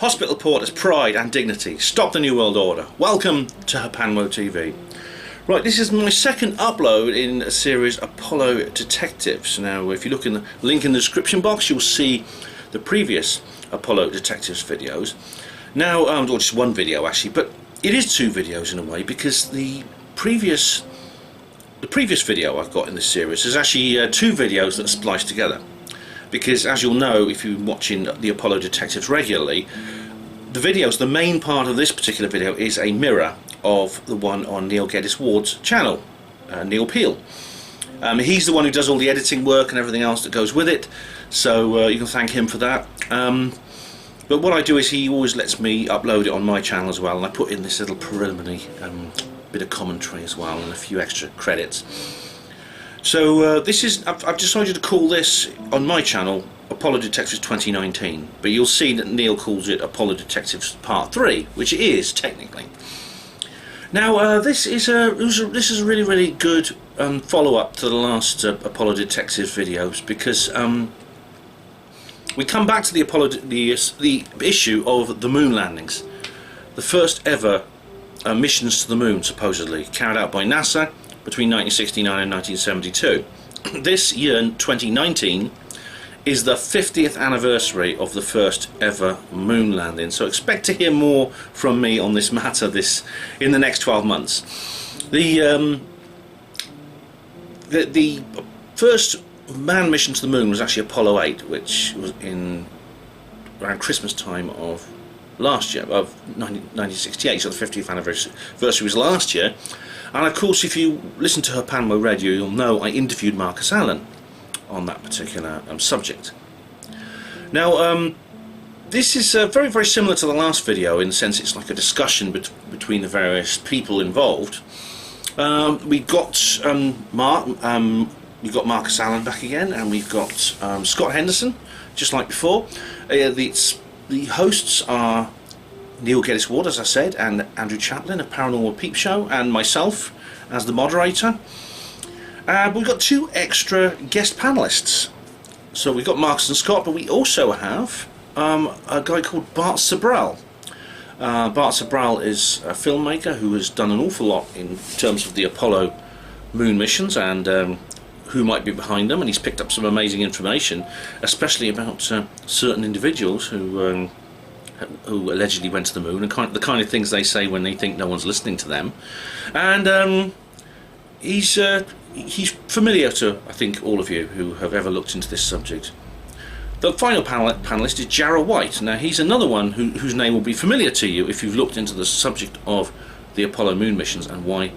Hospital port as pride and dignity. Stop the New World Order. Welcome to HAAWK TV. Right, this is my second upload in a series Apollo Detectives. Now, if you look in the link in the description box, you'll see the previous Apollo Detectives videos. Now, or just one video actually, but it is two videos in a way, because the previous video I've got in this series is actually two videos that are spliced together. Because as you'll know, if you're watching the Apollo Detectives regularly, the main part of this particular video is a mirror of the one on Neil Geddes-Ward's channel, Neil Peel. He's the one who does all the editing work and everything else that goes with it, so you can thank him for that. But what I do is he always lets me upload it on my channel as well, and I put in this little preliminary bit of commentary as well and a few extra credits. So I've decided to call this on my channel Apollo Detectives 2019, but you'll see that Neil calls it Apollo Detectives Part 3, which it is technically. Now this is a really good follow-up to the last Apollo Detectives videos, because we come back to the issue of the moon landings, the first ever missions to the moon supposedly carried out by NASA between 1969 and 1972. This year, 2019, is the 50th anniversary of the first ever moon landing. So expect to hear more from me on this matter in the next 12 months. The first manned mission to the moon was actually Apollo 8, which was around Christmas time of last year, of 1968. So the 50th anniversary was last year. And of course, if you listen to HAAWK Radio, you'll know I interviewed Marcus Allen on that particular subject. Now, this is very similar to the last video in the sense it's like a discussion between the various people involved. We've got Marcus Allen back again, and we've got Scott Henderson, just like before. The hosts are Neil Geddes-Ward, as I said, and Andrew Chaplin of Paranormal Peep Show, and myself as the moderator. We've got two extra guest panelists. So we've got Marcus and Scott, but we also have a guy called Bart Sibrel. Bart Sibrel is a filmmaker who has done an awful lot in terms of the Apollo moon missions and who might be behind them, and he's picked up some amazing information, especially about certain individuals who allegedly went to the moon, and the kind of things they say when they think no one's listening to them. And he's familiar to, I think, all of you who have ever looked into this subject. The final panelist is Jarrah White. Now, he's another one whose name will be familiar to you if you've looked into the subject of the Apollo moon missions and why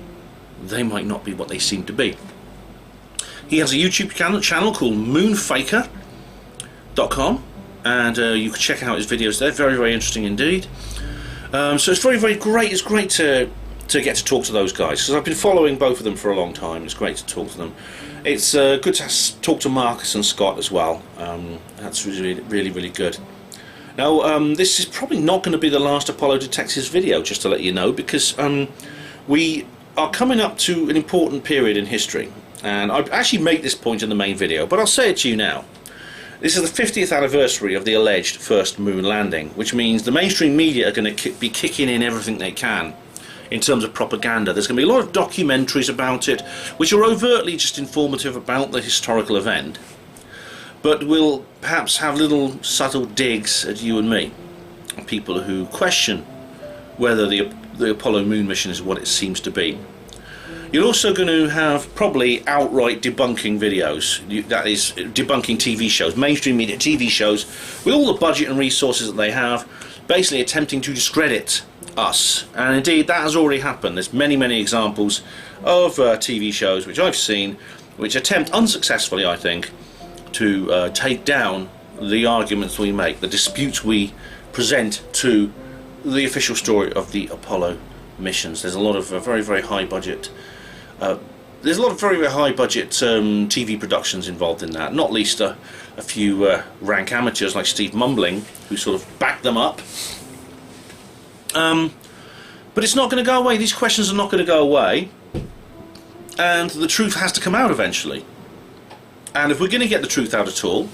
they might not be what they seem to be. He has a YouTube channel called moonfaker.com, and you can check out his videos there. Very interesting indeed. So it's very great. It's great to get to talk to those guys, because I've been following both of them for a long time. It's great to talk to them. It's good to talk to Marcus and Scott as well. That's really good. Now, this is probably not going to be the last Apollo Detectives video, just to let you know, because we are coming up to an important period in history, and I actually make this point in the main video, but I'll say it to you now. This is the 50th anniversary of the alleged first moon landing, which means the mainstream media are going to be kicking in everything they can in terms of propaganda. There's going to be a lot of documentaries about it, which are overtly just informative about the historical event, but will perhaps have little subtle digs at you and me, people who question whether the Apollo moon mission is what it seems to be. You're also going to have probably outright debunking videos, that is, debunking TV shows, mainstream media TV shows, with all the budget and resources that they have, basically attempting to discredit us. And indeed, that has already happened. There's many examples of TV shows which I've seen, which attempt unsuccessfully, I think, to take down the arguments we make, the disputes we present to the official story of the Apollo missions. There's a lot of very high budget. There's a lot of very high budget TV productions involved in that, not least a few rank amateurs like Steve Mumbling, who sort of back them up. But it's not going to go away. These questions are not going to go away, and the truth has to come out eventually. And if we're going to get the truth out at all,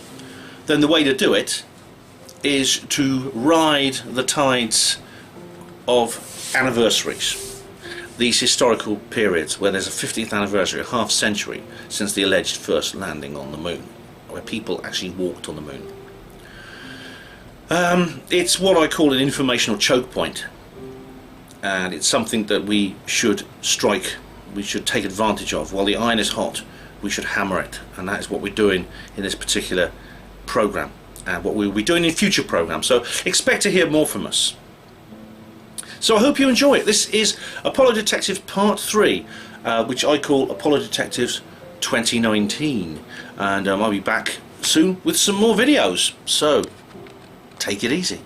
then the way to do it is to ride the tides of anniversaries, these historical periods where there's a 50th anniversary, a half century since the alleged first landing on the moon, where people actually walked on the moon. It's what I call an informational choke point, and it's something that we should strike, we should take advantage of. While the iron is hot, we should hammer it, and that is what we're doing in this particular program, and what we'll be doing in future programs. So expect to hear more from us. So I hope you enjoy it. This is Apollo Detectives Part 3, which I call Apollo Detectives 2019, and I'll be back soon with some more videos, so take it easy.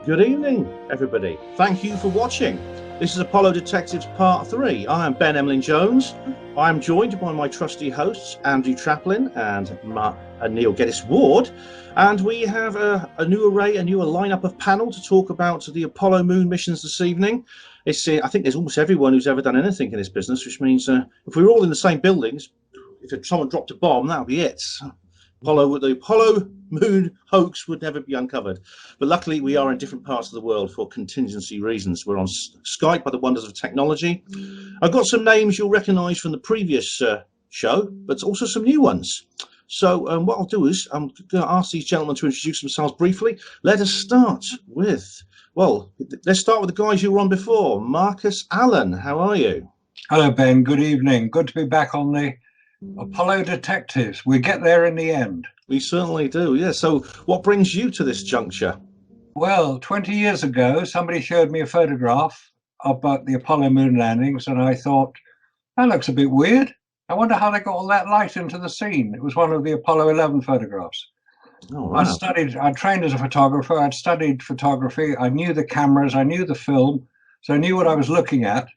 Good evening, everybody. Thank you for watching. This is Apollo Detectives Part 3. I am Ben Emlyn Jones. I am joined by my trusty hosts, Andrew Chaplin and Neil Geddes-Ward. And we have a new lineup of panel to talk about the Apollo moon missions this evening. I think there's almost everyone who's ever done anything in this business, which means if we were all in the same buildings, if someone dropped a bomb, that would be it. The Apollo moon hoax would never be uncovered. But luckily we are in different parts of the world for contingency reasons. We're on Skype by the wonders of technology. I've got some names you'll recognise from the previous show, but also some new ones. So what I'll do is I'm going to ask these gentlemen to introduce themselves briefly. Let us start with, let's start with the guys you were on before. Marcus Allen, how are you? Hello, Ben. Good evening. Good to be back on the Apollo Detectives. We get there in the end. We certainly do, yeah. So what brings you to this juncture? Well, 20 years ago, somebody showed me a photograph about the Apollo moon landings, and I thought, that looks a bit weird. I wonder how they got all that light into the scene. It was one of the Apollo 11 photographs. Oh, wow. I trained as a photographer. I'd studied photography. I knew the cameras. I knew the film. So I knew what I was looking at.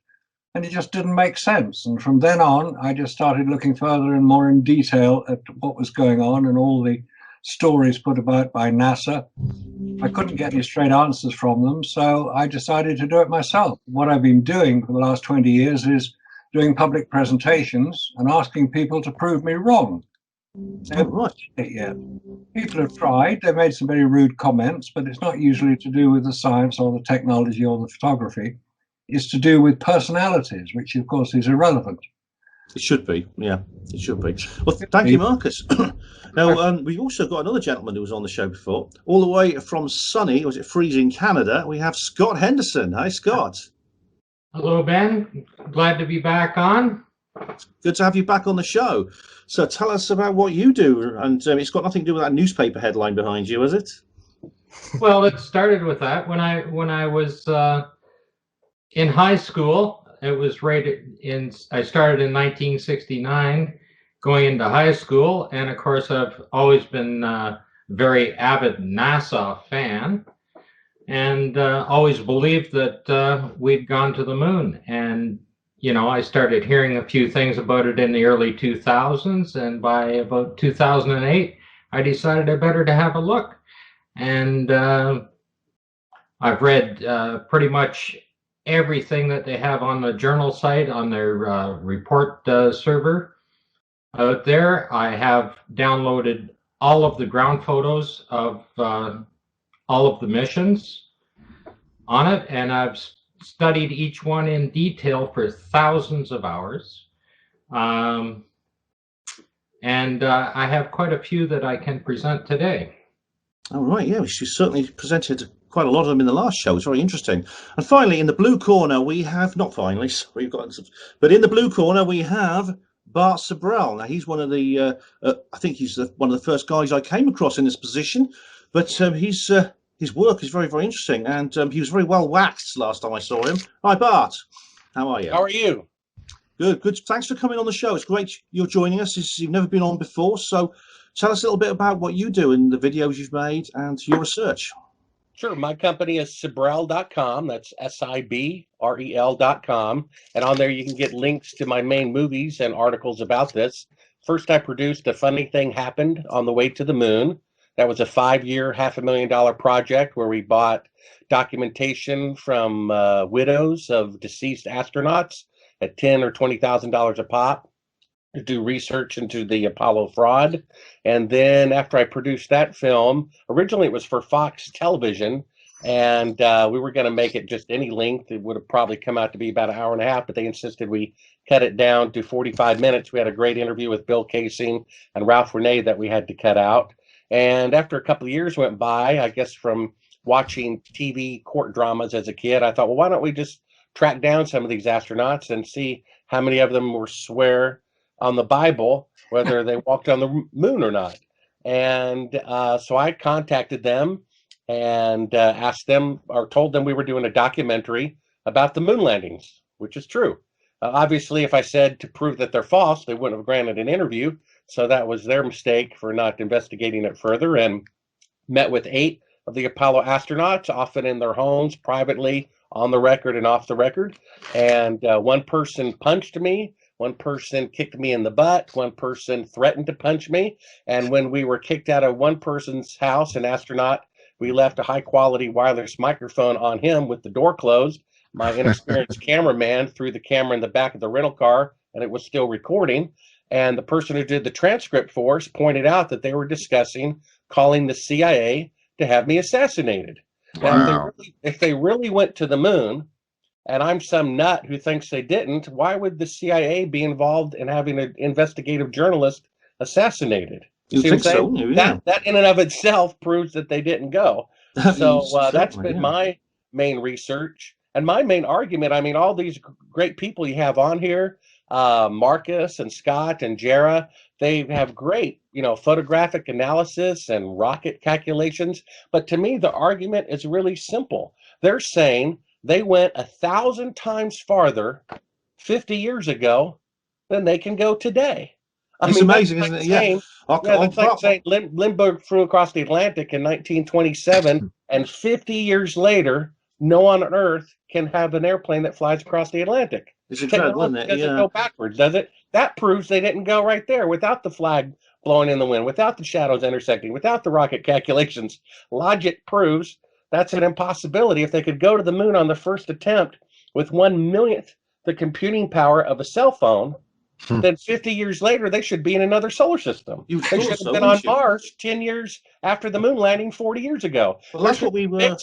And it just didn't make sense. And from then on, I just started looking further and more in detail at what was going on and all the stories put about by NASA. I couldn't get any straight answers from them, so I decided to do it myself. What I've been doing for the last 20 years is doing public presentations and asking people to prove me wrong. They haven't watched it yet. People have tried. They've made some very rude comments, but it's not usually to do with the science or the technology or the photography. Is to do with personalities, which of course is irrelevant. It should be, yeah, it should be. Well, thank you, Marcus. Now, we've also got another gentleman who was on the show before, all the way from sunny, was it freezing Canada, we have Scott Henderson. Hi, Scott. Hello, Ben. Glad to be back on. Good to have you back on the show. So tell us about what you do, and it's got nothing to do with that newspaper headline behind you, is it? Well, it started with that when I was in high school. It was I started in 1969 going into high school, and of course I've always been a very avid NASA fan, and always believed that we'd gone to the moon. And you know, I started hearing a few things about it in the early 2000s, and by about 2008 I decided I better to have a look. And I've read pretty much everything that they have on the journal site, on their report server out there. I have downloaded all of the ground photos of all of the missions on it, and I've studied each one in detail for thousands of hours. And I have quite a few that I can present today. All right, yeah, she certainly presented quite a lot of them in the last show. It's very interesting. And finally, in the blue corner, we have, not finally, we've got, but in the blue corner, we have Bart Sibrel. Now, he's one of the, I think he's one of the first guys I came across in this position, but his work is very, very interesting, and he was very well waxed last time I saw him. Hi, Bart. How are you? How are you? Good, good. Thanks for coming on the show. It's great you're joining us. You've never been on before, so tell us a little bit about what you do and the videos you've made and your research. Sure. My company is Sibrel.com. That's Sibrel.com. And on there, you can get links to my main movies and articles about this. First, I produced A Funny Thing Happened on the Way to the Moon. That was a 5-year, $500,000 project where we bought documentation from widows of deceased astronauts at $10,000 or $20,000 a pop to do research into the Apollo fraud. And then after I produced that film, originally it was for Fox Television, and we were going to make it just any length. It would have probably come out to be about an hour and a half, but they insisted we cut it down to 45 minutes. We had a great interview with Bill Casing and Ralph Renee that we had to cut out. And after a couple of years went by, I guess from watching TV court dramas as a kid, I thought, well, why don't we just track down some of these astronauts and see how many of them were swear on the Bible, whether they walked on the moon or not. And so I contacted them and asked them, or told them we were doing a documentary about the moon landings, which is true. Obviously, if I said to prove that they're false, they wouldn't have granted an interview. So that was their mistake for not investigating it further, and met with 8 of the Apollo astronauts, often in their homes, privately, on the record and off the record. And one person punched me, one person kicked me in the butt, one person threatened to punch me. And when we were kicked out of one person's house, an astronaut, we left a high-quality wireless microphone on him with the door closed. My inexperienced cameraman threw the camera in the back of the rental car, and it was still recording. And the person who did the transcript for us pointed out that they were discussing calling the CIA to have me assassinated. Wow. Now, if they really went to the moon, and I'm some nut who thinks they didn't, why would the CIA be involved in having an investigative journalist assassinated? You think so? Yeah. That in and of itself proves that they didn't go. So that's been my main research. And my main argument, I mean, all these great people you have on here, Marcus and Scott and Jarrah, they have great, photographic analysis and rocket calculations. But to me, the argument is really simple. They're saying they went 1,000 times farther 50 years ago than they can go today. It's amazing, isn't it? Yeah. That's like saying Lindbergh flew across the Atlantic in 1927, and 50 years later, no one on Earth can have an airplane that flies across the Atlantic. It's incredible, isn't it? Doesn't go backwards, does it? That proves they didn't go right there without the flag blowing in the wind, without the shadows intersecting, without the rocket calculations. Logic proves that's an impossibility. If they could go to the moon on the first attempt with 1/1,000th the computing power of a cell phone, then 50 years later, they should be in another solar system. They should have been on Mars 10 years after the moon landing 40 years ago. Well, that's what we were.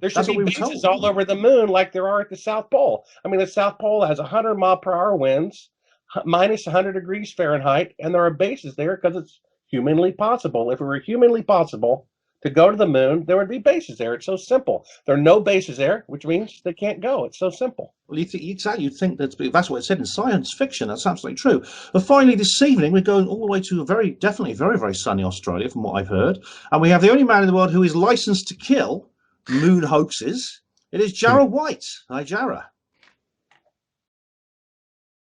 There should be bases all over the moon like there are at the South Pole. I mean, the South Pole has 100-mile-per-hour winds, minus 100 degrees Fahrenheit, and there are bases there because it's humanly possible. If it were humanly possible to go to the moon, there would be bases there. It's so simple. There are no bases there, which means they can't go. It's so simple. Well, you'd think that's what it said in science fiction. That's absolutely true. But finally, this evening, we're going all the way to definitely very, very sunny Australia, from what I've heard. And we have the only man in the world who is licensed to kill moon hoaxes. It is Jarrah White. Hi, Jarrah.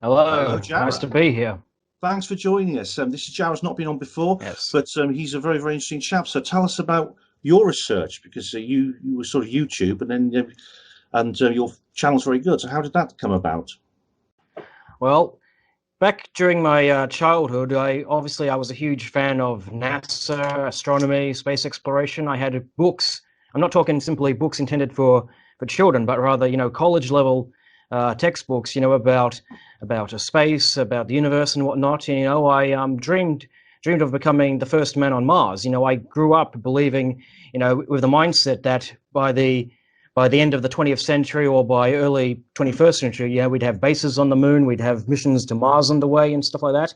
Hello, Jarrah. nice to be here. Thanks for joining us. This is Jarrah's not been on before, yes, but he's a very, very interesting chap. So tell us about your research, because you were sort of YouTube, and then your channel's very good. So how did that come about? Well, back during my childhood, I was a huge fan of NASA, astronomy, space exploration. I had books. I'm not talking simply books intended for children, but rather, college level textbooks, about space, about the universe and whatnot. I dreamed of becoming the first man on Mars. I grew up believing, with the mindset that by the end of the 20th century or by early 21st century, we'd have bases on the moon, we'd have missions to Mars on the way and stuff like that.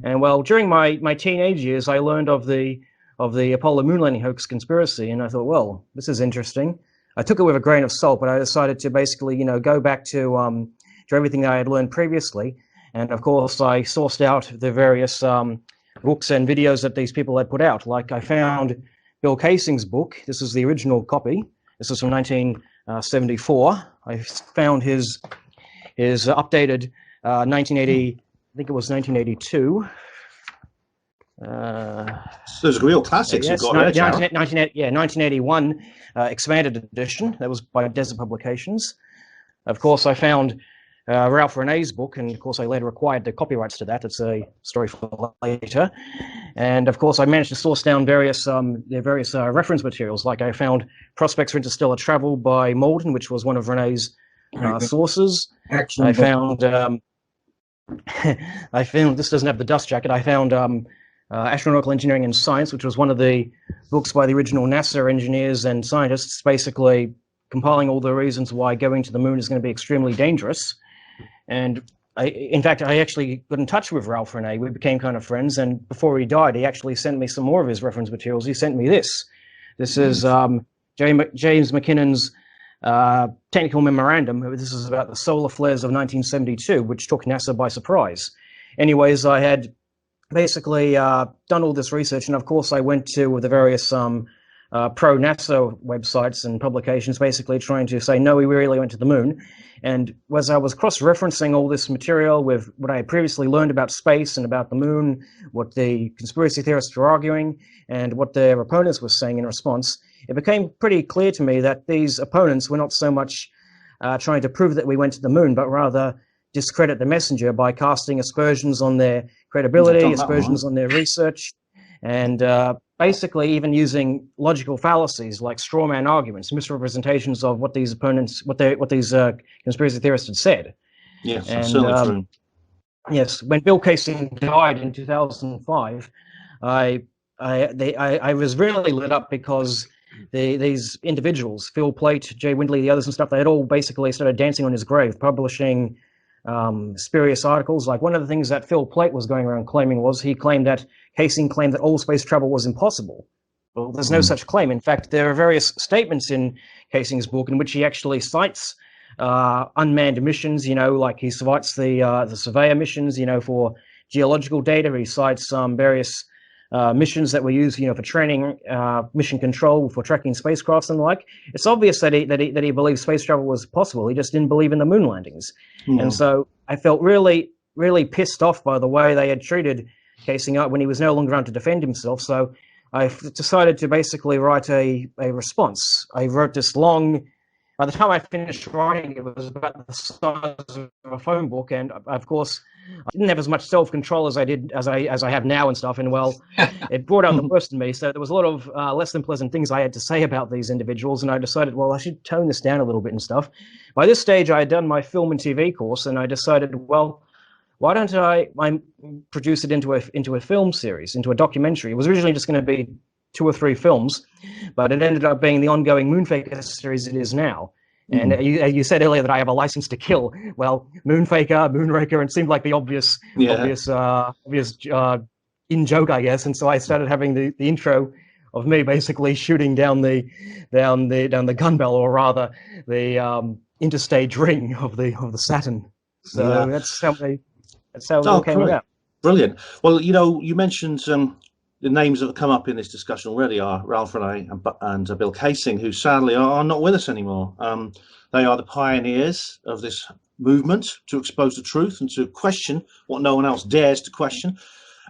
And well, during my teenage years, I learned of the of the Apollo moon landing hoax conspiracy, and I thought, well, this is interesting. I took it with a grain of salt, but I decided to basically, go back to everything that I had learned previously, and of course, I sourced out the various books and videos that these people had put out. Like I found Bill Casing's book. This is the original copy. This is from 1974. I found his updated 1980. I think it was 1982. Those are real classics Yes, you've got there, 1981 expanded edition. That was by Desert Publications. Of course, I found Ralph Renee's book, and of course I later acquired the copyrights to that. It's a story for later. And of course I managed to source down various reference materials. Like I found Prospects for Interstellar Travel by Malden, which was one of Renee's sources. Excellent. I found this doesn't have the dust jacket. I found Astronautical Engineering and Science, which was one of the books by the original NASA engineers and scientists, basically compiling all the reasons why going to the moon is going to be extremely dangerous. And in fact, I actually got in touch with Ralph Renee. We became kind of friends, and before he died, he actually sent me some more of his reference materials. He sent me this. This is James McKinnon's technical memorandum. This is about the solar flares of 1972, which took NASA by surprise. Anyways, I had basically done all this research, and of course I went to the various pro-NASA websites and publications, basically trying to say, no, we really went to the moon. And as I was cross-referencing all this material with what I had previously learned about space and about the moon, what the conspiracy theorists were arguing, and what their opponents were saying in response, it became pretty clear to me that these opponents were not so much trying to prove that we went to the moon, but rather discredit the messenger by casting aspersions on their credibility, aspersions on their research, and basically even using logical fallacies like straw man arguments, misrepresentations of what these opponents, what these conspiracy theorists had said. Yes, that's certainly true. Yes, when Bill Casing died in 2005, I was really lit up because these individuals, Phil Plait, Jay Windley, the others and stuff, they had all basically started dancing on his grave, publishing spurious articles. Like one of the things that Phil Plait was going around claiming was Casing claimed that all space travel was impossible. Well, there's no such claim. In fact, there are various statements in Casing's book in which he actually cites unmanned missions, like he cites the surveyor missions, for geological data. He cites various missions that were used, for training, mission control, for tracking spacecrafts and the like. It's obvious that he believed space travel was possible. He just didn't believe in the moon landings. And so I felt really, really pissed off by the way they had treated Casing up when he was no longer around to defend himself. So I decided to basically write a response. I wrote this long. By the time I finished writing, it was about the size of a phone book, and of course, I didn't have as much self-control as I have now and stuff. And well, it brought out the worst in me. So there was a lot of less than pleasant things I had to say about these individuals, and I decided, well, I should tone this down a little bit and stuff. By this stage, I had done my film and TV course, and I decided, well, why don't I produce it into a film series, into a documentary? It was originally just going to be 2 or 3 films, but it ended up being the ongoing Moonfaker series it is now. And you said earlier that I have a license to kill. Well, Moonfaker, Moonraker, and it seemed like the obvious in joke, I guess. And so I started having the intro of me basically shooting down the gun barrel, or rather the interstage ring of the Saturn. So that's how it all came about. Brilliant. Well, you mentioned the names that have come up in this discussion already are Ralph Renee and Bill Casing, who sadly are not with us anymore. They are the pioneers of this movement to expose the truth and to question what no one else dares to question.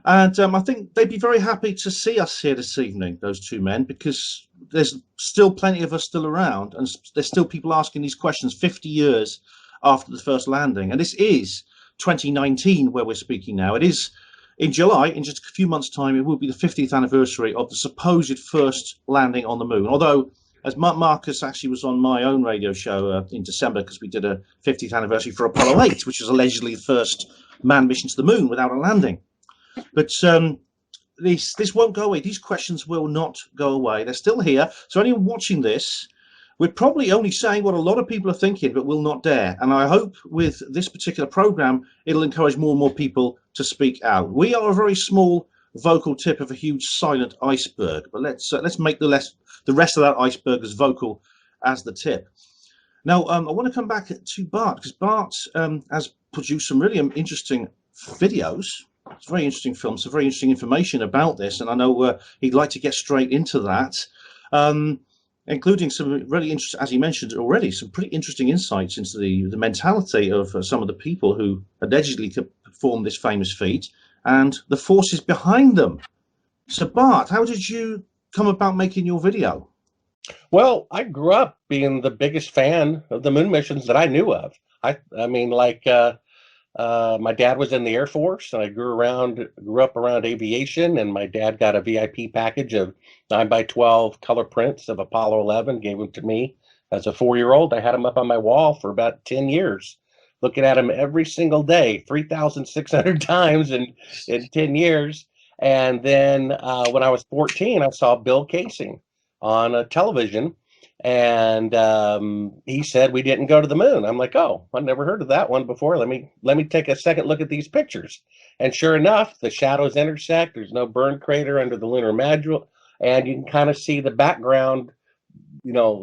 And I think they'd be very happy to see us here this evening, those 2 men, because there's still plenty of us still around, and there's still people asking these questions 50 years after the first landing. And this is 2019 where we're speaking now. It is in July, in just a few months' time, it will be the 50th anniversary of the supposed first landing on the moon. Although, as Marcus actually was on my own radio show in December, because we did a 50th anniversary for Apollo 8, which was allegedly the first manned mission to the moon without a landing. But this won't go away. These questions will not go away. They're still here. So anyone watching this, we're probably only saying what a lot of people are thinking, but will not dare. And I hope with this particular program, it'll encourage more and more people to speak out. We are a very small vocal tip of a huge silent iceberg. But let's make the rest of that iceberg as vocal as the tip. Now, I want to come back to Bart, because Bart has produced some really interesting videos. It's very interesting films, some very interesting information about this, and I know he'd like to get straight into that, including some really interesting, as he mentioned already, some pretty interesting insights into the mentality of some of the people who allegedly could perform this famous feat and the forces behind them. So, Bart, how did you come about making your video? Well, I grew up being the biggest fan of the moon missions that I knew of. I mean, like, my dad was in the Air Force, and I grew up around aviation, and my dad got a VIP package of 9x12 color prints of Apollo 11, gave them to me as a 4-year-old. I had them up on my wall for about 10 years, looking at them every single day, 3,600 times in 10 years. And then when I was 14, I saw Bill Casing on a television, and he said we didn't go to the moon. I'm like, oh, I've never heard of that one before. Let me take a second look at these pictures. And sure enough, the shadows intersect. There's no burn crater under the lunar module, and you can kind of see the background,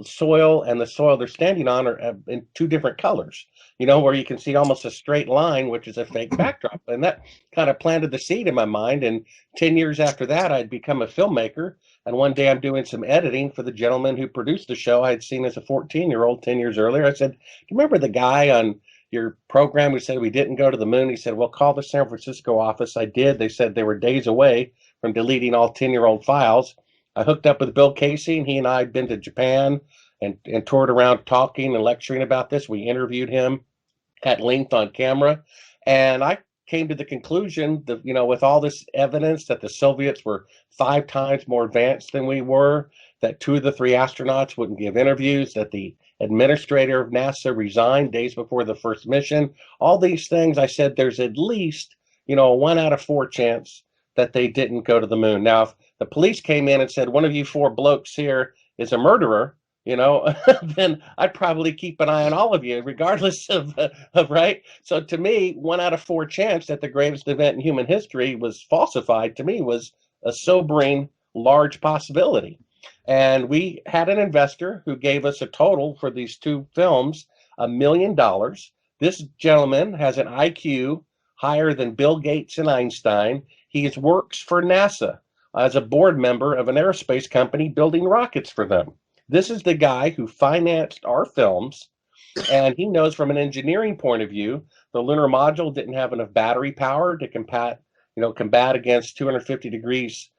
soil, and the soil they're standing on are in two different colors, where you can see almost a straight line, which is a fake backdrop. And that kind of planted the seed in my mind. And 10 years after that, I'd become a filmmaker. And one day I'm doing some editing for the gentleman who produced the show I had seen as a 14-year-old 10 years earlier. I said, do you remember the guy on your program who said we didn't go to the moon? He said, well, call the San Francisco office. I did. They said they were days away from deleting all 10-year-old files. I hooked up with Bill Casey. He and I had been to Japan and toured around talking and lecturing about this. We interviewed him at length on camera. And I came to the conclusion that, with all this evidence that the Soviets were 5 times more advanced than we were, that 2 of the 3 astronauts wouldn't give interviews, that the administrator of NASA resigned days before the first mission, all these things, I said there's at least, a 1 out of 4 chance that they didn't go to the moon. Now, if the police came in and said, one of you 4 blokes here is a murderer, then I'd probably keep an eye on all of you, regardless of right. So to me, 1 out of 4 chance that the greatest event in human history was falsified, to me, was a sobering, large possibility. And we had an investor who gave us a total for these 2 films, $1 million. This gentleman has an IQ higher than Bill Gates and Einstein. He works for NASA as a board member of an aerospace company building rockets for them. This is the guy who financed our films, and he knows from an engineering point of view, the lunar module didn't have enough battery power to combat against 250 degrees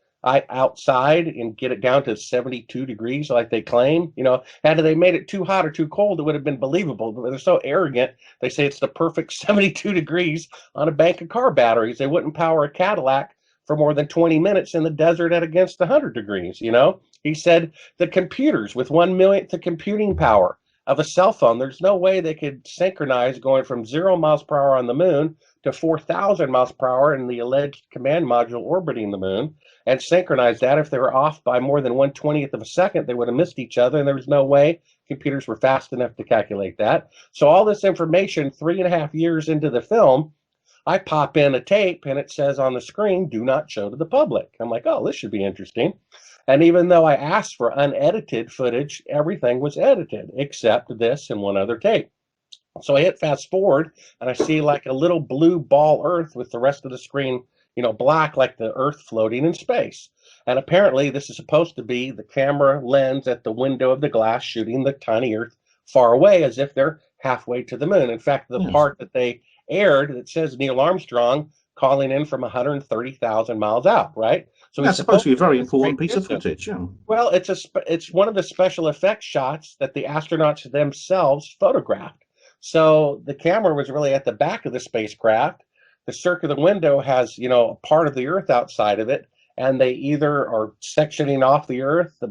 outside and get it down to 72 degrees like they claim. Had they made it too hot or too cold, it would have been believable. But they're so arrogant, they say it's the perfect 72 degrees on a bank of car batteries. They wouldn't power a Cadillac for more than 20 minutes in the desert at against 100 degrees, He said the computers with 1/millionth the computing power of a cell phone, there's no way they could synchronize going from 0 miles per hour on the moon to 4,000 miles per hour in the alleged command module orbiting the moon, and synchronize that. If they were off by more than 1/20th of a second, they would have missed each other, and there was no way computers were fast enough to calculate that. So all this information, 3.5 years into the film, I pop in a tape and it says on the screen, do not show to the public. I'm like, oh, this should be interesting. And even though I asked for unedited footage, everything was edited except this and one other tape. So I hit fast forward and I see like a little blue ball Earth with the rest of the screen, black, like the Earth floating in space. And apparently this is supposed to be the camera lens at the window of the glass shooting the tiny Earth far away as if they're halfway to the moon. In fact, the part that they aired that says Neil Armstrong calling in from 130,000 miles out, right? So that's supposed to be a very important piece of footage. Yeah. Well, it's one of the special effects shots that the astronauts themselves photographed. So the camera was really at the back of the spacecraft. The circular window has, a part of the Earth outside of it, and they either are sectioning off the Earth,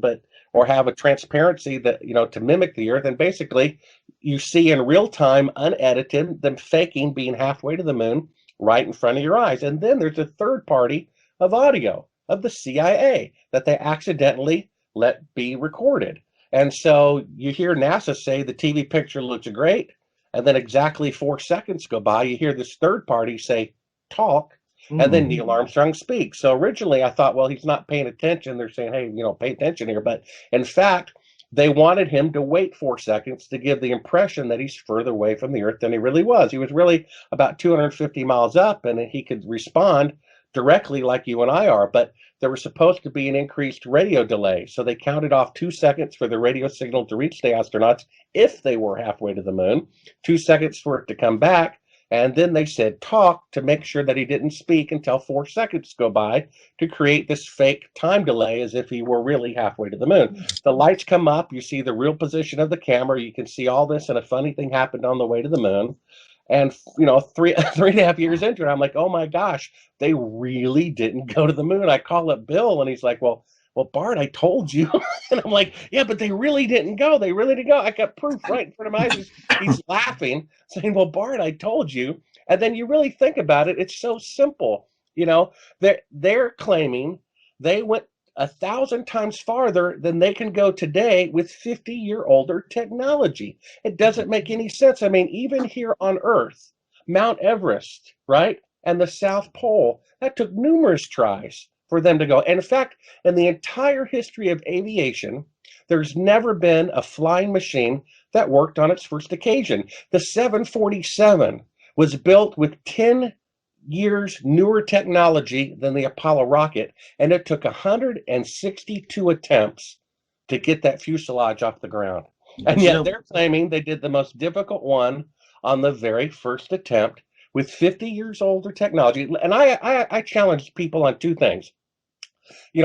or have a transparency that, to mimic the Earth. And basically, you see in real time, unedited, them faking being halfway to the moon right in front of your eyes. And then there's a third party of audio of the CIA that they accidentally let be recorded. And so you hear NASA say the TV picture looks great, and then exactly 4 seconds go by, you hear this third party say, talk, And then Neil Armstrong speaks. So originally I thought, well, he's not paying attention. They're saying, hey, pay attention here. But in fact, they wanted him to wait 4 seconds to give the impression that he's further away from the Earth than he really was. He was really about 250 miles up, and he could respond directly like you and I are. But there was supposed to be an increased radio delay. So they counted off 2 seconds for the radio signal to reach the astronauts if they were halfway to the moon, 2 seconds for it to come back. And then they said talk to make sure that he didn't speak until 4 seconds go by to create this fake time delay as if he were really halfway to the moon. The lights come up, you see the real position of the camera, you can see all this, and a funny thing happened on the way to the moon. And, 3.5 years into it, I'm like, oh my gosh, they really didn't go to the moon. I call up Bill, and he's like, well, Bart, I told you. And I'm like, yeah, but they really didn't go. They really didn't go. I got proof right in front of my eyes. He's laughing, saying, well, Bart, I told you. And then you really think about it, it's so simple. They're claiming they went 1,000 times farther than they can go today with 50-year-older technology. It doesn't make any sense. I mean, even here on Earth, Mount Everest, right, and the South Pole, that took numerous tries for them to go. And in fact, in the entire history of aviation, there's never been a flying machine that worked on its first occasion. The 747 was built with 10 years newer technology than the Apollo rocket, and it took 162 attempts to get that fuselage off the ground. And yet they're claiming they did the most difficult one on the very first attempt with 50 years older technology. And I challenge people on 2 things.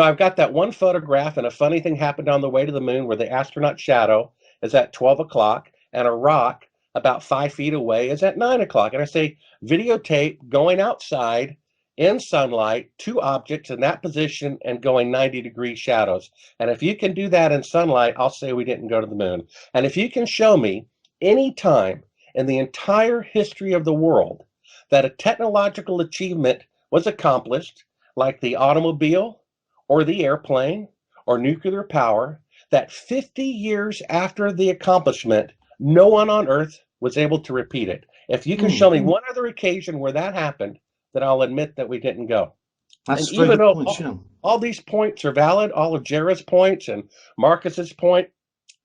I've got that one photograph, and a funny thing happened on the way to the moon where the astronaut shadow is at 12 o'clock and a rock about 5 feet away is at 9 o'clock. And I say, videotape going outside in sunlight, 2 objects in that position and going 90-degree shadows. And if you can do that in sunlight, I'll say we didn't go to the moon. And if you can show me any time in the entire history of the world that a technological achievement was accomplished, like the automobile or the airplane or nuclear power, that 50 years after the accomplishment, no one on Earth was able to repeat it. If you can show me one other occasion where that happened, then I'll admit that we didn't go. That's and even though all these points are valid, all of Jarrah's points and Marcus's point,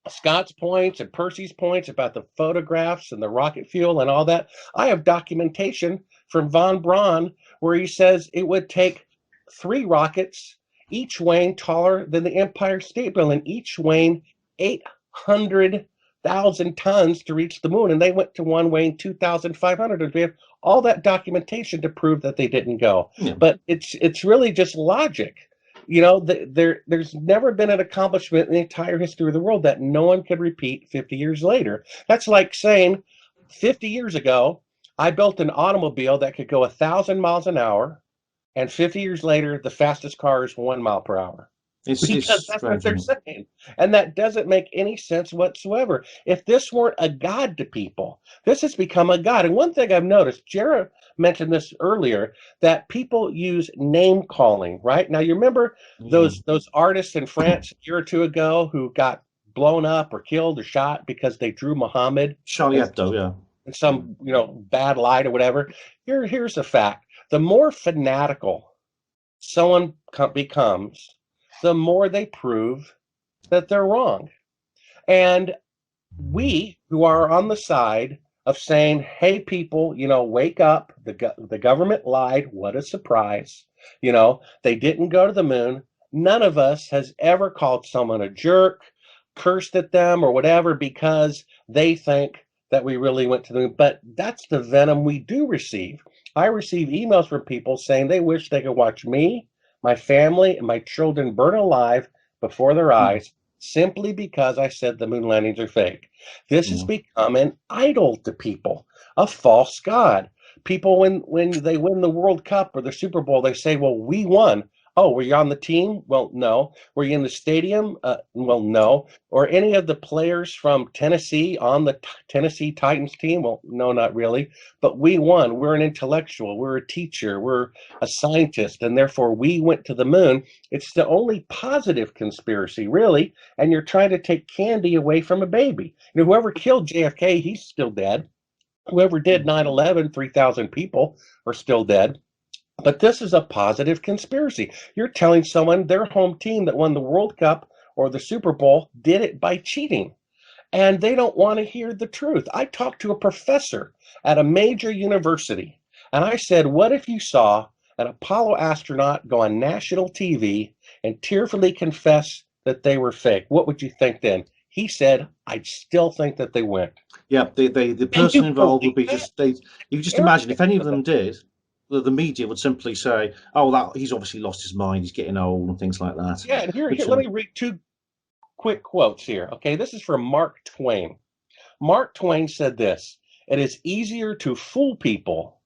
Scott's points and Percy's points about the photographs and the rocket fuel and all that, I have documentation from von Braun where he says it would take 3 rockets, each weighing taller than the Empire State Building, each weighing 800,000 tons to reach the moon, and they went to one weighing 2,500. We have all that documentation to prove that they didn't go. Yeah. But it's really just logic. There's never been an accomplishment in the entire history of the world that no one could repeat 50 years later. That's like saying 50 years ago, I built an automobile that could go 1,000 miles an hour, and 50 years later, the fastest car is 1 mile per hour. Because that's what they're saying. And that doesn't make any sense whatsoever. If this weren't a god to people, this has become a god. And one thing I've noticed, Jarrah mentioned this earlier, that people use name calling, right? Now, you remember those artists in France a year or 2 ago who got blown up or killed or shot because they drew Muhammad? Charlie Hebdo, yeah. In some, bad light or whatever. Here's the fact. The more fanatical someone becomes, the more they prove that they're wrong. And we who are on the side of saying, hey, people, wake up, the government lied, what a surprise. They didn't go to the moon. None of us has ever called someone a jerk, cursed at them or whatever because they think that we really went to the moon. But that's the venom we do receive. I receive emails from people saying they wish they could watch me, my family, and my children burn alive before their eyes simply because I said the moon landings are fake. This has become an idol to people, a false god. People, when they win the World Cup or the Super Bowl, they say, well, we won. Oh, were you on the team? Well, no. Were you in the stadium? Well, no. Or any of the players from Tennessee on the Tennessee Titans team? Well, no, not really. But we won. We're an intellectual. We're a teacher. We're a scientist. And therefore, we went to the moon. It's the only positive conspiracy, really. And you're trying to take candy away from a baby. Whoever killed JFK, he's still dead. Whoever did 9/11, 3,000 people are still dead. But this is a positive conspiracy. You're telling someone their home team that won the World Cup or the Super Bowl did it by cheating. And they don't want to hear the truth. I talked to a professor at a major university, and I said, what if you saw an Apollo astronaut go on national TV and tearfully confess that they were fake? What would you think then? He said, I'd still think that they went. Yeah, the person involved would be just, you just imagine if any of them did, the media would simply say, oh, that he's obviously lost his mind, he's getting old and things like that. Yeah, and here let me read two quick quotes here. Okay, this is from Mark Twain. Mark Twain said this: it is easier to fool people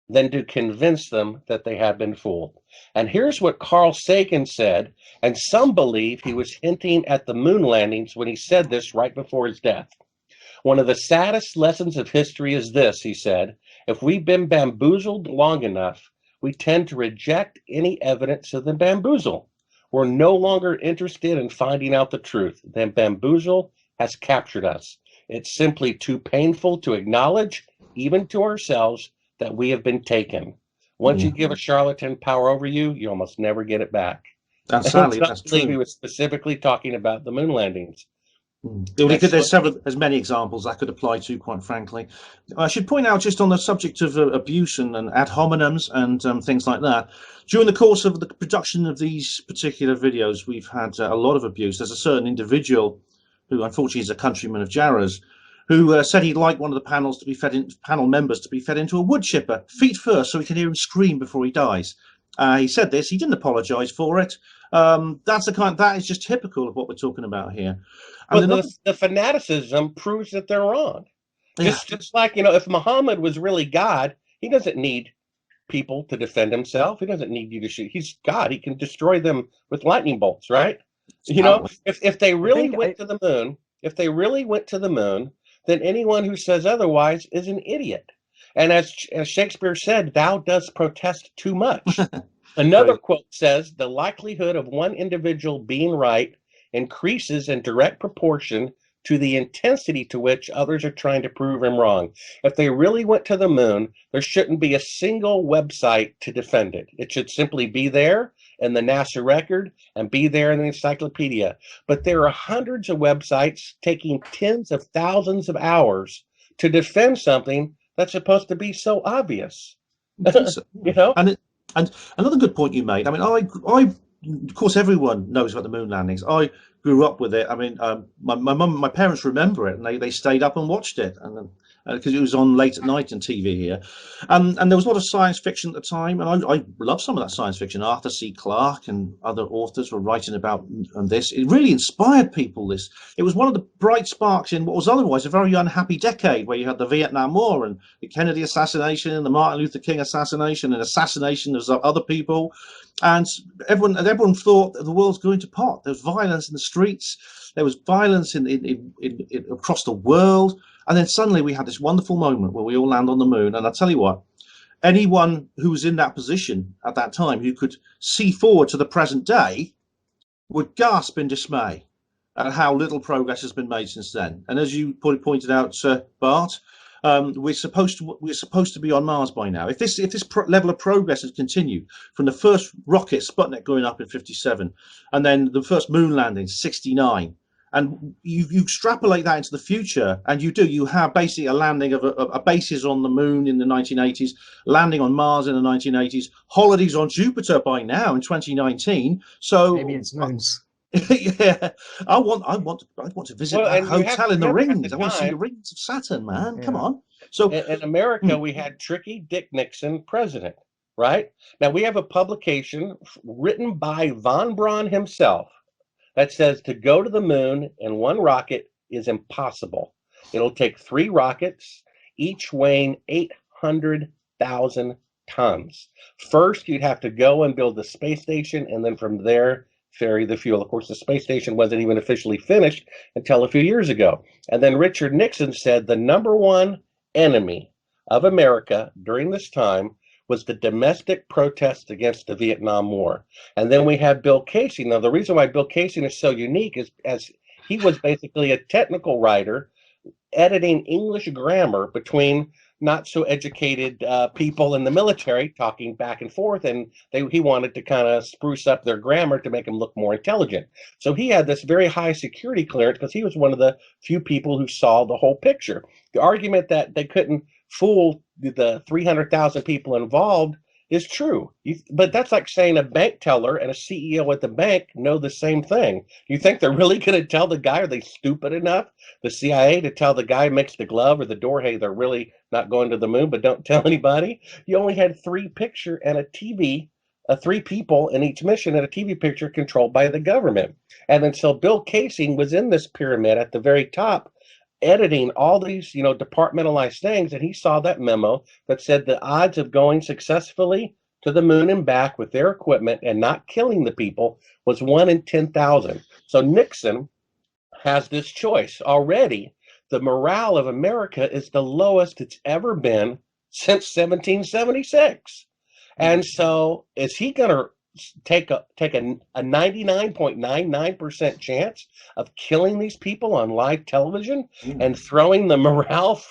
than to convince them that they have been fooled. And here's what Carl Sagan said, and some believe he was hinting at the moon landings when he said this right before his death. One of the saddest lessons of history is this, he said: if we've been bamboozled long enough, we tend to reject any evidence of the bamboozle. We're no longer interested in finding out the truth. The bamboozle has captured us. It's simply too painful to acknowledge, even to ourselves, that we have been taken. Once you give a charlatan power over you, you almost never get it back. And sadly, that's true. He was specifically talking about the moon landings. There's many examples that could apply to, quite frankly. I should point out, just on the subject of abuse and ad hominems and things like that, during the course of the production of these particular videos, we've had a lot of abuse. There's a certain individual who unfortunately is a countryman of Jarrah's, who said he'd like one of the panel members to be fed into a wood chipper, feet first, so he can hear him scream before he dies. He said this. He didn't apologise for it. That is just typical of what we're talking about here. And the fanaticism proves that they're wrong. Just like, if Muhammad was really God, he doesn't need people to defend himself. He doesn't need you to shoot. He's God. He can destroy them with lightning bolts, right? If they really went to the moon, then anyone who says otherwise is an idiot. And as Shakespeare said, thou dost protest too much. Another quote says, the likelihood of one individual being right increases in direct proportion to the intensity to which others are trying to prove him wrong. If they really went to the moon, there shouldn't be a single website to defend it. It should simply be there in the NASA record and be there in the encyclopedia. But there are hundreds of websites taking tens of thousands of hours to defend something that's supposed to be so obvious. And another good point you made. I mean, I of course, everyone knows about the moon landings. I grew up with it. I mean, my parents remember it, and they stayed up and watched it, and because it was on late at night on TV here, and there was a lot of science fiction at the time, and I love some of that science fiction. Arthur C. Clarke and other authors were writing about this. It really inspired people. It was one of the bright sparks in what was otherwise a very unhappy decade, where you had the Vietnam War and the Kennedy assassination and the Martin Luther King assassination and assassination of other people. And everyone thought that the world's going to pot. There was violence in the streets. There was violence in across the world. And then suddenly we had this wonderful moment where we all land on the moon. And I tell you what, anyone who was in that position at that time, who could see forward to the present day, would gasp in dismay at how little progress has been made since then. And as you pointed out, Bart, we're supposed to be on Mars by now. If this level of progress has continued from the first rocket Sputnik going up in '57, and then the first moon landing '69, and you extrapolate that into the future, and you have basically a landing of a bases on the moon in the 1980s, landing on Mars in the 1980s, holidays on Jupiter by now in 2019. So maybe it's moons. Yeah, I want to visit that hotel in the rings. I want to see the rings of Saturn, man. Yeah. Come on. So in America, we had Tricky Dick Nixon president, right? Now we have a publication written by von Braun himself that says to go to the moon in one rocket is impossible. It'll take 3 rockets, each weighing 800,000 tons. First, you'd have to go and build the space station, and then from there, ferry the fuel. Of course, the space station wasn't even officially finished until a few years ago. And then Richard Nixon said the #1 enemy of America during this time was the domestic protest against the Vietnam War. And then we have Bill Casey. Now, the reason why Bill Casey is so unique is as he was basically a technical writer editing English grammar between not so educated people in the military talking back and forth, and he wanted to kind of spruce up their grammar to make them look more intelligent. So he had this very high security clearance because he was one of the few people who saw the whole picture. The argument that they couldn't fool the 300,000 people involved is true. But that's like saying a bank teller and a CEO at the bank know the same thing. You think they're really going to tell the guy? Are they stupid enough, the CIA, to tell the guy who makes the glove or the door, hey, they're really not going to the moon, but don't tell anybody? You only had 3 picture and a TV, 3 people in each mission, and a TV picture controlled by the government. And then so Bill Casey was in this pyramid at the very top, editing all these, departmentalized things, and he saw that memo that said the odds of going successfully to the moon and back with their equipment and not killing the people was 1 in 10,000. So Nixon has this choice. Already, the morale of America is the lowest it's ever been since 1776. And so is he going to take a 99.99% chance of killing these people on live television and throwing the morale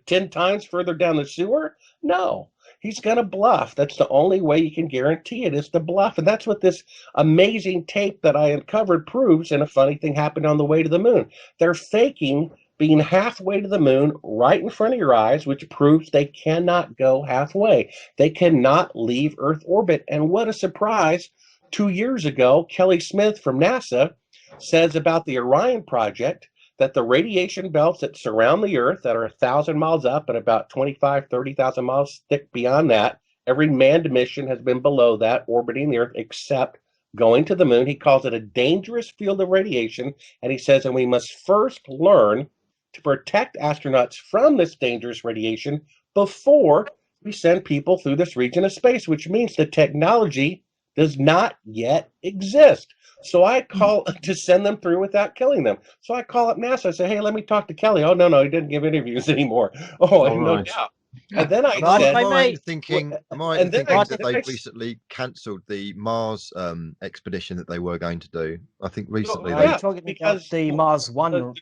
10 times further down the sewer? No, he's going to bluff. That's the only way you can guarantee it, is to bluff. And that's what this amazing tape that I uncovered proves. And a funny thing happened on the way to the moon. They're faking being halfway to the moon right in front of your eyes, which proves they cannot go halfway. They cannot leave Earth orbit. And what a surprise. 2 years ago, Kelly Smith from NASA says about the Orion project that the radiation belts that surround the Earth that are 1,000 miles up and about 30,000 miles thick beyond that, every manned mission has been below that, orbiting the Earth, except going to the moon. He calls it a dangerous field of radiation. And he says, and we must first learn to protect astronauts from this dangerous radiation before we send people through this region of space, which means the technology does not yet exist. So I call to send them through without killing them. So I call up NASA. I say, hey, let me talk to Kelly. Oh, no, he didn't give interviews anymore. No doubt. And then I said, am I thinking that they recently cancelled the Mars expedition that they were going to do? I think recently. Because the Mars one,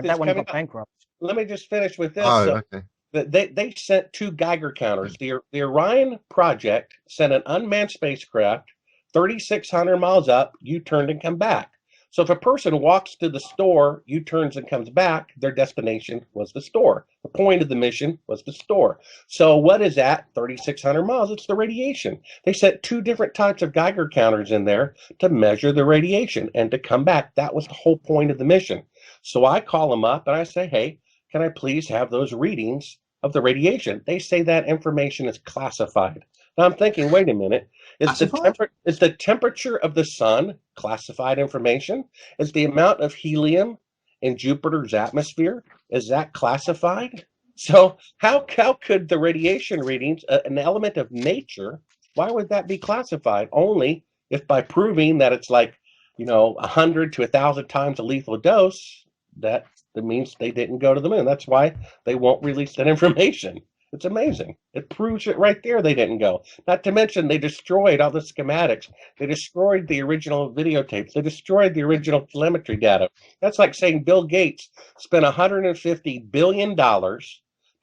that one got bankrupt. Let me just finish with this. Oh, okay. They sent 2 Geiger counters. The Orion project sent an unmanned spacecraft 3,600 miles up, U-turned and come back. So if a person walks to the store, U-turns and comes back, their destination was the store. The point of the mission was the store. So what is that? 3,600 miles. It's the radiation. They sent 2 different types of Geiger counters in there to measure the radiation and to come back. That was the whole point of the mission. So I call them up and I say, hey, can I please have those readings of the radiation? They say that information is classified. Now I'm thinking, wait a minute. Is the temperature of the sun classified information? Is the amount of helium in Jupiter's atmosphere, is that classified? So how could the radiation readings, an element of nature, why would that be classified? Only if by proving that it's like, 100 to 1,000 times a lethal dose, that means they didn't go to the moon. That's why they won't release that information. It's amazing. It proves it right there they didn't go. Not to mention they destroyed all the schematics. They destroyed the original videotapes. They destroyed the original telemetry data. That's like saying Bill Gates spent $150 billion to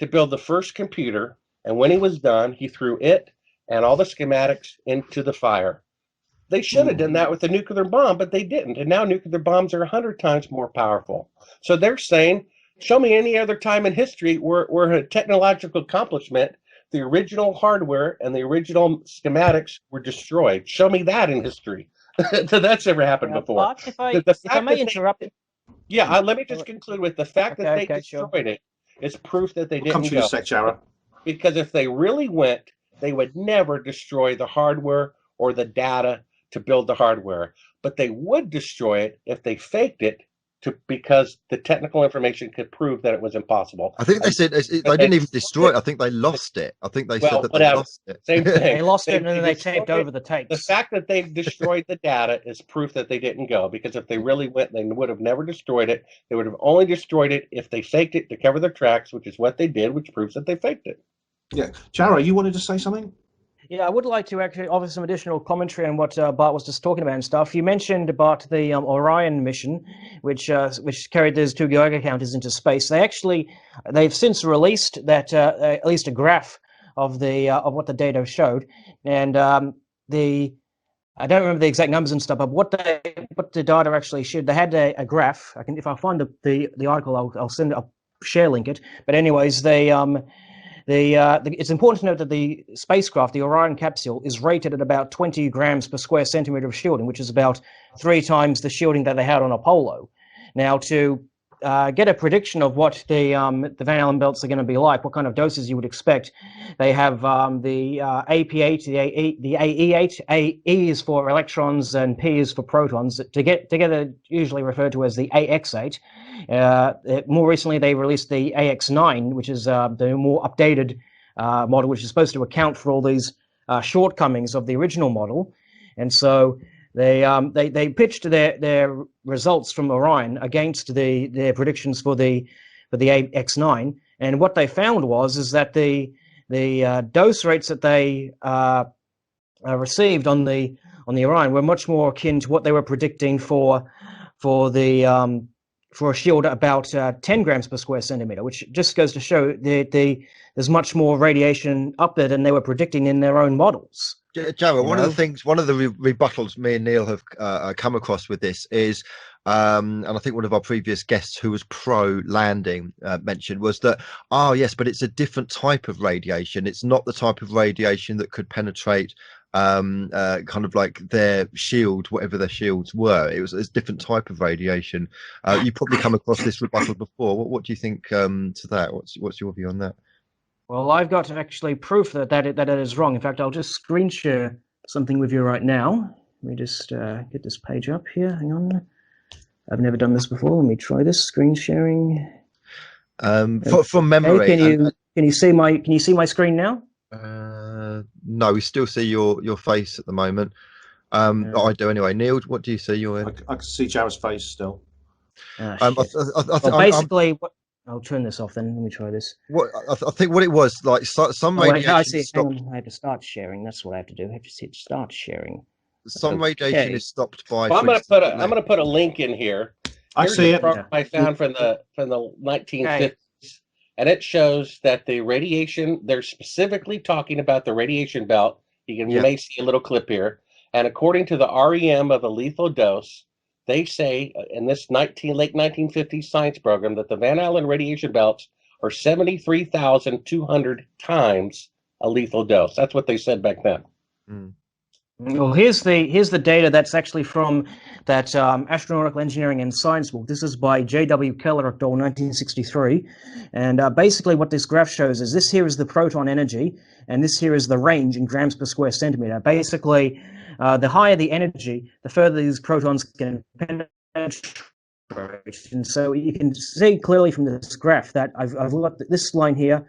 build the first computer, and when he was done, he threw it and all the schematics into the fire. They should have done that with a nuclear bomb, but they didn't. And now nuclear bombs are 100 times more powerful. So they're saying, show me any other time in history where a technological accomplishment, the original hardware and the original schematics were destroyed. Show me that in history. That's never happened before. Bart, if I may interrupt. Let me just conclude with the fact that they destroyed it is proof that they didn't Come to you in a sec, Jarrah. Because if they really went, they would never destroy the hardware or the data to build the hardware. But they would destroy it if they faked it because the technical information could prove that it was impossible. I think they said they didn't even destroy it. I think they lost it. I think they said that they lost it. Same thing. They lost it and then they taped over the tapes. The fact that they destroyed the data is proof that they didn't go, because if they really went, they would have never destroyed it. They would have only destroyed it if they faked it to cover their tracks, which is what they did, which proves that they faked it. Yeah. Jarrah, you wanted to say something? Yeah, I would like to actually offer some additional commentary on what Bart was just talking about and stuff. You mentioned about the Orion mission, which carried those 2 Geiger counters into space. They've since released that at least a graph of what the data showed, and I don't remember the exact numbers and stuff, but what the data actually showed, they had a graph. If I find the article, I'll share link it. But anyways, it's important to note that the spacecraft, the Orion capsule, is rated at about 20 grams per square centimeter of shielding, which is about 3 times the shielding that they had on Apollo. Now, to get a prediction of what the Van Allen belts are going to be like, what kind of doses you would expect, they have the AP8, the AE8. AE is for electrons and P is for protons. Together, usually referred to as the AX8. More recently, they released the AX9, which is the more updated model, which is supposed to account for all these shortcomings of the original model. And so they pitched their results from Orion against their predictions for the AX9, and what they found is that the dose rates that they received on the Orion were much more akin to what they were predicting for a shield at about 10 grams per square centimeter, which just goes to show there's much more radiation up there than they were predicting in their own models. Jarrah, one of the rebuttals me and Neil have come across with this is, and I think one of our previous guests who was pro landing mentioned, was that, yes, but it's a different type of radiation. It's not the type of radiation that could penetrate kind of like their shield, whatever their shields were. It's a different type of radiation. You probably come across this rebuttal before. What do you think to that? What's your view on that? Well, I've got actually proof that it is wrong. In fact, I'll just screen share something with you right now. Let me just get this page up here. Hang on. I've never done this before. Let me try this screen sharing. From memory, can you see my screen now? No, we still see your face at the moment. I do anyway. Neil, what do you see? I can see Jarrah's face still. Basically, I'll turn this off then. Let me try this. I think what it was, like some radiation. I see. Hang on. I had to start sharing. That's what I have to do. I have to hit start sharing. Some radiation is stopped by. Well, I'm going to put a link in here. I see it. I found from the 1950s, and it shows that the radiation. They're specifically talking about the radiation belt. You may see a little clip here, and according to the REM of a lethal dose, they say in this late 1950s science program that the Van Allen radiation belts are 73,200 times a lethal dose. That's what they said back then. Mm. Well, here's the data that's actually from that Astronautical Engineering and Science book. This is by J.W. Keller et al. 1963, and basically what this graph shows is this here is the proton energy, and this here is the range in grams per square centimeter. Basically, the higher the energy, the further these protons can penetrate. And so you can see clearly from this graph that I've got this line here.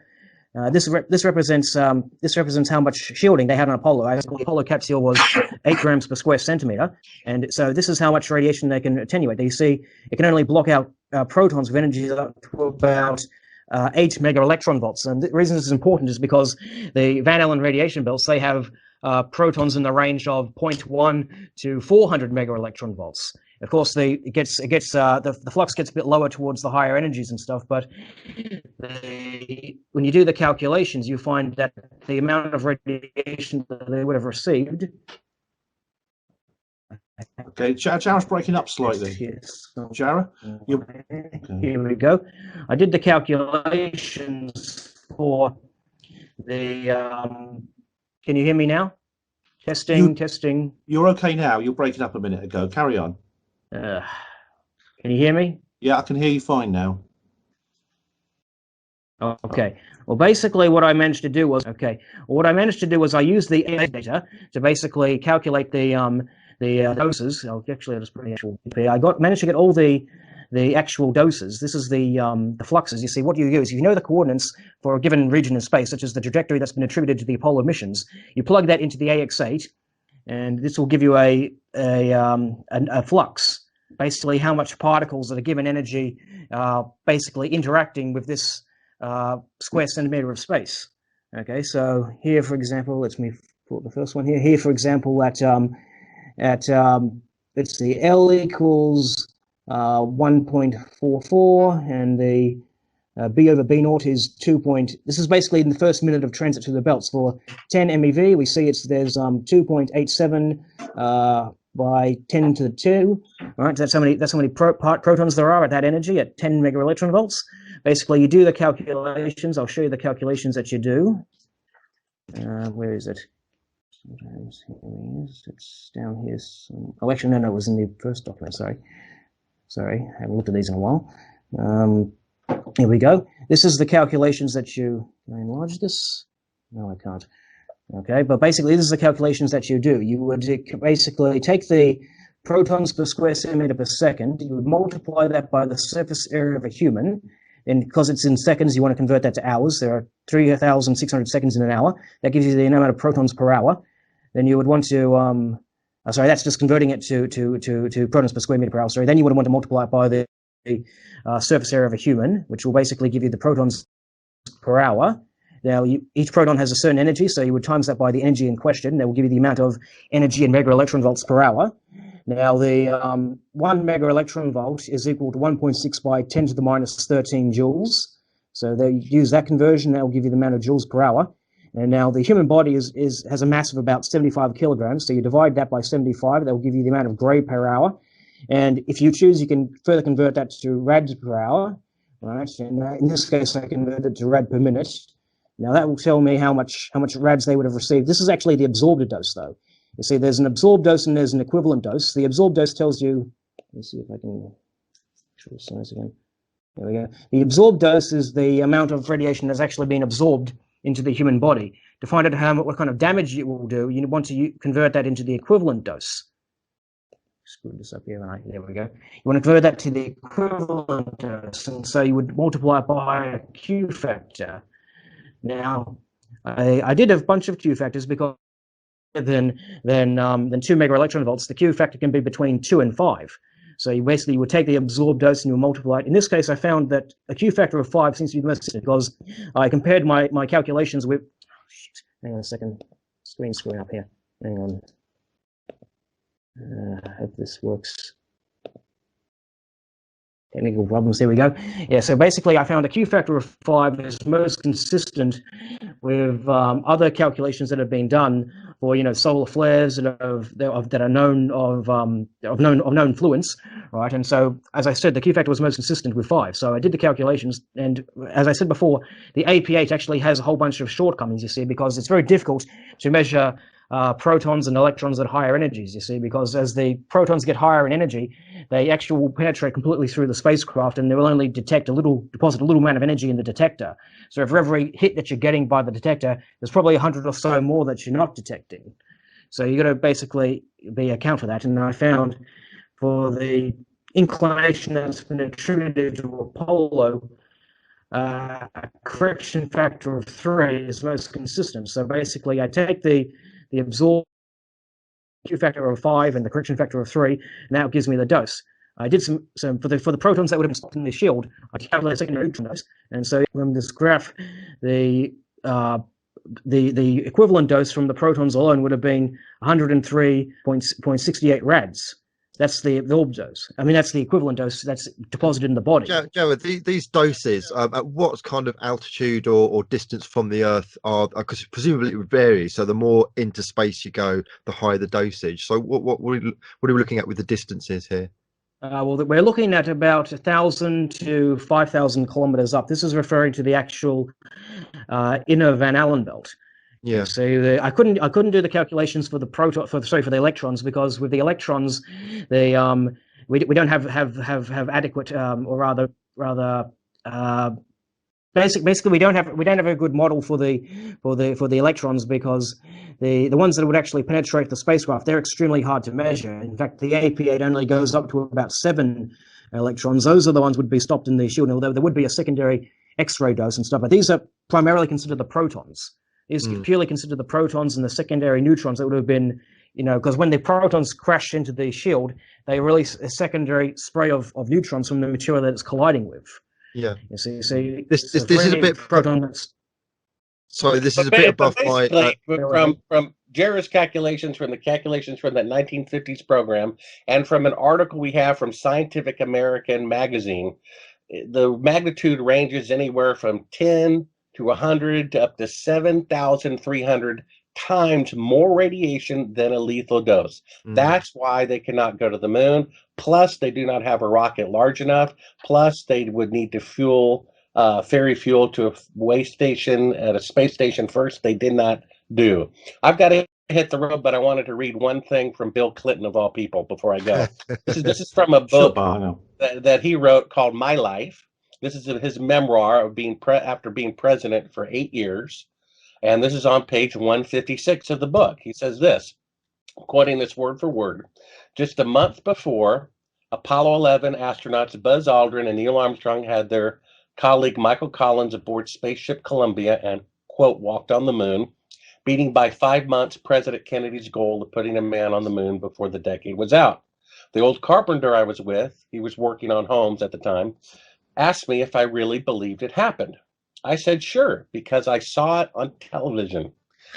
This represents how much shielding they had on Apollo. The Apollo capsule was 8 grams per square centimeter, and so this is how much radiation they can attenuate. You see, it can only block out protons with energy up to about 8 mega electron volts. And the reason this is important is because the Van Allen radiation belts, they have protons in the range of 0.1 to 400 mega electron volts. Of course, the flux gets a bit lower towards the higher energies and stuff, but when you do the calculations, you find that the amount of radiation that they would have received. Okay, Jarrah's breaking up slightly. Yes. Jarrah, here we go. I did the calculations for the. Can you hear me now? Testing. You're okay now. You're breaking up a minute ago. Carry on. Can you hear me? Yeah, I can hear you fine now. Okay. Well, basically, what I managed to do was I used the data to basically calculate the doses. I'll just put the actual. Managed to get all the actual doses. This is the fluxes. You see, what you do is, you know the coordinates for a given region in space, such as the trajectory that's been attributed to the Apollo missions. You plug that into the AX8, and this will give you a flux. Basically, how much particles at a given energy basically interacting with this square centimeter of space. Okay, so here, for example, let me the first one here. Here, for example, at let's see, L equals 1.44, and the B over B naught is 2. This is basically in the first minute of transit through the belts. For 10 MeV, we see there's 2.87 by 10 to the 2. All right, that's how many protons there are at that energy at 10 mega electron volts. Basically, you do the calculations. I'll show you the calculations that you do. Where is it? Sometimes here it is. It's down here. Oh, actually, no, it was in the first document. Sorry, I haven't looked at these in a while. Here we go. This is the calculations that you. Can I enlarge this? No, I can't. Okay, but basically, this is the calculations that you do. You would basically take the protons per square centimeter per second. You would multiply that by the surface area of a human. And because it's in seconds, you want to convert that to hours. There are 3,600 seconds in an hour. That gives you the amount of protons per hour. Then you would want to, sorry, that's just converting it to protons per square meter per hour. Sorry, then you would want to multiply it by the surface area of a human, which will basically give you the protons per hour. Now, each proton has a certain energy, so you would times that by the energy in question. That will give you the amount of energy in mega electron volts per hour. Now, the 1 mega electron volt is equal to 1.6 by 10 to the minus 13 joules. So they use that conversion. That will give you the amount of joules per hour. And now the human body has a mass of about 75 kilograms. So you divide that by 75. That will give you the amount of gray per hour. And if you choose, you can further convert that to rads per hour. Right? And in this case, I converted it to rad per minute. Now that will tell me how much rads they would have received. This is actually the absorbed dose, though. You see, there's an absorbed dose and there's an equivalent dose. The absorbed dose tells you, let me see if I can show the size again. There we go. The absorbed dose is the amount of radiation that's actually been absorbed into the human body. To find out what kind of damage it will do, you want to convert that into the equivalent dose. Screw this up here, there we go. You want to convert that to the equivalent dose, and so you would multiply it by a Q factor. Now, I did a bunch of Q factors because than 2 mega electron volts, the Q factor can be between 2 and 5. So you basically would take the absorbed dose and you multiply it. In this case, I found that a Q factor of 5 seems to be the most consistent because I compared my calculations with. Hang on a second, screen screwing up here. Hang on. I hope this works. Technical problems. There we go. Yeah. So basically, I found a Q factor of 5 is most consistent with other calculations that have been done for solar flares that are known of known fluence, right? And so, as I said, the Q factor was most consistent with 5. So I did the calculations, and as I said before, the APH actually has a whole bunch of shortcomings. You see, because it's very difficult to measure protons and electrons at higher energies, you see, because as the protons get higher in energy, they actually will penetrate completely through the spacecraft, and they will only deposit a little amount of energy in the detector. So for every hit that you're getting by the detector, there's probably 100 or so more that you're not detecting. So you've got to basically account for that. And I found for the inclination that's been attributed to Apollo, a correction factor of 3 is most consistent. So basically, I take the absorbed Q factor of 5 and the correction factor of 3, and that gives me the dose. I did some for the protons that would have been stopped in the shield. I calculated secondary neutron dose, and so from this graph, the equivalent dose from the protons alone would have been 103.68 rads. That's the absorbed dose. I mean, that's the equivalent dose that's deposited in the body. Jarrah, these doses, at what kind of altitude or distance from the Earth are? Because presumably it would vary. So the more into space you go, the higher the dosage. So what are we looking at with the distances here? Well, we're looking at about 1,000 to 5,000 kilometers up. This is referring to the actual inner Van Allen belt. Yeah. So I couldn't do the calculations for the electrons, because with the electrons, we don't have adequate or rather basically we don't have a good model for the electrons, because the ones that would actually penetrate the spacecraft, they're extremely hard to measure. In fact, the AP8 only goes up to about 7 electrons. Those are the ones would be stopped in the shield, although there would be a secondary X-ray dose and stuff. But these are primarily considered the protons. Is purely considered the protons and the secondary neutrons that would have been, because when the protons crash into the shield, they release a secondary spray of neutrons from the material that it's colliding with. Yeah. You see, so this is a bit proton. Sorry, this is a bit above my. From Jarrah's calculations from that 1950s program, and from an article we have from Scientific American magazine. The magnitude ranges anywhere from 10 to 100 to up to 7,300 times more radiation than a lethal dose. That's why they cannot go to the moon. Plus, they do not have a rocket large enough. Plus, they would need to ferry fuel to a waste station at a space station first. They did not do. I've got to hit the road, but I wanted to read one thing from Bill Clinton of all people before I go. This is from a book that he wrote called My Life. This is his memoir of after being president for 8 years. And this is on page 156 of the book. He says this, quoting this word for word: just a month before, Apollo 11 astronauts Buzz Aldrin and Neil Armstrong had their colleague Michael Collins aboard spaceship Columbia and, quote, walked on the moon, beating by 5 months President Kennedy's goal of putting a man on the moon before the decade was out. The old carpenter I was with, he was working on homes at the time, asked me if I really believed it happened. I said, sure, because I saw it on television.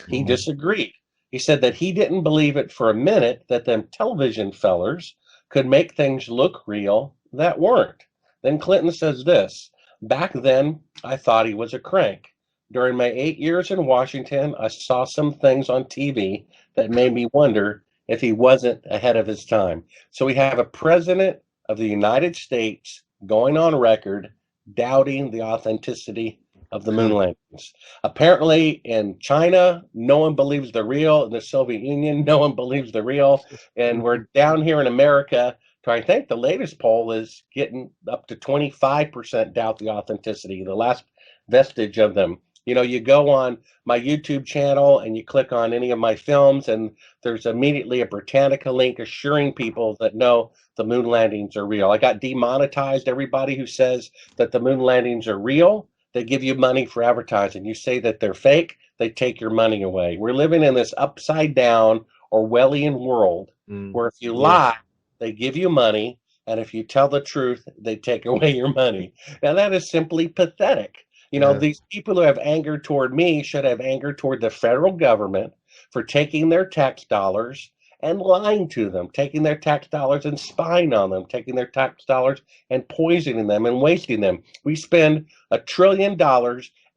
He disagreed. He said that he didn't believe it for a minute, that them television fellers could make things look real that weren't. Then Clinton says this, back then, I thought he was a crank. During my 8 years in Washington, I saw some things on TV that made me wonder if he wasn't ahead of his time. So we have a president of the United States going on record doubting the authenticity of the moon landings. Apparently in China, no one believes they're real. In the Soviet Union, no one believes they're real. And we're down here in America, I think the latest poll is getting up to 25% doubt the authenticity, the last vestige of them. You know, you go on my YouTube channel and you click on any of my films, and there's immediately a Britannica link assuring people that no, the moon landings are real. I got demonetized. Everybody who says that the moon landings are real, they give you money for advertising. You say that they're fake, they take your money away. We're living in this upside down Orwellian world where if you lie, they give you money, and if you tell the truth, they take away your money. Now that is simply pathetic. You know, these people who have anger toward me should have anger toward the federal government for taking their tax dollars and lying to them, taking their tax dollars and spying on them, taking their tax dollars and poisoning them and wasting them. We spend $1 trillion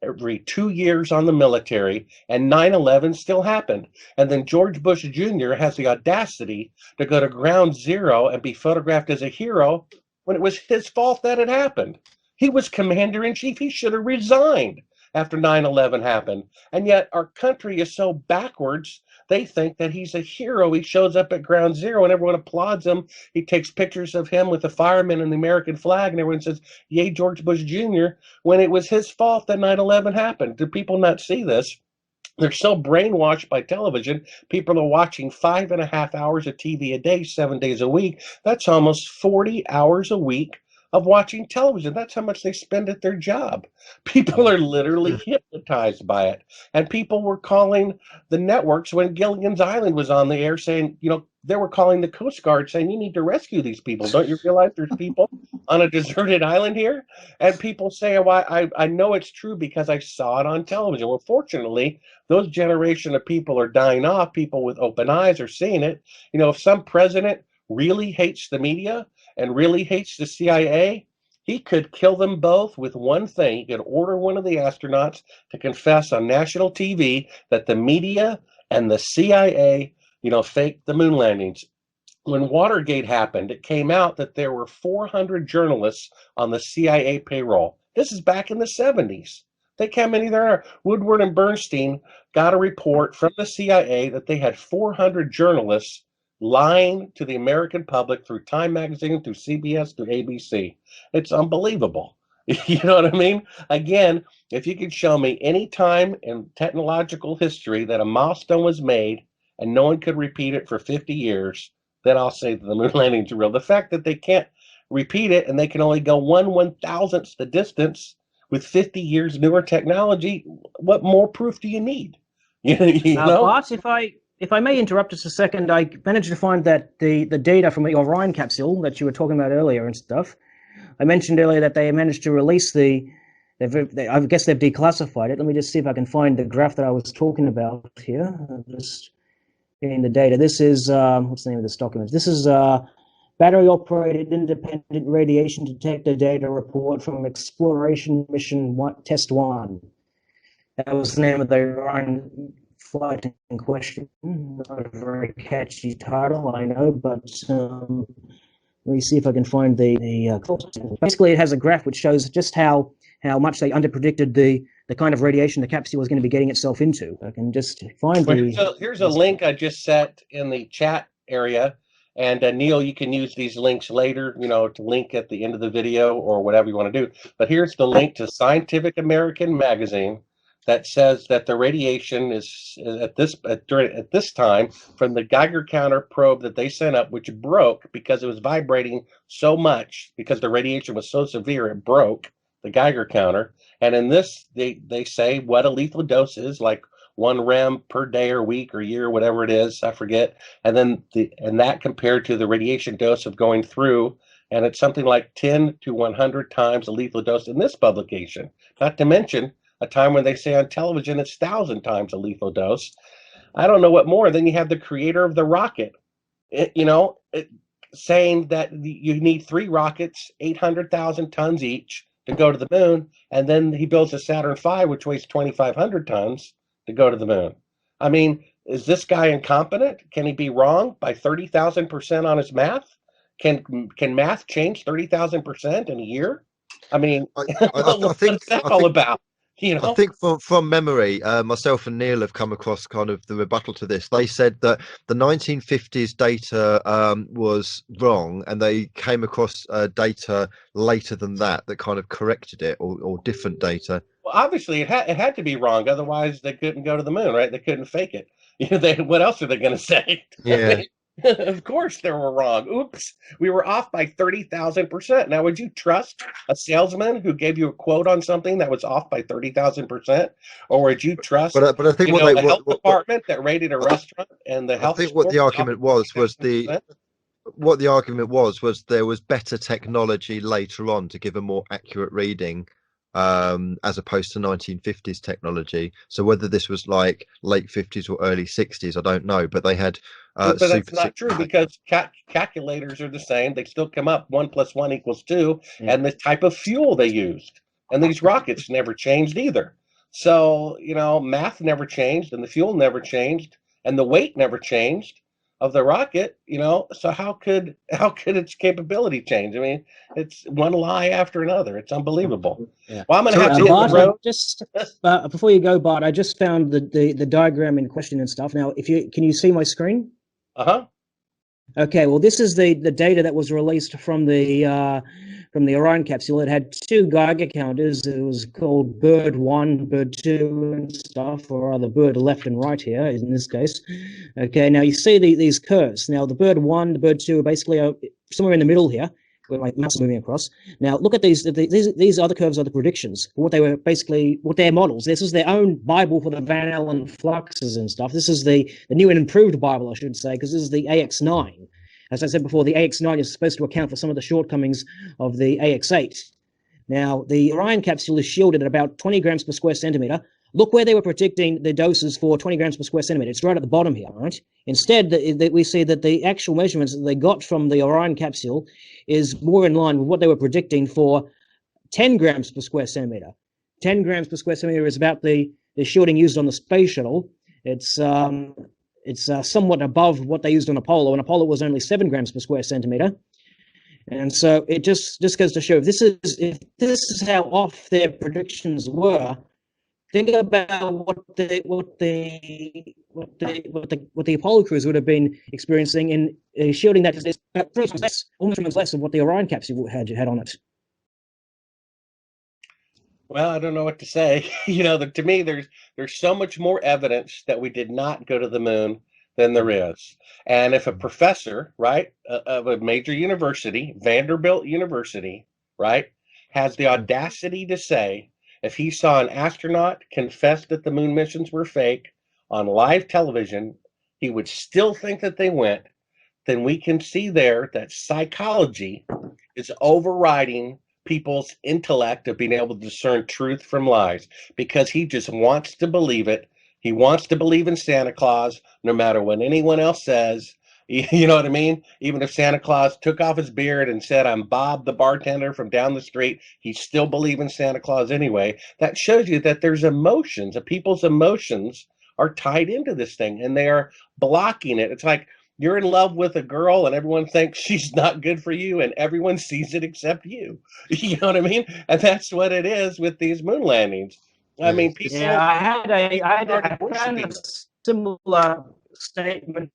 every 2 years on the military, and 9/11 still happened. And then George Bush Jr. has the audacity to go to ground zero and be photographed as a hero when it was his fault that it happened. He was commander-in-chief. He should have resigned after 9/11 happened. And yet our country is so backwards, they think that he's a hero. He shows up at ground zero and everyone applauds him. He takes pictures of him with the firemen and the American flag, and everyone says, yay, George Bush Jr., when it was his fault that 9/11 happened. Do people not see this? They're so brainwashed by television. People are watching 5.5 hours of TV a day, 7 days a week. That's almost 40 hours a week of watching television. That's how much they spend at their job. People are literally hypnotized by it. And people were calling the networks when Gilligan's Island was on the air saying, you know, they were calling the Coast Guard saying, you need to rescue these people. Don't you realize there's people on a deserted island here? And people say, well, I know it's true because I saw it on television. Well, fortunately, those generation of people are dying off. People with open eyes are seeing it. You know, if some president really hates the media and really hates the CIA, he could kill them both with one thing. He could order one of the astronauts to confess on national TV that the media and the CIA, you know, faked the moon landings. When Watergate happened, it came out that there were 400 journalists on the CIA payroll. This is back in the 70s. They came in there. Woodward and Bernstein got a report from the CIA that they had 400 journalists lying to the American public through Time Magazine, through CBS, through ABC. It's unbelievable. You know what I mean? Again, if you could show me any time in technological history that a milestone was made and no one could repeat it for 50 years, then I'll say that the moon landings are real. The fact that they can't repeat it and they can only go 1/1000th the distance with 50 years newer technology, what more proof do you need? You know? Bart, if I may interrupt just a second, I managed to find that the data from the Orion capsule that you were talking about earlier and stuff, I mentioned earlier that they managed to release I guess they've declassified it. Let me just see if I can find the graph that I was talking about here. Just in the data. This is, what's the name of this document? This is battery-operated independent radiation detector data report from Exploration Mission Test 1. That was the name of the Orion flight in question. Not a very catchy title, I know, but let me see if I can find the basically, it has a graph which shows just how much they underpredicted the kind of radiation the capsule was going to be getting itself into. I can just find Here's a link I just set in the chat area. And Neil, you can use these links later, to link at the end of the video or whatever you want to do. But here's the link to Scientific American magazine that says that the radiation is at this time from the Geiger counter probe that they sent up, which broke because it was vibrating so much because the radiation was so severe it broke the Geiger counter. And in this, they say what a lethal dose is, like 1 rem per day or week or year, whatever it is, I forget. And then that compared to the radiation dose of going through, and it's something like 10 to 100 times the lethal dose in this publication. Not to mention a time when they say on television it's 1,000 times a lethal dose. I don't know what more. Then you have the creator of the rocket, saying that you need 3 rockets, 800,000 tons each, to go to the moon, and then he builds a Saturn V, which weighs 2,500 tons, to go to the moon. I mean, is this guy incompetent? Can he be wrong by 30,000% on his math? Can math change 30,000% in a year? I mean, what's that all about? I think from memory, myself and Neil have come across kind of the rebuttal to this. They said that the 1950s data was wrong, and they came across data later than that kind of corrected it, or different data. Well, obviously, it had to be wrong. Otherwise, they couldn't go to the moon, right? They couldn't fake it. What else are they going to say? Yeah. Of course they were wrong. Oops, we were off by 30,000%. Now, would you trust a salesman who gave you a quote on something that was off by 30,000%, or would you trust? But I think the health department that rated a restaurant and the health. I think what the argument was there was better technology later on to give a more accurate reading, as opposed to 1950s technology. So whether this was like late 50s or early 60s, I don't know, but they had but that's not true, because calculators are the same. They still come up 1 + 1 = 2, and the type of fuel they used, and these rockets never changed either. So math never changed, and the fuel never changed, and the weight never changed of the rocket. So how could its capability change? I mean, it's one lie after another. It's unbelievable. Yeah. Well, I'm going to have to hit Bart, the road. just before you go, Bart, I just found the diagram in question and stuff. Now, can you see my screen? Okay, well, this is the data that was released from the Orion capsule. It had 2 Geiger counters. It was called Bird 1, Bird 2, and stuff, or rather Bird left and right here in this case. Okay, now you see these curves. Now the Bird 1, the Bird 2 are basically somewhere in the middle here, where my mouse is moving across. Now look at these other curves are the predictions for what they were what their models. This is their own Bible for the Van Allen fluxes and stuff. This is the new and improved Bible, I should say, because this is the AX9. As I said before, the AX9 is supposed to account for some of the shortcomings of the AX8. Now, the Orion capsule is shielded at about 20 grams per square centimeter. Look where they were predicting the doses for 20 grams per square centimeter. It's right at the bottom here, right? Instead, we see that the actual measurements that they got from the Orion capsule is more in line with what they were predicting for 10 grams per square centimeter. 10 grams per square centimeter is about the shielding used on the space shuttle. It's somewhat above what they used on Apollo, and Apollo was only 7 grams per square centimeter. And so it just goes to show if this is how off their predictions were. Think about what the Apollo crews would have been experiencing in shielding that is almost less of what the Orion capsule had on it. Well, I don't know what to say. To me, there's so much more evidence that we did not go to the moon than there is. And if a professor, right, of a major university, Vanderbilt University, right, has the audacity to say, if he saw an astronaut confess that the moon missions were fake on live television, he would still think that they went, then we can see there that psychology is overriding people's intellect of being able to discern truth from lies, because he just wants to believe it He wants to believe in Santa Claus no matter what anyone else says. You know what I mean? Even if Santa Claus took off his beard and said, "I'm Bob the bartender from down the street," he still believes in Santa Claus anyway. That shows you that there's emotions, that people's emotions are tied into this thing, and they are blocking it. It's like you're in love with a girl and everyone thinks she's not good for you, and everyone sees it except you. You know what I mean? And that's what it is with these moon landings. I mean, people. Yeah, I had a started worshiping a similar statement.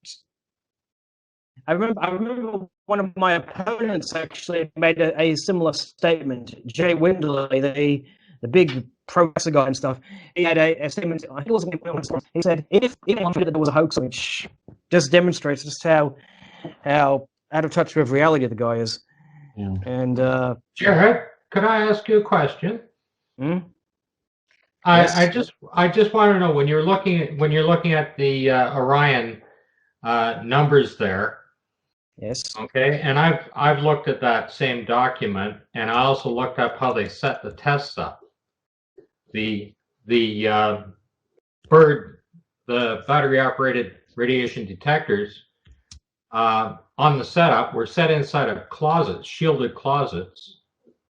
I remember one of my opponents actually made a similar statement. Jay Windley, the big pro-wrestler guy and stuff, he had a statement. I think it was he said, "If anyone figured that there was a hoax," which just demonstrates just how out of touch with reality the guy is. Yeah. And Jarrah, could I ask you a question? Hmm? I Yes. I just want to know, when you're looking at the Orion numbers there. Yes. Okay, and I've looked at that same document, and I also looked up how they set the tests up. The battery operated radiation detectors on the setup were set inside of closets, shielded closets,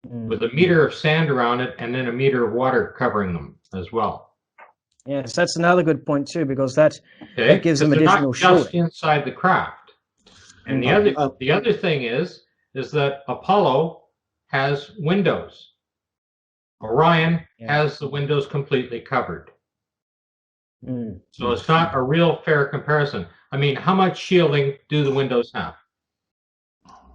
with a meter of sand around it and then a meter of water covering them as well. Yes, that's another good point too, because that Okay, gives them because they're additional not just shielding. inside the craft. And the other thing is that Apollo has windows. Orion has the windows completely covered. So it's not a real fair comparison. I mean, how much shielding do the windows have?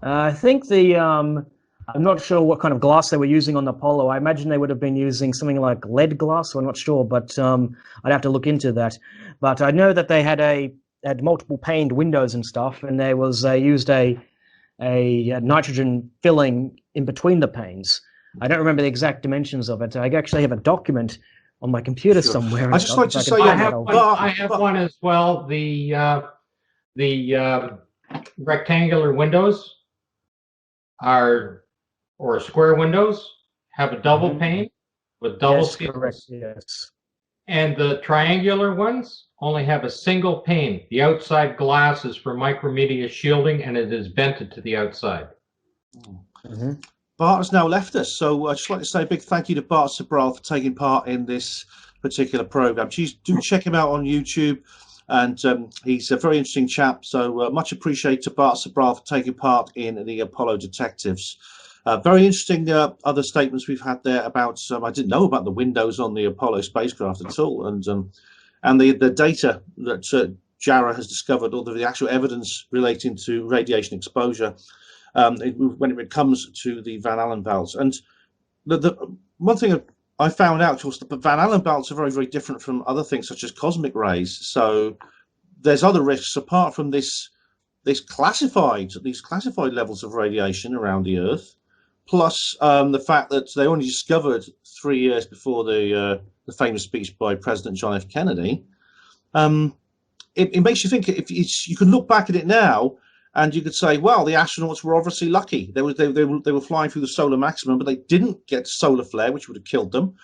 I think I'm not sure what kind of glass they were using on the Apollo. I imagine they would have been using something like lead glass. I'm not sure, but I'd have to look into that. But I know that they had multiple paned windows and stuff, and they used a nitrogen filling in between the panes. I don't remember the exact dimensions of it. I actually have a document on my computer somewhere. I just like to say, I have one as well. The rectangular windows or square windows have a double pane with double seals. Correct. Yes. And the triangular ones only have a single pane. The outside glass is for micromedia shielding, and it is vented to the outside. Bart has now left us, so I'd just like to say a big thank you to Bart Sibrel for taking part in this particular program. Do check him out on YouTube, and he's a very interesting chap. So much appreciated to Bart Sibrel for taking part in the Apollo Detectives. Very interesting other statements we've had there about. I didn't know about the windows on the Apollo spacecraft at all, and the data that Jarrah has discovered, or the actual evidence relating to radiation exposure. When it comes to the Van Allen belts. And the one thing I found out was that the Van Allen belts are very, very different from other things such as cosmic rays. So there's other risks apart from these classified levels of radiation around the Earth, plus the fact that they only discovered 3 years before the famous speech by President John F. Kennedy. It makes you think, you can look back at it now, and you could say, well, the astronauts were obviously lucky. They were flying through the solar maximum, but they didn't get solar flare, which would have killed them.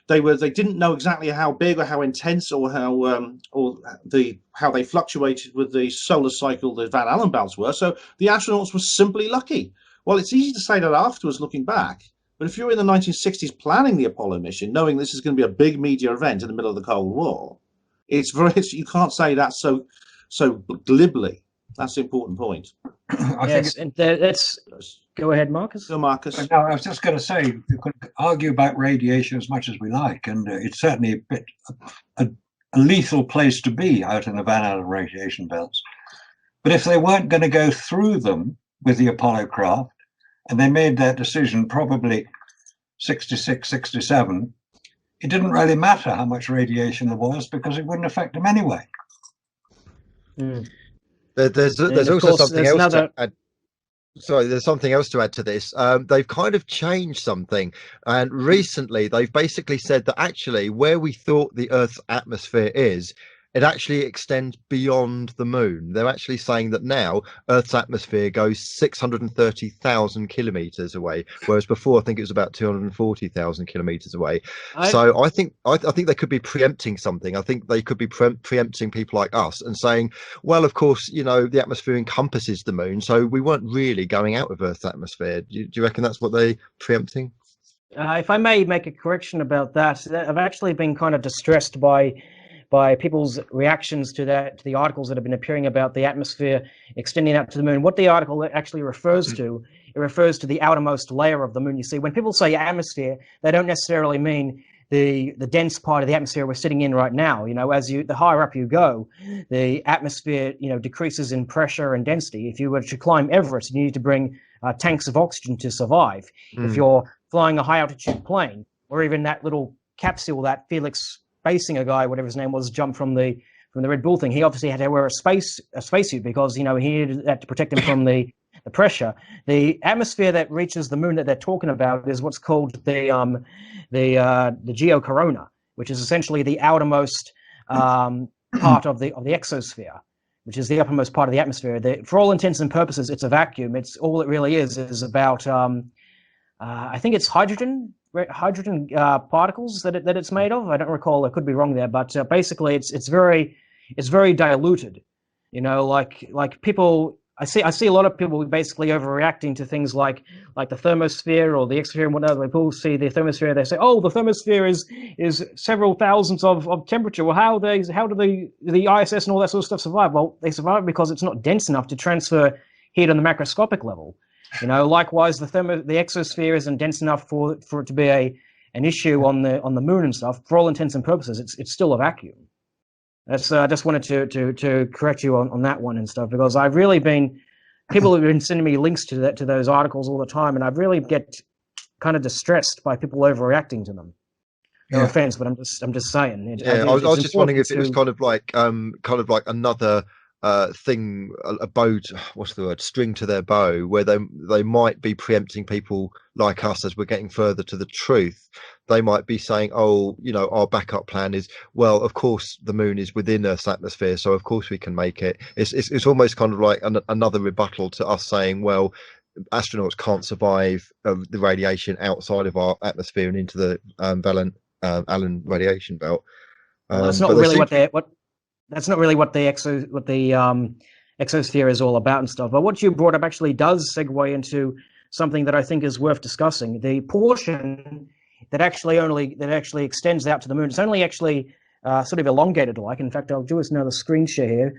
They didn't know exactly how big or how intense or how they fluctuated with the solar cycle the Van Allen belts were. So the astronauts were simply lucky. Well, it's easy to say that afterwards, looking back. But if you're in the 1960s planning the Apollo mission, knowing this is going to be a big media event in the middle of the Cold War, you can't say that so glibly. That's the important point. Yes, and let's go ahead, Marcus. Go, Marcus. No, I was just going to say, you could argue about radiation as much as we like, and it's certainly a lethal place to be out in the Van Allen radiation belts. But if they weren't going to go through them with the Apollo craft, and they made that decision probably 66, 67, it didn't really matter how much radiation there was, because it wouldn't affect them anyway. There's also something else to add. Sorry, there's something else to add to this. They've kind of changed something, and recently they've basically said that actually where we thought the Earth's atmosphere is it actually extends beyond the moon. They're actually saying that now Earth's atmosphere goes 630,000 kilometers away, whereas before I think it was about 240,000 kilometers away. So I think they could be preempting something. I think they could be preempting people like us and saying, well, of course, you know, the atmosphere encompasses the moon, so we weren't really going out of Earth's atmosphere. Do you reckon that's what they're preempting? If I may make a correction about that, I've actually been kind of distressed by people's reactions to that, to the articles that have been appearing about the atmosphere extending out to the moon. What the article actually refers to, it refers to the outermost layer of the moon. You see, when people say atmosphere, they don't necessarily mean the dense part of the atmosphere we're sitting in right now. You know, the higher up you go, the atmosphere, you know, decreases in pressure and density. If you were to climb Everest, you need to bring tanks of oxygen to survive. If you're flying a high altitude plane, or even that little capsule that Felix Basinger guy, whatever his name was, jumped from the Red Bull thing, he obviously had to wear a spacesuit because, you know, he needed that to protect him from the pressure. The atmosphere that reaches the moon that they're talking about is what's called the geocorona, which is essentially the outermost part of the exosphere, which is the uppermost part of the atmosphere. For all intents and purposes, it's a vacuum. It's all it really is about I think it's hydrogen particles that it's made of. I don't recall. I could be wrong there, but basically, it's very diluted. You know, like people. I see a lot of people basically overreacting to things like the thermosphere or the exosphere and whatnot. When people see the thermosphere, they say, "Oh, the thermosphere is several thousands of temperature." Well, how do the ISS and all that sort of stuff survive? Well, they survive because it's not dense enough to transfer heat on the macroscopic level. You know, likewise, the exosphere isn't dense enough for it to be an issue on the moon and stuff. For all intents and purposes, it's still a vacuum. That's I just wanted to correct you on that one and stuff, because I've really been, people have been sending me links to those articles all the time, and I've really get kind of distressed by people overreacting to them. No offense, but I'm just saying. I was just wondering if it was kind of like another thing, a bow, what's the word, string to their bow, where they might be preempting people like us as we're getting further to the truth. They might be saying, oh, you know, our backup plan is, well, of course the moon is within Earth's atmosphere, so of course we can make it. It's almost kind of like another rebuttal to us saying, well, astronauts can't survive the radiation outside of our atmosphere and into the Allen radiation belt. That's not really that's not really what the exosphere is all about and stuff. But what you brought up actually does segue into something that I think is worth discussing. The portion that actually extends out to the moon, it's only actually sort of elongated like. In fact, I'll do another screen share here.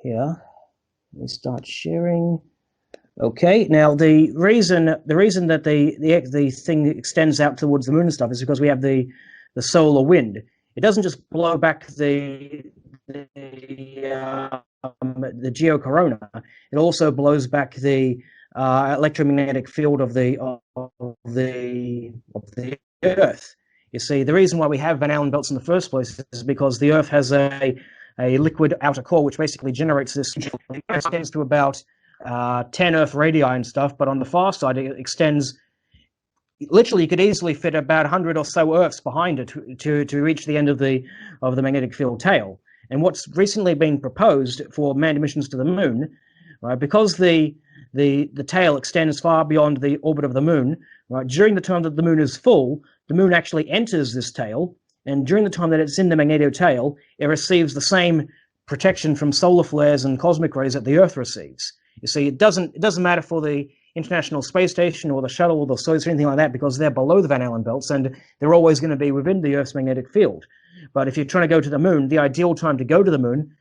Here, let me start sharing. Okay, now the reason that the thing extends out towards the moon and stuff is because we have the solar wind. It doesn't just blow back the geocorona. It also blows back the electromagnetic field of the Earth. You see, the reason why we have Van Allen belts in the first place is because the Earth has a liquid outer core, which basically generates this. It extends to about 10 Earth radii and stuff, but on the far side, it extends. Literally, you could easily fit about 100 or so Earths behind it to reach the end of the magnetic field tail. And what's recently been proposed for manned missions to the moon, right? Because the tail extends far beyond the orbit of the moon, right? During the time that the moon is full, the moon actually enters this tail, and during the time that it's in the magnetotail, it receives the same protection from solar flares and cosmic rays that the Earth receives. You see, it doesn't matter for the International Space Station or the shuttle or the Soyuz or anything like that, because they're below the Van Allen belts and they're always going to be within the Earth's magnetic field. But if you're trying to go to the moon, the ideal time to go to the moon,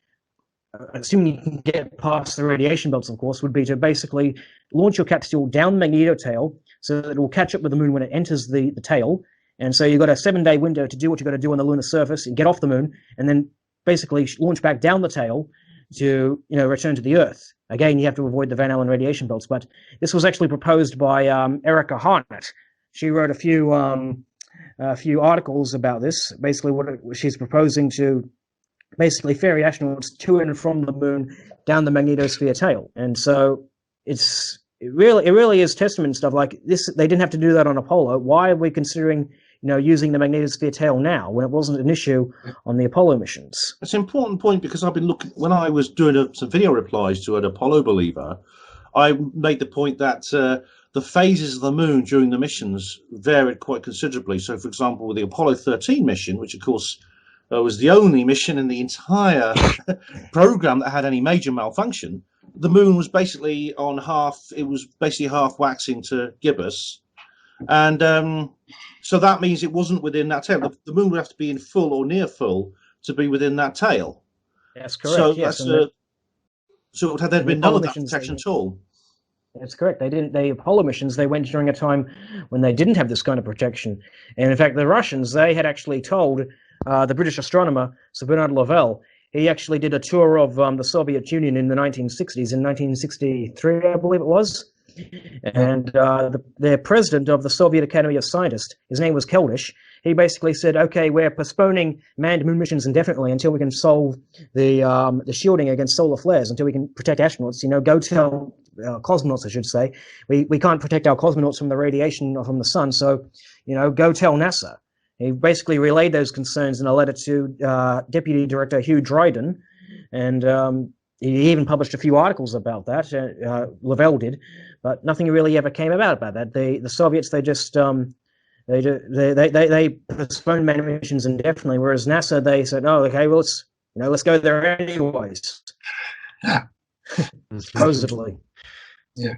assuming you can get past the radiation belts, of course, would be to basically launch your capsule down the magnetotail so that it will catch up with the moon when it enters the tail. And so you've got a 7-day window to do what you've got to do on the lunar surface and get off the moon, and then basically launch back down the tail to, you know, return to the Earth. Again, you have to avoid the Van Allen radiation belts, but this was actually proposed by Erica Harnett. She wrote a few articles about this. Basically, what she's proposing to basically ferry astronauts to and from the moon down the magnetosphere tail, and so it really is testament and stuff like this. They didn't have to do that on Apollo. Why are we considering using the magnetosphere tail now when it wasn't an issue on the Apollo missions. It's an important point, because I've been looking, when I was doing some video replies to an Apollo believer, I made the point that the phases of the moon during the missions varied quite considerably. So, for example, with the Apollo 13 mission, which of course was the only mission in the entire program that had any major malfunction, the moon was basically on half, it was basically half waxing to gibbous. And so that means it wasn't within that tail. The moon would have to be in full or near full to be within that tail. That's correct. So yes. so had there been none of that protection at all? That's correct. The Apollo missions, they went during a time when they didn't have this kind of protection. And in fact, the Russians, they had actually told the British astronomer, Sir Bernard Lovell, he actually did a tour of the Soviet Union in the 1960s, in 1963, I believe it was. And the president of the Soviet Academy of Scientists, his name was Keldysh, he basically said, okay, we're postponing manned moon missions indefinitely until we can solve the shielding against solar flares, until we can protect astronauts. Go tell cosmonauts, I should say. We can't protect our cosmonauts from the radiation from the sun, so, go tell NASA. He basically relayed those concerns in a letter to Deputy Director Hugh Dryden, and he even published a few articles about that. Lovell did, but nothing really ever came about that. The Soviets, they just they postponed manned missions indefinitely, whereas NASA, they said, "Oh, okay, well, let's go there anyways." Supposedly. Yeah,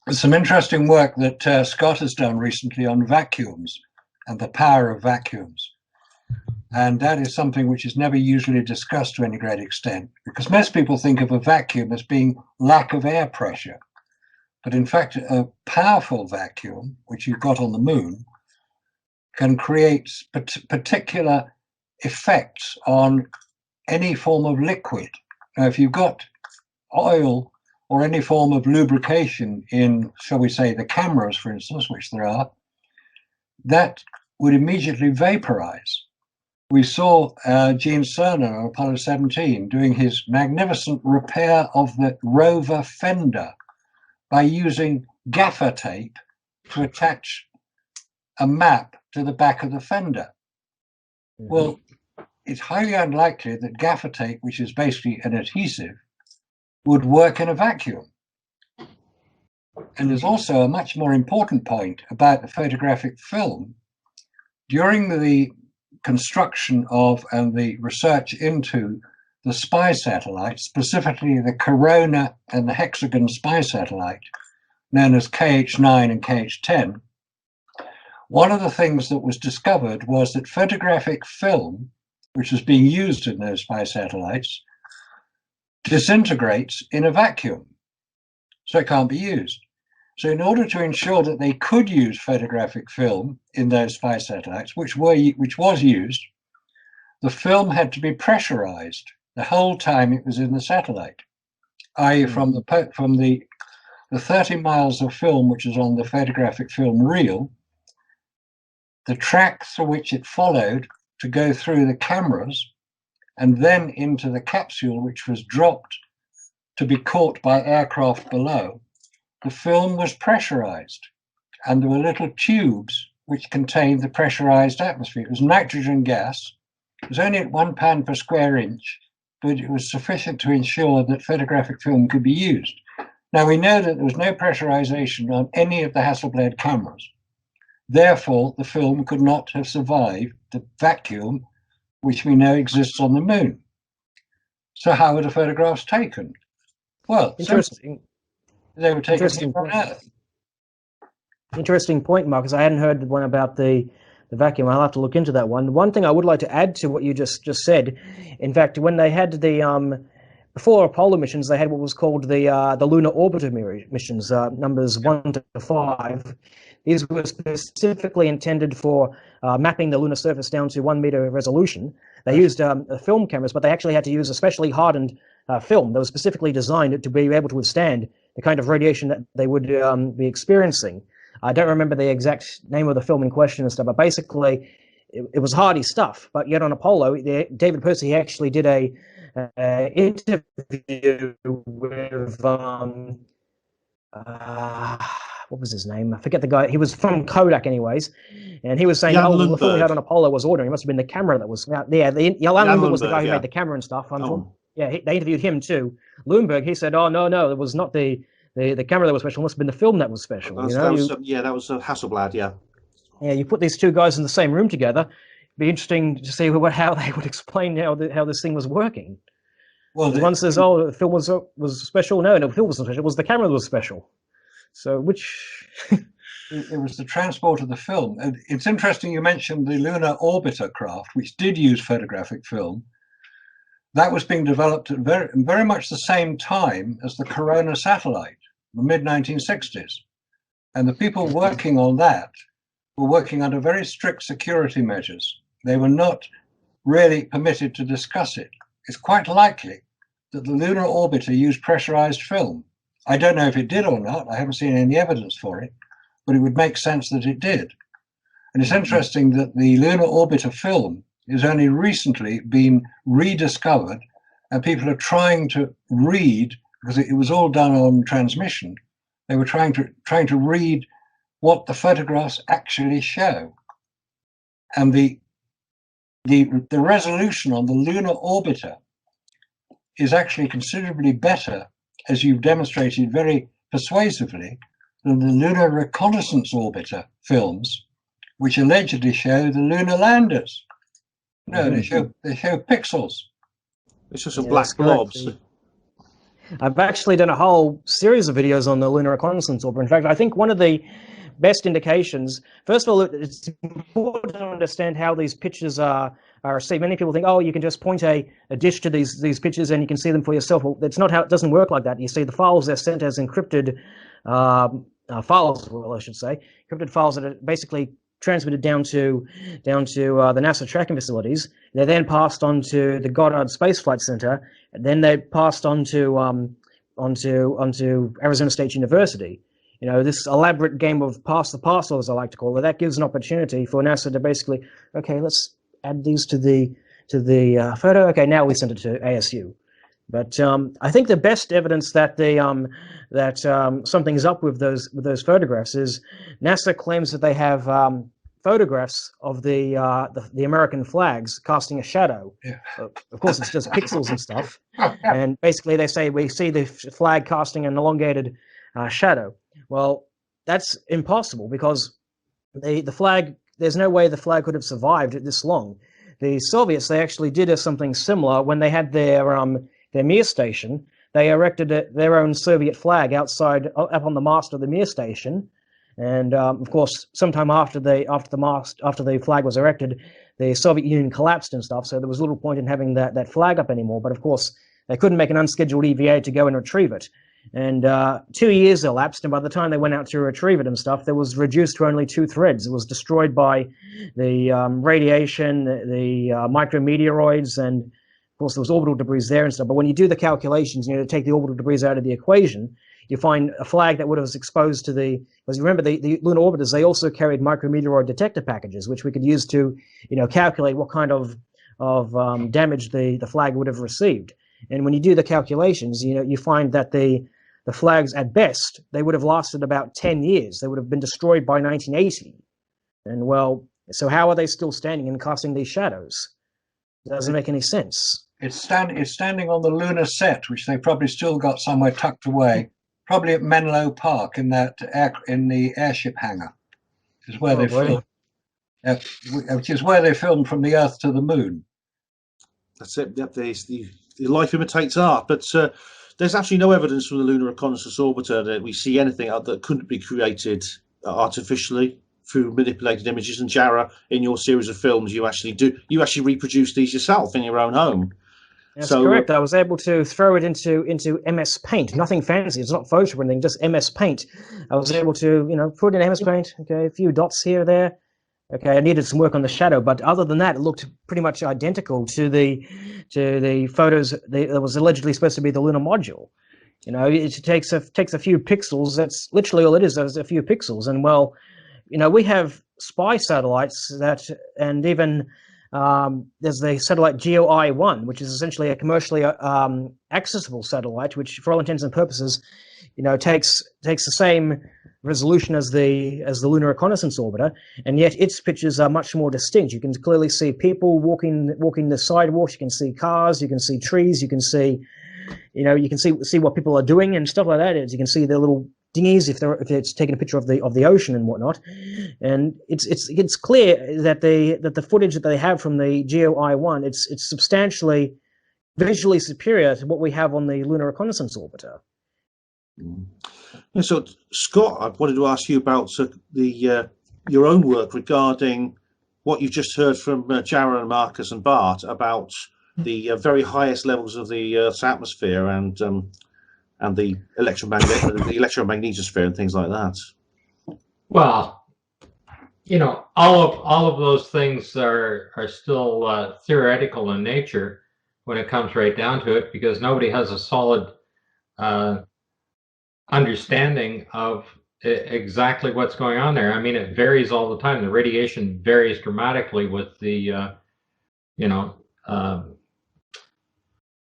there's some interesting work that Scott has done recently on vacuums and the power of vacuums. And that is something which is never usually discussed to any great extent, because most people think of a vacuum as being lack of air pressure. But in fact, a powerful vacuum, which you've got on the moon, can create particular effects on any form of liquid. Now, if you've got oil or any form of lubrication in, shall we say, the cameras, for instance, which there are, that would immediately vaporize. We saw Gene Cernan on Apollo 17 doing his magnificent repair of the rover fender by using gaffer tape to attach a map to the back of the fender. Well, it's highly unlikely that gaffer tape, which is basically an adhesive, would work in a vacuum. And there's also a much more important point about the photographic film. During the construction of and the research into the spy satellites, specifically the Corona and the Hexagon spy satellite, known as KH9 and KH10, one of the things that was discovered was that photographic film, which was being used in those spy satellites, disintegrates in a vacuum, so it can't be used. So in order to ensure that they could use photographic film in those spy satellites, which was used, the film had to be pressurized the whole time it was in the satellite, i.e. from the 30 miles of film which is on the photographic film reel, the track through which it followed to go through the cameras, and then into the capsule which was dropped to be caught by aircraft below. The film was pressurized, and there were little tubes which contained the pressurized atmosphere. It was nitrogen gas. It was only at 1 pound per square inch, but it was sufficient to ensure that photographic film could be used. Now, we know that there was no pressurization on any of the Hasselblad cameras. Therefore, the film could not have survived the vacuum which we know exists on the moon. So how were the photographs taken? Well, interesting. They were taken from Earth. Interesting point, Marcus. I hadn't heard the one about the vacuum. I'll have to look into that one. The one thing I would like to add to what you just said, in fact, when they had the before Apollo missions, they had what was called the lunar orbiter missions, numbers 1 to 5. These were specifically intended for mapping the lunar surface down to 1 meter resolution. They used film cameras, but they actually had to use a specially hardened film that was specifically designed to be able to withstand the kind of radiation that they would be experiencing. I don't remember the exact name of the film in question and stuff, but basically it was hardy stuff. But yet on Apollo, David Percy actually did a interview with what was his name? I forget the guy. He was from Kodak, anyways, and he was saying, Jan "Oh, well, the film we Lundberg. had on Apollo was ordinary. It must have been the camera that was." Yeah, Jan Lundberg was the guy who Lundberg, made the camera and stuff. Oh. Yeah, they interviewed him too. Lundberg, he said, "Oh no, it was not the camera that was special. It must have been the film that was special." That was Hasselblad. Yeah. Yeah, you put these two guys in the same room together. It'd be interesting to see how they would explain how this thing was working. Well, one says, "Oh, the film was special." No, the film wasn't special. It was the camera that was special. So which? It was the transport of the film. And it's interesting you mentioned the lunar orbiter craft, which did use photographic film. That was being developed at very much the same time as the Corona satellite, the mid-1960s. And the people working on that were working under very strict security measures. They were not really permitted to discuss it. It's quite likely that the lunar orbiter used pressurized film. I don't know if it did or not. I haven't seen any evidence for it, but it would make sense that it did. And it's interesting that the lunar orbiter film is only recently been rediscovered, and people are trying to read, because it was all done on transmission. They were trying to read what the photographs actually show. And the resolution on the lunar orbiter is actually considerably better, as you've demonstrated very persuasively, than the lunar reconnaissance orbiter films, which allegedly show the lunar landers. No, they show pixels. It's just some black blobs. I've actually done a whole series of videos on the lunar reconnaissance orbiter. In fact, I think one of the best indications, first of all, it's important to understand how these pictures are received. Many people think, oh, you can just point a dish to these pictures and you can see them for yourself. Well, that's not how it doesn't work like that. You see, the files they're sent as encrypted files, well, I should say, encrypted files that are basically transmitted down to the NASA tracking facilities. They're then passed on to the Goddard Space Flight Center, and then they're passed onto Arizona State University. You know, this elaborate game of pass the parcel, as I like to call it, that gives an opportunity for NASA to basically, okay, let's add these to the photo. Okay, now we send it to ASU. But I think the best evidence that something's up with those photographs is NASA claims that they have photographs of the American flags casting a shadow. Yeah. Of course, it's just pixels and stuff. And basically, they say we see the flag casting an elongated shadow. Well, that's impossible because the flag. There's no way the flag could have survived this long. The Soviets, they actually did something similar when they had their Mir station. They erected their own Soviet flag outside, up on the mast of the Mir station, and of course, sometime after the flag was erected, the Soviet Union collapsed and stuff. So there was little point in having that flag up anymore. But of course, they couldn't make an unscheduled EVA to go and retrieve it. And 2 years elapsed, and by the time they went out to retrieve it and stuff, there was reduced to only 2 threads. It was destroyed by the radiation, the micrometeoroids, and of course there was orbital debris there and stuff. But when you do the calculations, to take the orbital debris out of the equation, you find a flag that would have exposed to because you remember the lunar orbiters, they also carried micrometeoroid detector packages, which we could use to, calculate what kind of damage the flag would have received. And when you do the calculations, you find that the flags, at best, they would have lasted about 10 years. They would have been destroyed by 1980. And well, so how are they still standing and casting these shadows? It doesn't make any sense. It's standing on the lunar set, which they probably still got somewhere tucked away, probably at Menlo Park in the airship hangar, which is where they filmed. Which is where they filmed From the Earth to the Moon. That's it. Yep, the life imitates art, but there's actually no evidence from the lunar reconnaissance orbiter that we see anything that couldn't be created artificially through manipulated images. And Jarrah, in your series of films, you actually reproduce these yourself in your own home. That's correct. I was able to throw it into MS Paint. Nothing fancy. It's not Photoshop or anything, just MS Paint. I was able to, put it in MS Paint. Okay, a few dots here, there. Okay, I needed some work on the shadow, but other than that, it looked pretty much identical to the photos that was allegedly supposed to be the lunar module. It takes a few pixels. That's literally all it is a few pixels. And well, we have spy satellites and even There's the satellite GeoEye-1, which is essentially a commercially accessible satellite, which, for all intents and purposes, takes the same resolution as the Lunar Reconnaissance Orbiter, and yet its pictures are much more distinct. You can clearly see people walking the sidewalks. You can see cars. You can see trees. You can see, you can see what people are doing and stuff like that. As you can see their little dinghies if it's taking a picture of the ocean and whatnot, and it's clear that the footage that they have from the GeoEye-1 it's substantially visually superior to what we have on the Lunar Reconnaissance Orbiter. Yeah, so Scott, I wanted to ask you about your own work regarding what you've just heard from Jarrah and Marcus and Bart about the very highest levels of the Earth's atmosphere and the electromagnetosphere and things like that. Well, all of those things are still theoretical in nature when it comes right down to it, because nobody has a solid understanding of exactly what's going on there. I mean, it varies all the time. The radiation varies dramatically with the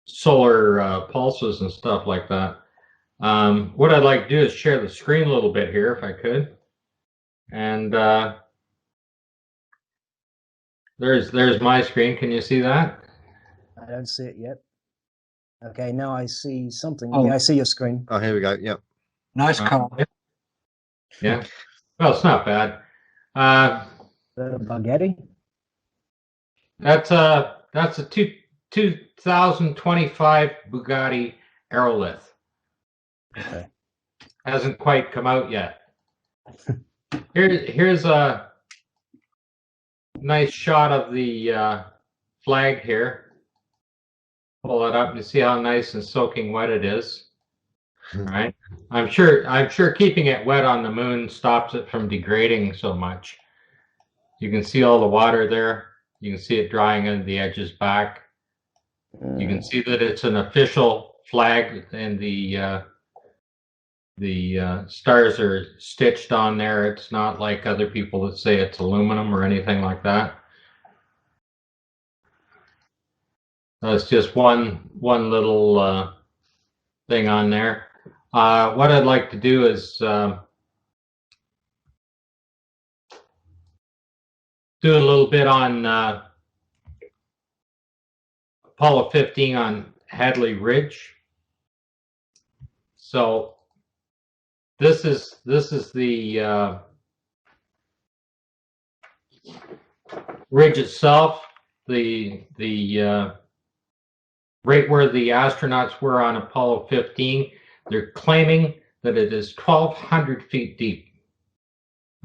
solar pulses and stuff like that. What I'd like to do is share the screen a little bit here, if I could. And there's my screen. Can you see that? I don't see it yet. Okay, now I see something. Oh. Yeah, I see your screen. Oh, here we go. Yep. Nice car. Yeah. Well, it's not bad. The Bugatti. That's a 2025 Bugatti Aerolith. Okay. Hasn't quite come out yet. Here's a nice shot of the flag here. Pull it up and see how nice and soaking wet it is. All right. I'm sure keeping it wet on the moon stops it from degrading so much. You can see all the water there. You can see it drying on the edges back. You can see that it's an official flag, and the stars are stitched on there. It's not like other people that say it's aluminum or anything like that. That's just one little thing on there. What I'd like to do is do a little bit on Apollo 15 on Hadley Ridge. So this is the ridge itself, the right where the astronauts were on Apollo 15. They're claiming that it is 1,200 feet deep.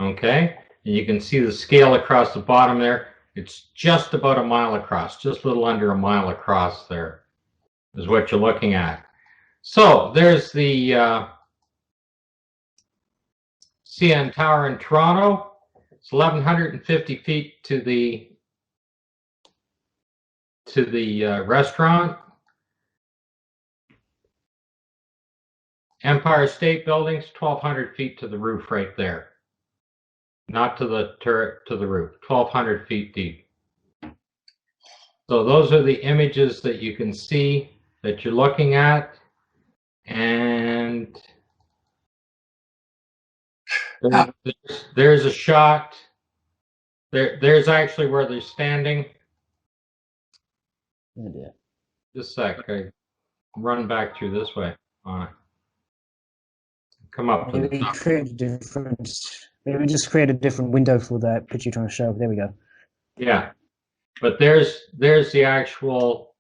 Okay, and you can see the scale across the bottom there. It's just about a mile across, just a little under a mile across there is what you're looking at. So there's the CN Tower in Toronto. It's 1,150 feet to the restaurant. Empire State Building's 1,200 feet to the roof right there. Not to the turret, to the roof. 1,200 feet deep. So those are the images that you can see that you're looking at. And there's a shot. There's actually where they're standing. Oh dear. Just a sec. I run back through this way on it. Come up. Maybe create a different. Maybe just create a different window for that picture you're trying to show. There we go. Yeah, but there's the actual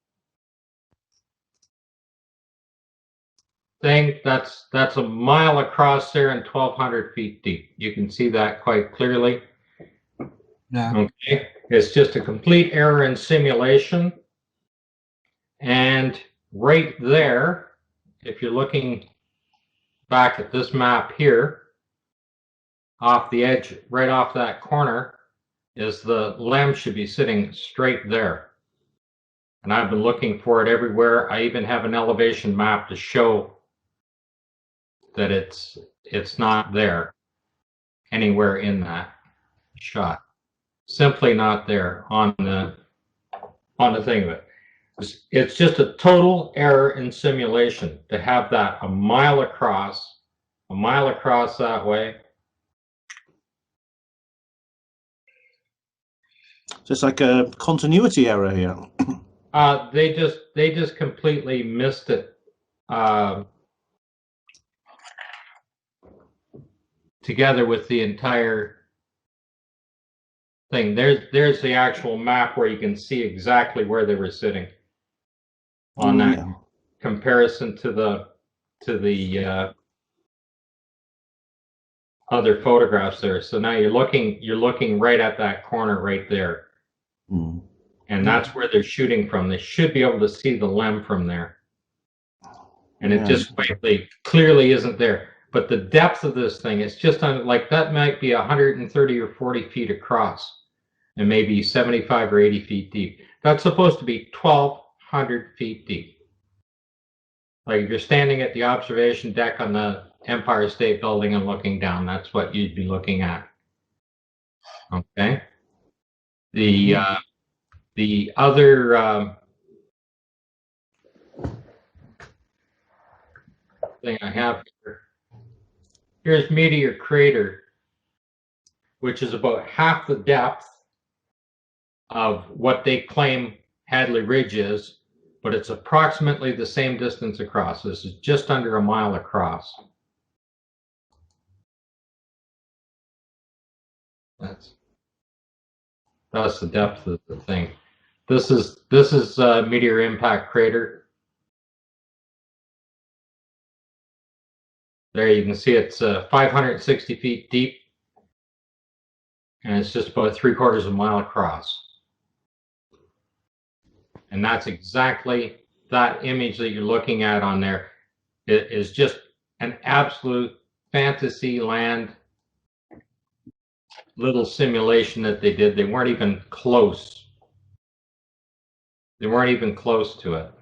thing. That's a mile across there and 1,200 feet deep. You can see that quite clearly. Yeah. Okay, it's just a complete error in simulation. And right there, if you're looking back at this map here, off the edge, right off that corner, is the lens should be sitting straight there. And I've been looking for it everywhere. I even have an elevation map to show that it's not there anywhere in that shot. Simply not there on the on the thing of it. It's just a total error in simulation to have that a mile across that way. So it's like a continuity error here. They just completely missed it. Together with the entire thing. There's the actual map where you can see exactly where they were sitting on that comparison to the other photographs there. So now you're looking right at that corner right there. Mm. And that's where they're shooting from. They should be able to see the lem from there. And it just clearly isn't there. But the depth of this thing is just on, like, that might be 130 or 40 feet across and maybe 75 or 80 feet deep. That's supposed to be 1,200 feet deep. Like, if you're standing at the observation deck on the Empire State Building and looking down, that's what you'd be looking at. Okay. The other thing I have here, here's Meteor Crater, which is about half the depth of what they claim Hadley Ridge is, but it's approximately the same distance across. This is just under a mile across. That's the depth of the thing. This is Meteor Impact Crater. There you can see it's 560 feet deep, and it's just about 3/4 of a mile across. And that's exactly that image that you're looking at on there. It is just an absolute fantasy land little simulation that they did. They weren't even close. They weren't even close to it.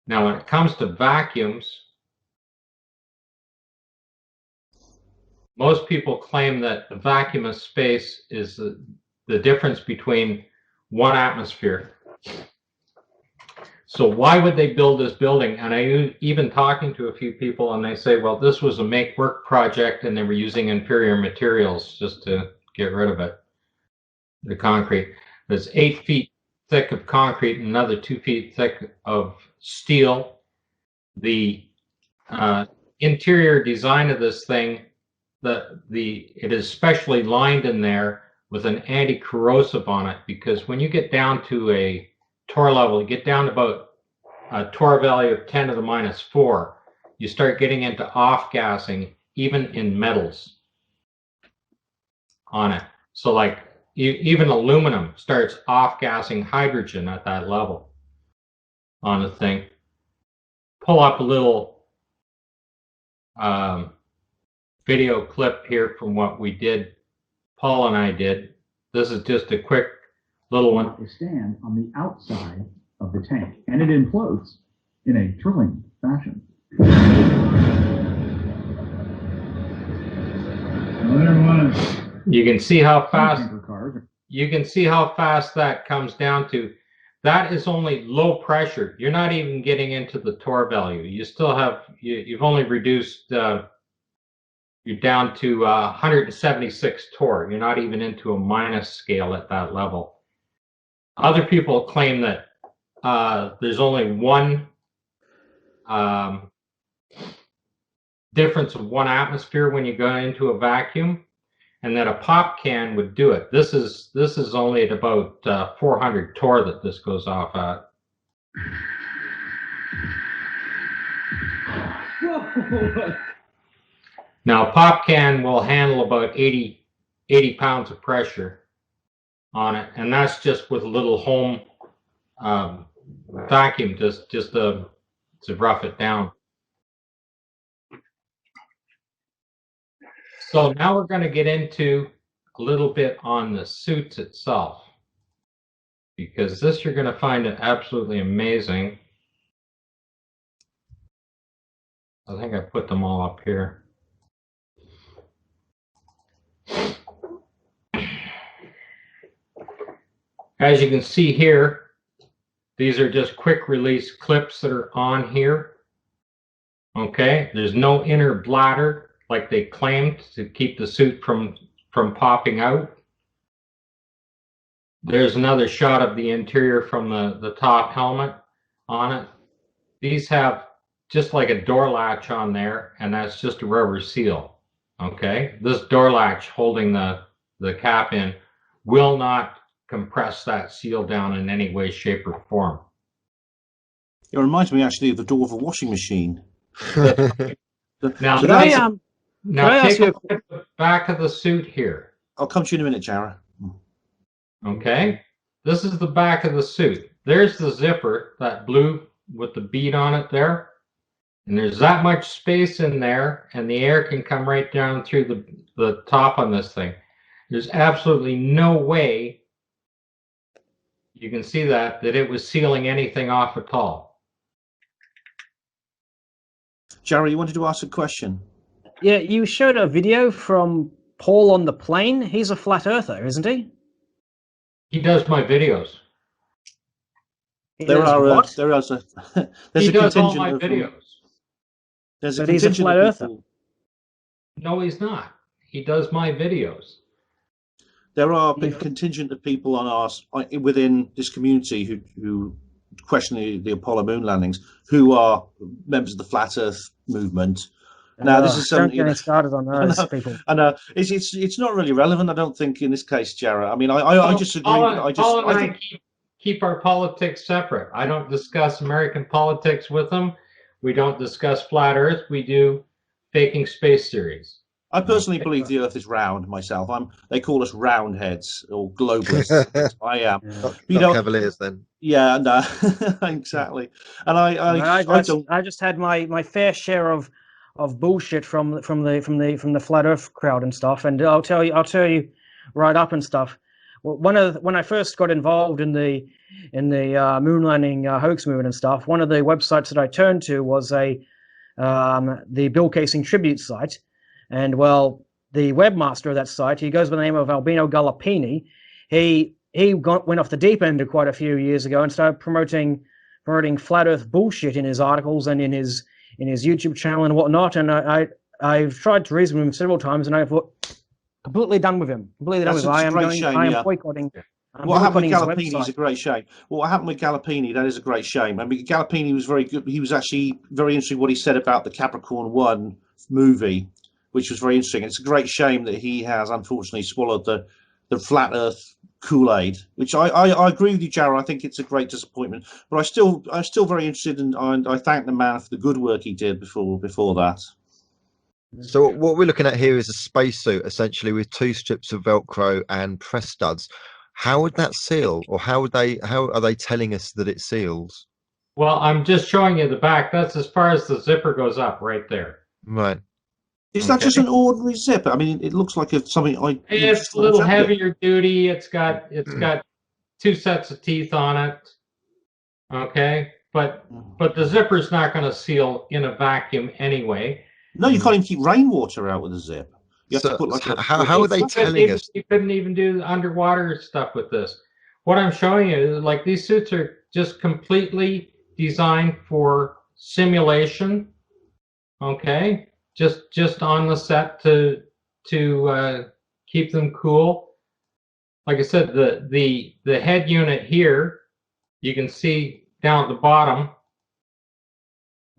Now, when it comes to vacuums, most people claim that the vacuum of space is the difference between one atmosphere. So why would they build this building? And I even talking to a few people, and they say, well, this was a make-work project, and they were using inferior materials just to get rid of it, the concrete. There's 8 feet thick of concrete and another 2 feet thick of steel. The interior design of this thing, it is specially lined in there with an anti-corrosive on it, because when you get down to a torr level, you get down to about a torr value of 10 to the -4, you start getting into off-gassing, even in metals on it. So like even aluminum starts off-gassing hydrogen at that level on the thing. Pull up a little video clip here from what we did, Paul and I did. This is just a quick little one. To stand on the outside of the tank, and it implodes in a thrilling fashion. You can see how fast that comes down to. That is only low pressure. You're not even getting into the torr value. You still have, you've only reduced, you're down to 176 torr. You're not even into a minus scale at that level. Other people claim that there's only one difference of 1 atmosphere when you go into a vacuum, and that a pop can would do it. This is only at about 400 torr that this goes off at. Now, a pop can will handle about 80 pounds of pressure on it, and that's just with a little home vacuum, just to rough it down. So now we're going to get into a little bit on the suits itself, because this you're going to find it absolutely amazing. I think I put them all up here. As you can see here, these are just quick release clips that are on here. Okay, there's no inner bladder like they claimed to keep the suit from popping out. There's another shot of the interior from the top helmet on it. These have just like a door latch on there, and that's just a rubber seal. Okay, this door latch holding the cap in will not compress that seal down in any way, shape, or form. It reminds me actually of the door of a washing machine. Now, So Can that's, I ask take a you look at the back of the suit here. I'll come to you in a minute, Jarrah. Okay, this is the back of the suit. There's the zipper, that blue with the bead on it there. And there's that much space in there, and the air can come right down through the top on this thing. There's absolutely no way, you can see that it was sealing anything off at all. Jarrah, you wanted to ask a question? Yeah, you showed a video from Paul on the plane. He's a flat earther, isn't he? He does my videos. He There does are what? there's He a does all contingent my of videos. there's a But he's a contingent flat of earther. people. No, he's not. He does my videos. There are a contingent of people on our within this community who question the Apollo moon landings, who are members of the flat Earth movement. Now, this is Don't something. get me started on those I know, people. I know it's not really relevant, I don't think, in this case, Jarrah. I mean, I just agree. Paul and I keep our politics separate. I don't discuss American politics with them. We don't discuss flat Earth. We do faking space theories. I personally believe the Earth is round myself. They call us roundheads or globalists. I am. Not Cavaliers then. Yeah, no, exactly. And I just had my fair share of bullshit from the flat Earth crowd and stuff. And I'll tell you right up and stuff. When I first got involved in the moon landing hoax movement and stuff, one of the websites that I turned to was the Bill Casing tribute site. And well, the webmaster of that site, he goes by the name of Albino Gallipini. He went off the deep end quite a few years ago and started promoting flat Earth bullshit in his articles and in his YouTube channel and whatnot. And I've tried to reason with him several times, and I've completely done with him. I am boycotting. What happened with Gallipini is a great shame. What happened with Gallipini, that is a great shame. I mean, Gallipini was very good. He was actually very interesting what he said about the Capricorn 1 movie, which was very interesting. It's a great shame that he has unfortunately swallowed the flat Earth Kool-Aid, which I agree with you, Jarrah. I think it's a great disappointment. But I'm still very interested in, and I thank the man for the good work he did before that. So what we're looking at here is a spacesuit, essentially, with 2 strips of Velcro and press studs. How would that seal, or how are they telling us that it seals? Well, I'm just showing you the back. That's as far as the zipper goes up, right there. Right. Is that just an ordinary zipper? I mean, it looks like something like. It's a little heavier duty. It's got 2 sets of teeth on it. Okay, but the zipper's not going to seal in a vacuum anyway. No, you can't even keep rainwater out with a zip. You have to put like how are they telling us? You couldn't even do underwater stuff with this. What I'm showing you is like these suits are just completely designed for simulation. Okay, just on the set to keep them cool. Like I said, the head unit here, you can see down at the bottom,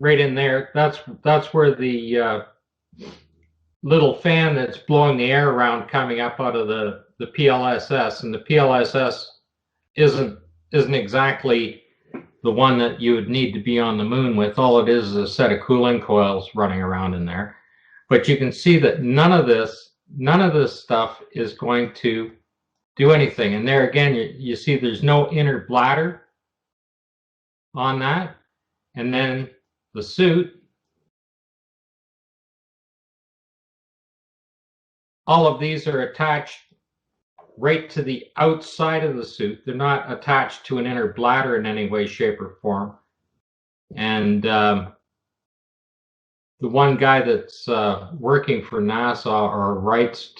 right in there. That's where the little fan that's blowing the air around coming up out of the PLSS, and the PLSS isn't exactly the one that you would need to be on the moon with. All it is a set of cooling coils running around in there. But you can see that none of this stuff is going to do anything. And there again, you see there's no inner bladder on that. And then the suit, all of these are attached right to the outside of the suit. They're not attached to an inner bladder in any way, shape, or form. And the one guy that's working for NASA or writes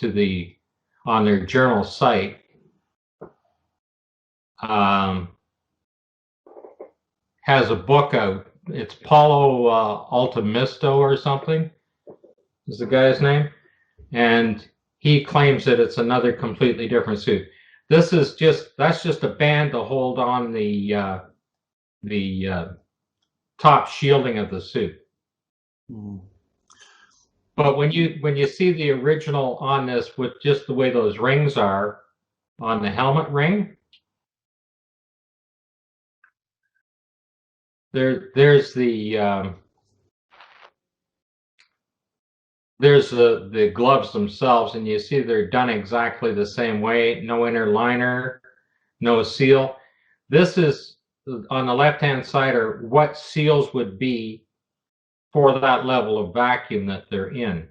on their journal site, has a book out. It's Paulo Altamisto or something is the guy's name. And he claims that it's another completely different suit. That's just a band to hold on the top shielding of the suit. Mm. But when you see the original on this with just the way those rings are on the helmet ring, there's the gloves themselves, and you see they're done exactly the same way. No inner liner, no seal. This is on the left-hand side are what seals would be for that level of vacuum that they're in.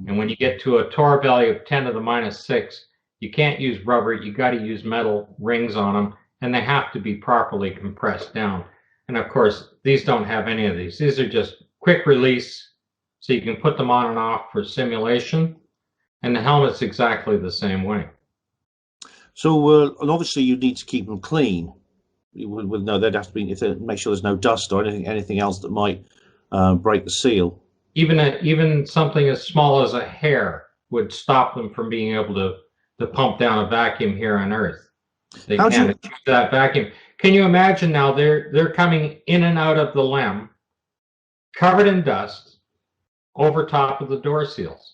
And when you get to a torr value of 10 to the -6, you can't use rubber. You got to use metal rings on them, and they have to be properly compressed down. And of course, these don't have any of these. These are just quick release, so you can put them on and off for simulation. And the helmet's exactly the same way. So, and obviously, you need to keep them clean. You would know they'd have to be make sure there's no dust or anything else that might break the seal. Even something as small as a hair would stop them from being able to pump down a vacuum here on Earth. They can't achieve that vacuum. Can you imagine now? They're coming in and out of the LEM, covered in dust, over top of the door seals.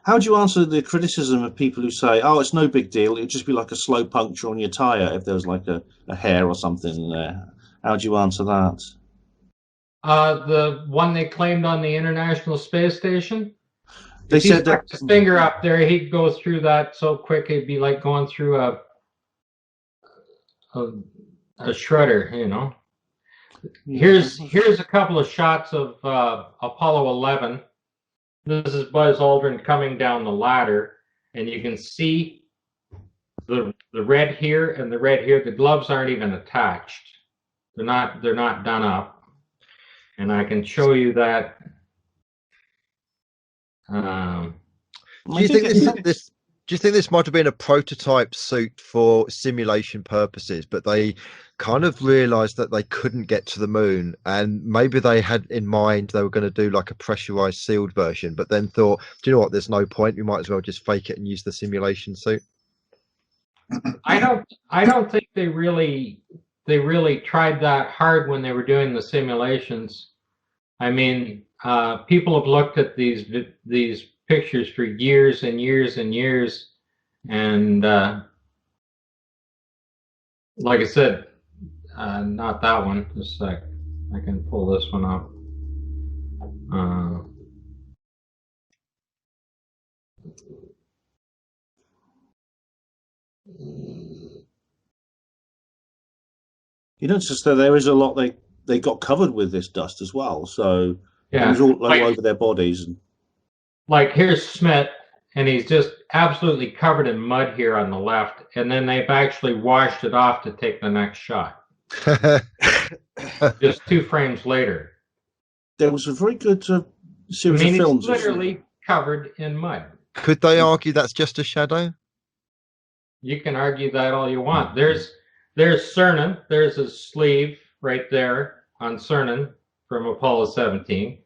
How do you answer the criticism of people who say, "Oh, it's no big deal. It'd just be like a slow puncture on your tire if there was like a hair or something in there"? How do you answer that? The one they claimed on the International Space Station. They said that his finger up there, he'd go through that so quick it'd be like going through a shredder, you know. Here's a couple of shots of Apollo 11. This is Buzz Aldrin coming down the ladder, and you can see the red here and the red here. The gloves aren't even attached. They're not done up. And I can show you that. Do you think this might have been a prototype suit for simulation purposes, but they kind of realized that they couldn't get to the moon, and maybe they had in mind they were going to do like a pressurized sealed version, but then thought, do you know what, there's no point, we might as well just fake it and use the simulation suit? I don't think they really tried that hard when they were doing the simulations. I mean, people have looked at these pictures for years and years and years, and like I said, not that one. Just a sec. I can pull this one up. you notice that there is a lot they got covered with this dust as well. So yeah, it was all over their bodies. Like here's Smith, and he's just absolutely covered in mud here on the left, and then they've actually washed it off to take the next shot. Just 2 frames later. There was a very good series of films. It's literally covered in mud. Could they argue that's just a shadow? You can argue that all you want. There's Cernan. There's a sleeve right there on Cernan from Apollo 17.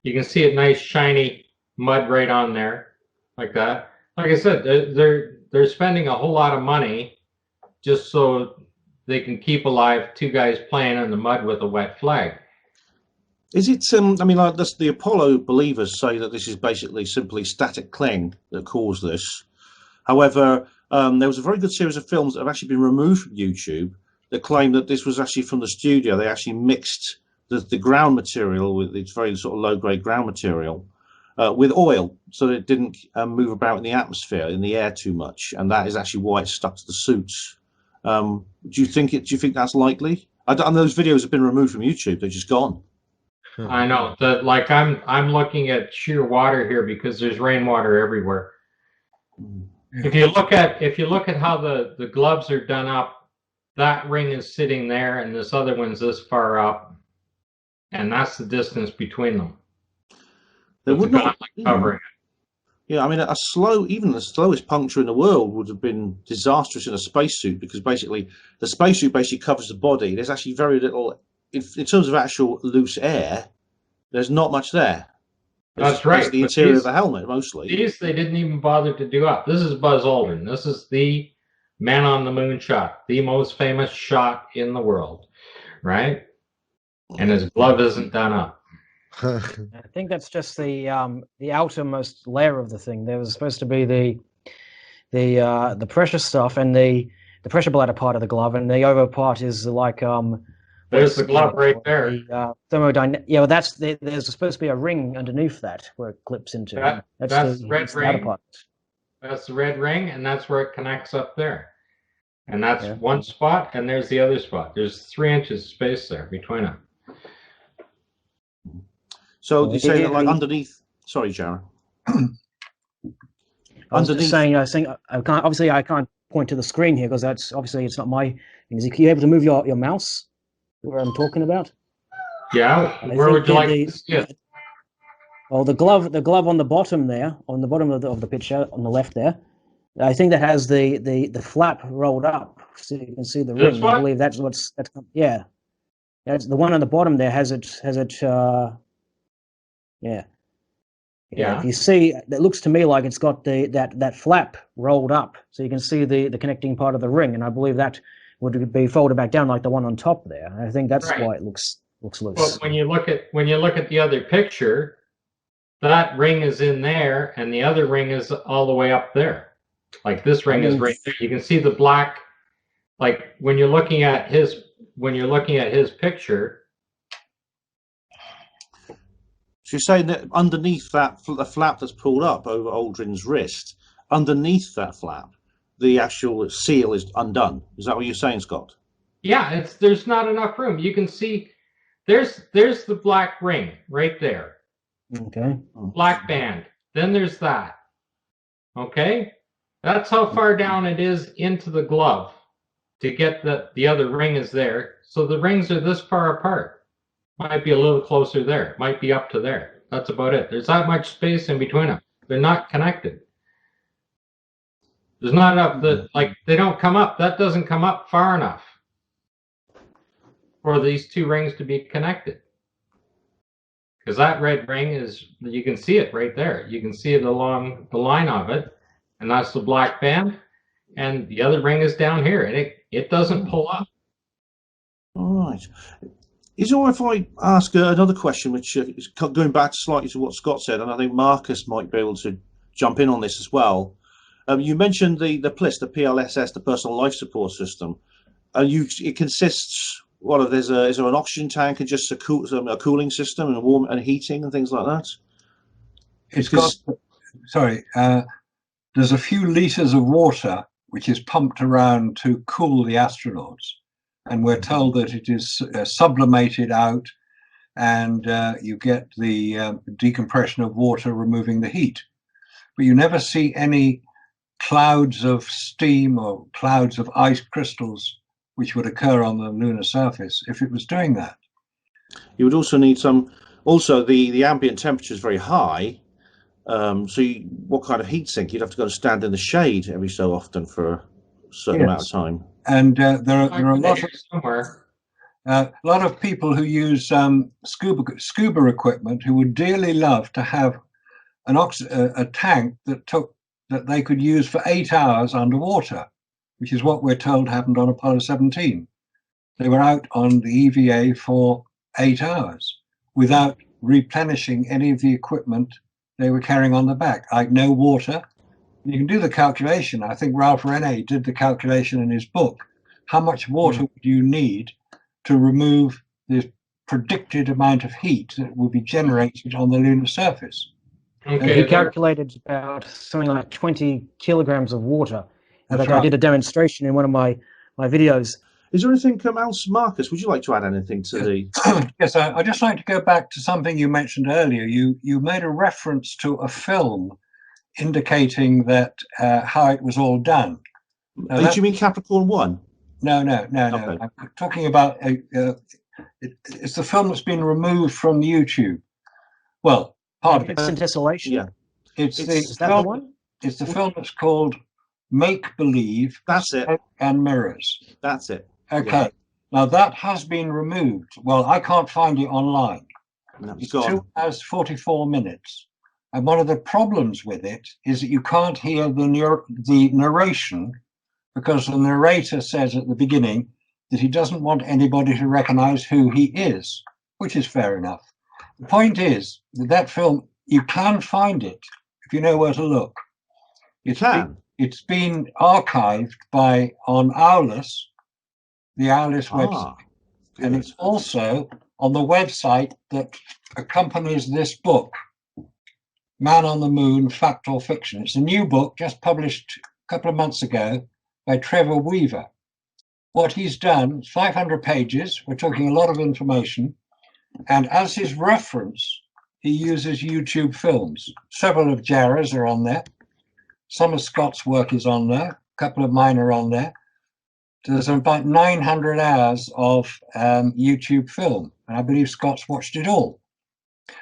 You can see it, nice shiny mud right on there, like that. Like I said, they're spending a whole lot of money just so they can keep alive 2 guys playing in the mud with a wet flag. Is it? I mean, like the Apollo believers say that this is basically simply static cling that caused this. However, there was a very good series of films that have actually been removed from YouTube that claim that this was actually from the studio. They actually mixed the ground material with its very sort of low-grade ground material with oil, so that it didn't move about in the atmosphere, in the air too much, and that is actually why it stuck to the suits. Do you think that's likely? And those videos have been removed from YouTube; they're just gone. I know that. Like I'm looking at sheer water here because there's rainwater everywhere. If you look at how the gloves are done up, that ring is sitting there, and this other one's this far up, and that's the distance between them. They would not covering it. Yeah, I mean, even the slowest puncture in the world would have been disastrous in a spacesuit, because basically the spacesuit basically covers the body. There's actually very little, in terms of actual loose air, there's not much there. It's That's just right. basically the interior of the helmet, mostly. These they didn't even bother to do up. This is Buzz Aldrin. This is the man on the moon shot, the most famous shot in the world, right? And his glove isn't done up. I think that's just the outermost layer of the thing. There was supposed to be the pressure stuff and the pressure bladder part of the glove, and the over part is like There's the glove right there. The thermodynamic. Yeah, well, there's supposed to be a ring underneath that where it clips into. That's the red ring. Part. That's the red ring, and that's where it connects up there. And that's one spot, and there's the other spot. There's 3 inches space there between them. So you say that, like, underneath? Sorry, Jarrah. I was just saying. I think I can't point to the screen here because that's obviously it's not my thing. Are you able to move your mouse where I'm talking about? Yeah. Where would you like to see it? Well, the glove on the bottom there, on the bottom of the picture on the left there, I think that has the flap rolled up, so you can see the ring. One? I believe that's yeah. That's the one on the bottom there has it. Yeah. If you see, it looks to me like it's got that flap rolled up, so you can see the connecting part of the ring, and I believe that would be folded back down like the one on top there. I think that's why it looks loose. Well, when you look at the other picture, that ring is in there, and the other ring is all the way up there. Like this ring is right there. You can see the black. Like when you're looking at his picture. So you're saying that underneath that, the flap that's pulled up over Aldrin's wrist, underneath that flap, the actual seal is undone. Is that what you're saying, Scott? Yeah, there's not enough room. You can see there's the black ring right there. Okay. Black band. Then there's that. Okay? That's how far down it is into the glove to get the other ring is there. So the rings are this far apart. Might be a little closer there. Might be up to there. That's about it. There's not much space in between them. They're not connected. There's not enough they don't come up. That doesn't come up far enough for these two rings to be connected. Because that red ring you can see it right there. You can see it along the line of it, and that's the black band. And the other ring is down here, and it doesn't pull up. All right. Is it all right if I ask another question, which is going back slightly to what Scott said, and I think Marcus might be able to jump in on this as well. You mentioned the PLIS, the PLSS, the Personal Life Support System. It consists. Is there an oxygen tank and just a cooling system and heating and things like that? There's a few liters of water which is pumped around to cool the astronauts, and we're told that it is sublimated out, and you get the decompression of water removing the heat. But you never see any clouds of steam or clouds of ice crystals which would occur on the lunar surface if it was doing that. You would also need the ambient temperature is very high, what kind of heat sink? You'd have to go and stand in the shade every so often for a certain amount of time. And there are a lot of people who use scuba equipment who would dearly love to have a tank that they could use for 8 hours underwater, which is what we're told happened on Apollo 17. They were out on the EVA for 8 hours without replenishing any of the equipment they were carrying on the back, like no water. You can do the calculation. I think Ralph Rene did the calculation in his book. How much water would you need to remove the predicted amount of heat that would be generated on the lunar surface? Okay, he calculated about something like 20 kilograms of water. I did a demonstration in one of my videos. Is there anything else, Marcus? Would you like to add anything to the? Yes, I'd just like to go back to something you mentioned earlier. You made a reference to a film indicating that how it was all done. Do you mean Capricorn 1? No. Okay. I'm talking about it's the film that's been removed from YouTube. Well, part of it. Scintillation. Yeah. It's the Is that the film. one? It's the film that's called Make Believe That's it. and Mirrors. That's it. Okay. Now that has been removed. Well, I can't find it online. No, It's go on. 2 hours 44 minutes. And one of the problems with it is that you can't hear the narration, because the narrator says at the beginning that he doesn't want anybody to recognize who he is, which is fair enough. The point is that that film, you can find it if you know where to look. It's been archived on Owlus, the Owlus website, and it's also on the website that accompanies this book, Man on the Moon, Fact or Fiction. It's a new book just published a couple of months ago by Trevor Weaver. What he's done, 500 pages, we're talking a lot of information, and as his reference, he uses YouTube films. Several of Jarrah's are on there. Some of Scott's work is on there. A couple of mine are on there. There's about 900 hours of YouTube film, and I believe Scott's watched it all.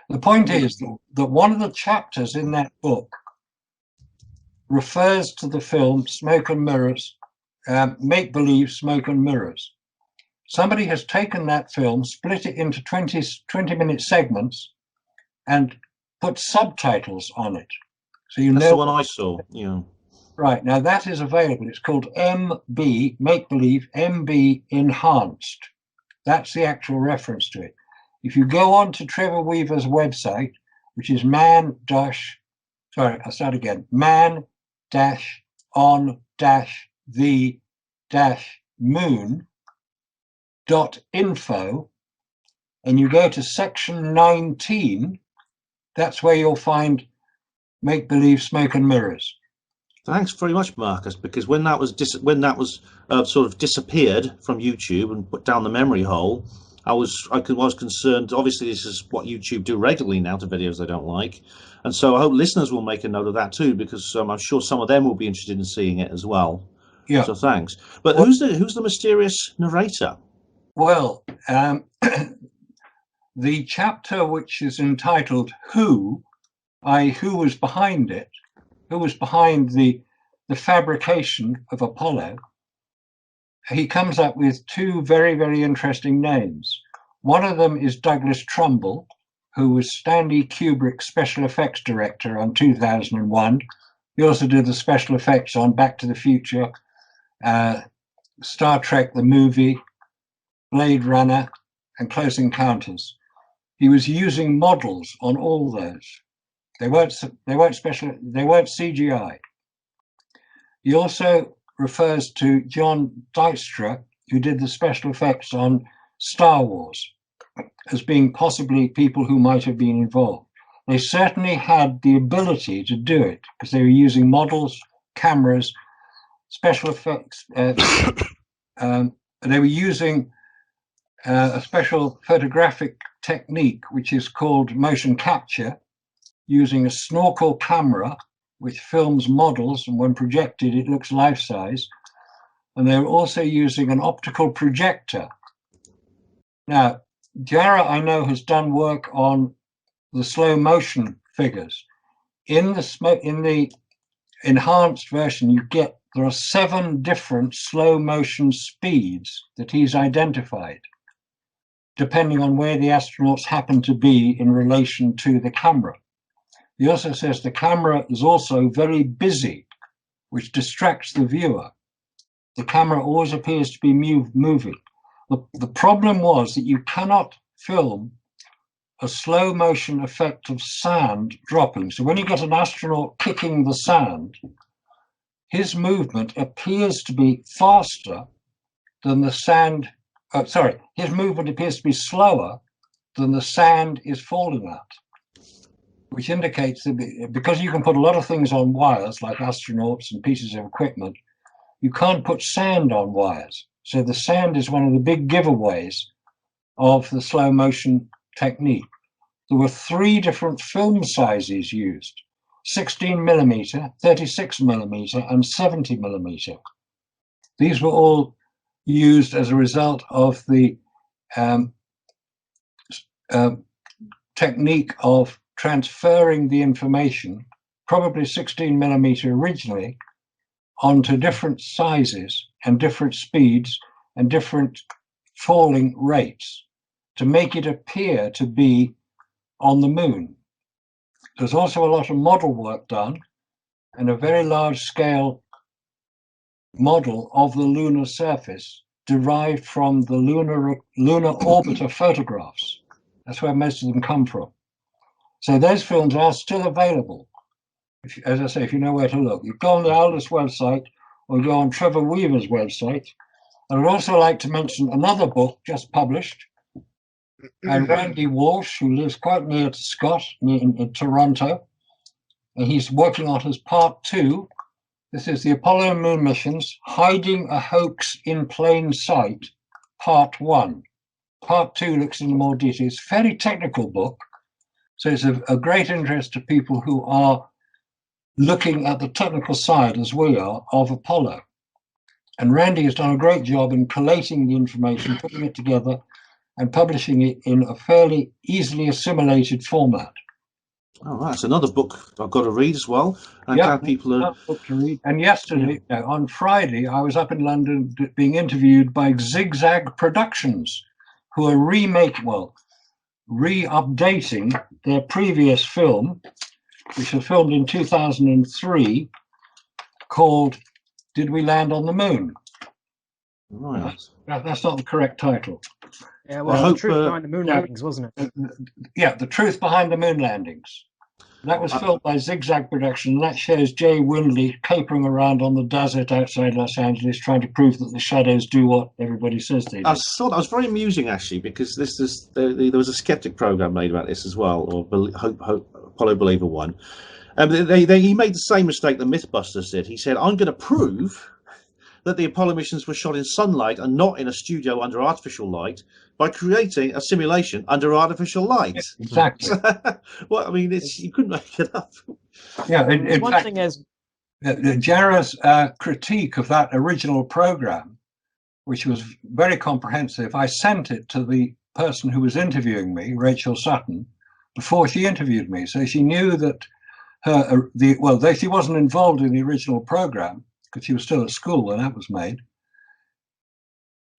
The point is that one of the chapters in that book refers to the film Smoke and Mirrors, Make Believe, Smoke and Mirrors. Somebody has taken that film, split it into 20-minute segments, and put subtitles on it. So you That's know the one I saw. Yeah. Right, now that is available. It's called MB, Make Believe, MB Enhanced. That's the actual reference to it. If you go on to Trevor Weaver's website, which is man-on-the-moon.info, and you go to section 19, that's where you'll find Make Believe, Smoke and Mirrors. Thanks very much, Marcus. Because when that was sort of disappeared from YouTube and put down the memory hole, I was concerned. Obviously, this is what YouTube do regularly now to videos they don't like, and so I hope listeners will make a note of that too, because I'm sure some of them will be interested in seeing it as well. Yeah. So thanks. But who's the mysterious narrator? Well, the chapter which is entitled "Who," who was behind it, who was behind the fabrication of Apollo, he comes up with two very, very interesting names. One of them is Douglas Trumbull, who was Stanley Kubrick's special effects director on 2001. He also did the special effects on Back to the Future, Star Trek the movie, Blade Runner, and Close Encounters. He was using models on all those. They weren't CGI. He also refers to John Dykstra, who did the special effects on Star Wars, as being possibly people who might have been involved. They certainly had the ability to do it because they were using models, cameras, special effects. They were using a special photographic technique, which is called motion capture, using a snorkel camera, which films models, and when projected, it looks life-size. And they're also using an optical projector. Now, Jarrah, I know, has done work on the slow motion figures. In the enhanced version, there are 7 different slow motion speeds that he's identified, depending on where the astronauts happen to be in relation to the camera. He also says the camera is also very busy, which distracts the viewer. The camera always appears to be moving. The problem was that you cannot film a slow motion effect of sand dropping. So when you get an astronaut kicking the sand, his movement appears to be faster than the sand. His movement appears to be slower than the sand is falling at, which indicates that because you can put a lot of things on wires, like astronauts and pieces of equipment, you can't put sand on wires. So the sand is one of the big giveaways of the slow motion technique. There were 3 different film sizes used: 16mm, 36mm, and 70mm. These were all used as a result of the technique of transferring the information probably 16mm originally, onto different sizes and different speeds and different falling rates to make it appear to be on the moon. There's also a lot of model work done and a very large scale model of the lunar surface derived from the lunar orbiter photographs. That's where most of them come from. So those films are still available. As I say, if you know where to look, you go on the Aldous website or go on Trevor Weaver's website. I would also like to mention another book just published by Randy Walsh, who lives quite near to Scott, in Toronto. And he's working on his part 2. This is the Apollo moon missions, Hiding a Hoax in Plain Sight, part 1. Part 2 looks into more detail. It's a fairly technical book, so it's a great interest to people who are looking at the technical side, as we are, of Apollo. And Randy has done a great job in collating the information, putting it together, and publishing it in a fairly easily assimilated format. Oh, that's another book I've got to read as well. I'm Yeah, glad people are. another book to read. And yesterday, on Friday, I was up in London being interviewed by Zigzag Productions, who are re-updating their previous film, which was filmed in 2003, called Did We Land on the Moon? Right. That's not the correct title. Yeah, well, I the hope, truth behind the moon landings, wasn't it? Yeah, The Truth Behind the Moon Landings. That was filmed by Zigzag Production. That shows Jay Windley capering around on the desert outside Los Angeles, trying to prove that the shadows do what everybody says they do. I thought that was very amusing, actually, because there was a skeptic program made about this as well, or Apollo Believer one. He made the same mistake that Mythbusters did. He said, "I'm going to prove that the Apollo missions were shot in sunlight and not in a studio under artificial light by creating a simulation under artificial light." Exactly. Well, I mean, you couldn't make it up. Yeah, in One fact, thing is, Jarrah's critique of that original program, which was very comprehensive, I sent it to the person who was interviewing me, Rachel Sutton, before she interviewed me. So she knew that though she wasn't involved in the original program, because she was still at school when that was made,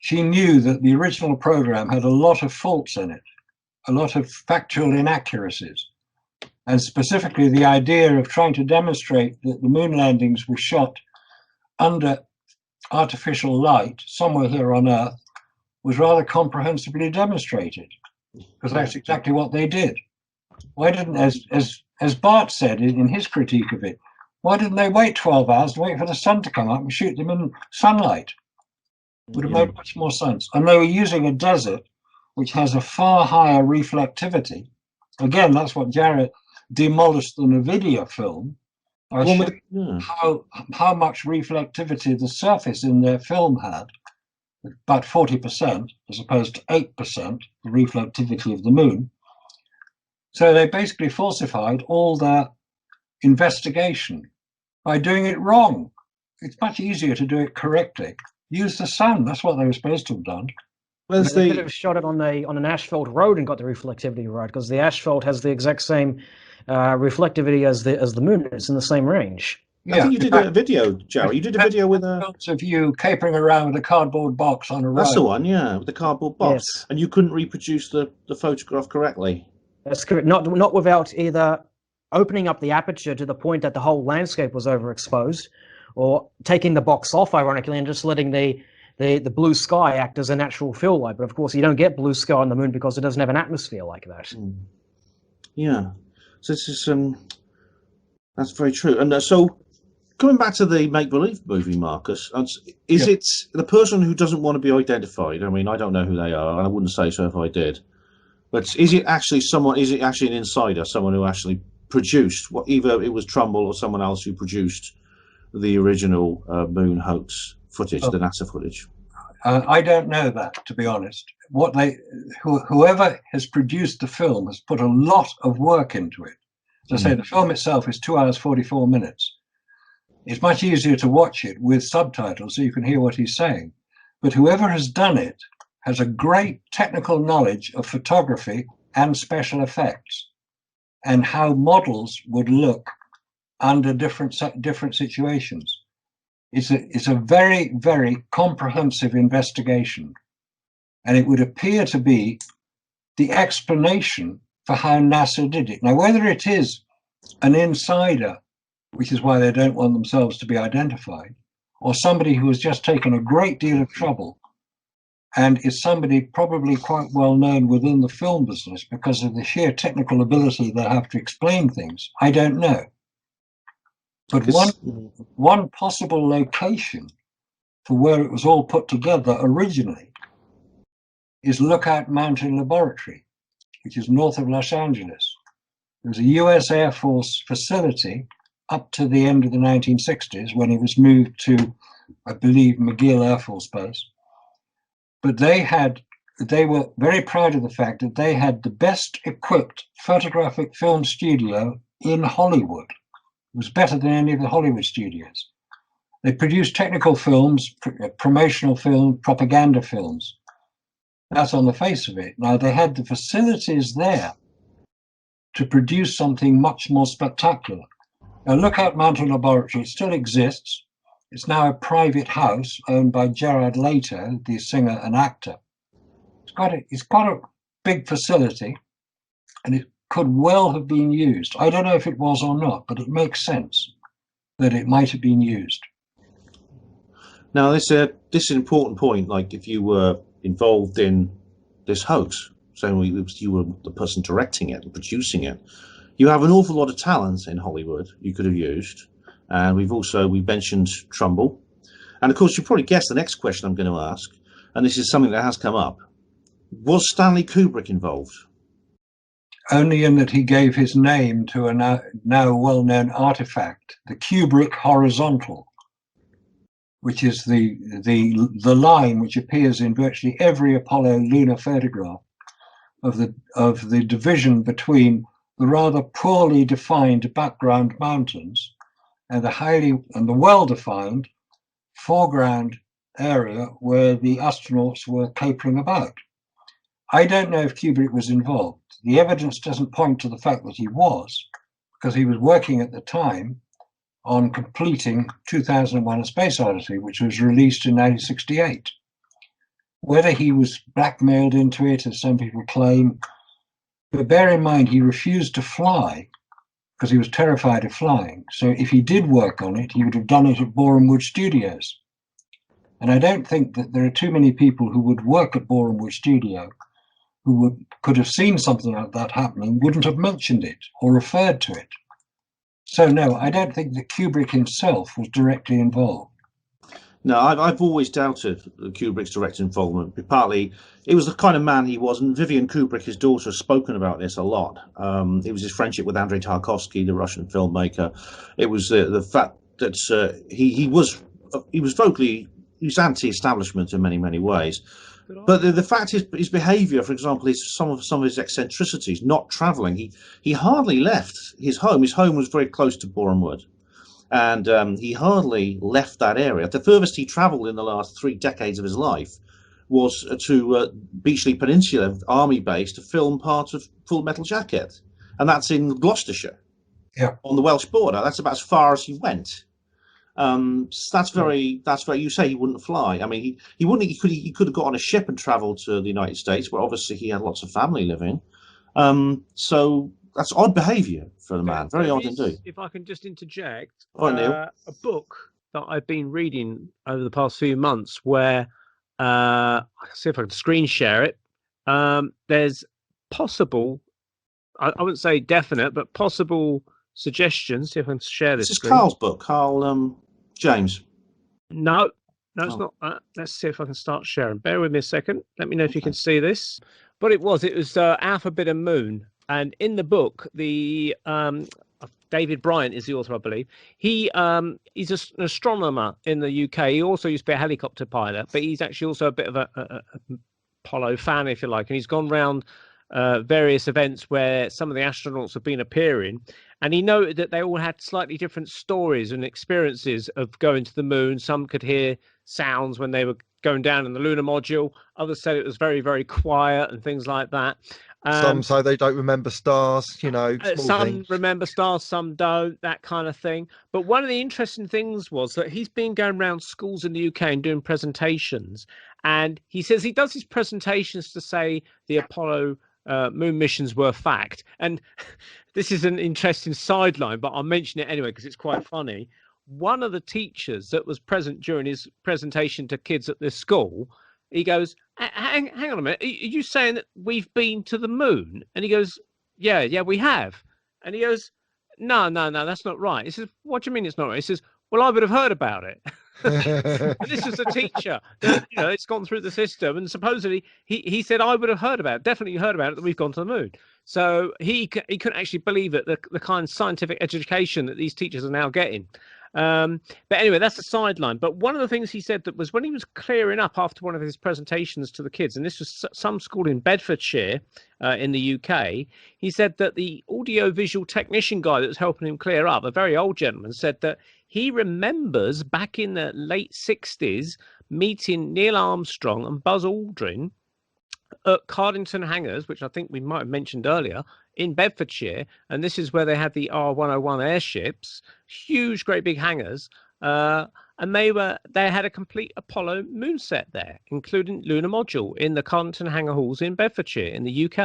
she knew that the original program had a lot of faults in it, a lot of factual inaccuracies. And specifically the idea of trying to demonstrate that the moon landings were shot under artificial light somewhere here on Earth was rather comprehensively demonstrated, because that's exactly what they did. Why didn't, as Bart said in his critique of it, why didn't they wait 12 hours to wait for the sun to come up and shoot them in sunlight? Would have made much more sense. And they were using a desert which has a far higher reflectivity. Again, that's what Jarrah demolished the NVIDIA film. I showed how much reflectivity the surface in their film had, about 40% as opposed to 8%, the reflectivity of the moon. So they basically falsified all their investigation by doing it wrong. It's much easier to do it correctly. Use the sun. That's what they were supposed to have done. they could have shot it on an asphalt road and got the reflectivity right, because the asphalt has the exact same reflectivity as the moon. It's in the same range. I think you did a video, Jarrah. You did a video with Lots of you capering around with a cardboard box on a road. That's the one, yeah, with the cardboard box. Yes. And you couldn't reproduce the photograph correctly. That's correct. Not without either opening up the aperture to the point that the whole landscape was overexposed, or taking the box off, ironically, and just letting the blue sky act as a natural fill light. But of course, you don't get blue sky on the moon because it doesn't have an atmosphere like that. Yeah. So this is that's very true. And so coming back to the make-believe movie, Marcus, is it the person who doesn't want to be identified? I mean, I don't know who they are, and I wouldn't say so if I did. But is it actually someone? Is it actually an insider? Someone who actually produced what? Either it was Trumbull or someone else who produced the original moon hoax footage, the NASA footage. I don't know that, to be honest. Whoever has produced the film has put a lot of work into it. As I say, the film itself is 2 hours 44 minutes. It's much easier to watch it with subtitles so you can hear what he's saying. But whoever has done it has a great technical knowledge of photography and special effects and how models would look under different situations. It's a very, very comprehensive investigation, and it would appear to be the explanation for how NASA did it. Now, whether it is an insider, which is why they don't want themselves to be identified, or somebody who has just taken a great deal of trouble and is somebody probably quite well known within the film business because of the sheer technical ability they have to explain things, I don't know. But one possible location for where it was all put together originally is Lookout Mountain Laboratory, which is north of Los Angeles. It was a US Air Force facility up to the end of the 1960s when it was moved to, I believe, McGill Air Force Base. But they were very proud of the fact that they had the best equipped photographic film studio in Hollywood. It was better than any of the Hollywood studios. They produced technical films, promotional film, propaganda films. That's on the face of it. Now, they had the facilities there to produce something much more spectacular. Now, Lookout Mountain Laboratory still exists. It's now a private house owned by Gerard Leto, the singer and actor. It's got a big facility, and it could well have been used. I don't know if it was or not, but it makes sense that it might have been used. Now, this is an important point. Like, if you were involved in this hoax, so you were the person directing it and producing it, you have an awful lot of talent in Hollywood you could have used. And we mentioned Trumbull. And of course, you probably guessed the next question I'm going to ask, and this is something that has come up. Was Stanley Kubrick involved? Only in that he gave his name to a now well-known artifact, the Kubrick horizontal, which is the line which appears in virtually every Apollo lunar photograph of the division between the rather poorly defined background mountains and the well-defined foreground area where the astronauts were capering about. I don't know if Kubrick was involved. The evidence doesn't point to the fact that he was, because he was working at the time on completing 2001: A Space Odyssey, which was released in 1968. Whether he was blackmailed into it, as some people claim, but bear in mind he refused to fly because he was terrified of flying. So if he did work on it, he would have done it at Boreham Wood Studios. And I don't think that there are too many people who would work at Boreham Wood Studio who could have seen something like that happening, wouldn't have mentioned it or referred to it. So no, I don't think that Kubrick himself was directly involved. No, I've always doubted Kubrick's direct involvement. Partly, it was the kind of man he was, and Vivian Kubrick, his daughter, has spoken about this a lot. It was his friendship with Andrei Tarkovsky, the Russian filmmaker. It was the fact that he was anti-establishment in many ways. But the fact is, his behaviour, for example, is some of his eccentricities, not travelling. He hardly left his home. His home was very close to Boreham Wood. And he hardly left that area. The furthest he travelled in the last 3 decades of his life was to Beachley Peninsula Army Base to film part of Full Metal Jacket. And that's in Gloucestershire, on the Welsh border. That's about as far as he went. So that's very, you say he wouldn't fly. I mean, he wouldn't, he could have got on a ship and travelled to the United States, where obviously he had lots of family living. So that's odd behaviour for the man, very odd indeed. If I can just interject, Neil. A book that I've been reading over the past few months where, I can see if I can screen share it. There's possible, I wouldn't say definite, but possible suggestions. See if I can share this. This is Carl's book, Carl James. No, it's not that. Let's see if I can start sharing. Bear with me a second. Let me know if you can see this. But it was Alphabet and Moon. And in the book, the David Bryant is the author, I believe. He's an astronomer in the UK. He also used to be a helicopter pilot, but he's actually also a bit of a Apollo fan, if you like. And he's gone round various events where some of the astronauts have been appearing. And he noted that they all had slightly different stories and experiences of going to the moon. Some could hear sounds when they were going down in the lunar module. Others said it was very, very quiet and things like that. Some say they don't remember stars, you know, small Some things. remember stars, some don't, that kind of thing. But one of the interesting things was that he's been going around schools in the UK and doing presentations. And he says he does his presentations to say the Apollo moon missions were fact. And this is an interesting sideline, but I'll mention it anyway because it's quite funny. One of the teachers that was present during his presentation to kids at this school, he goes, hang on a minute, are you saying that we've been to the moon? And he goes, yeah, we have. And he goes, no, that's not right. He says, what do you mean it's not right? He says, well, I would have heard about it. And this is a teacher that, you know, it's gone through the system, and supposedly he said, I would have heard about it, definitely heard about it, that we've gone to the moon. So he couldn't actually believe it, the kind of scientific education that these teachers are now getting. But anyway, that's a sideline. But one of the things he said that was when he was clearing up after one of his presentations to the kids, and this was some school in Bedfordshire in the UK, he said that the audiovisual technician guy that was helping him clear up, a very old gentleman, said that he remembers back in the late 60s meeting Neil Armstrong and Buzz Aldrin at Cardington Hangars, which I think we might have mentioned earlier, in Bedfordshire. And this is where they had the R101 airships, huge, great big hangars. And they had a complete Apollo moon set there, including lunar module in the Cardington Hangar Halls in Bedfordshire in the UK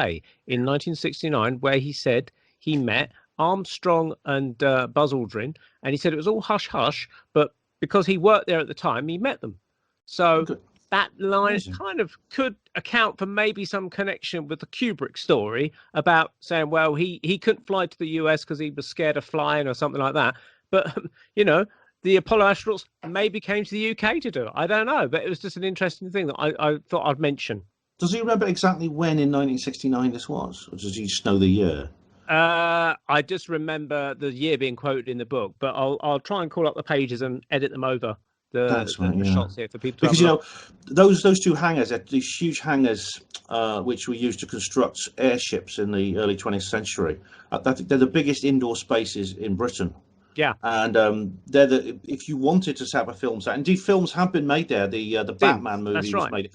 in 1969, where he said he met Armstrong and Buzz Aldrin. And he said it was all hush hush, but because he worked there at the time, he met them. So that line kind of could account for maybe some connection with the Kubrick story about saying, well, he couldn't fly to the US because he was scared of flying or something like that. But, you know, the Apollo astronauts maybe came to the UK to do it. I don't know, but it was just an interesting thing that I thought I'd mention. Does he remember exactly when in 1969 this was? Or does he just know the year? I just remember the year being quoted in the book, but I'll try and call up the pages and edit them over. The shots here for people to because, you know, those two hangars, these huge hangars which were used to construct airships in the early 20th century, they're the biggest indoor spaces in Britain. Yeah, and if you wanted to set up a film set, indeed films have been made there. The Batman movie was made.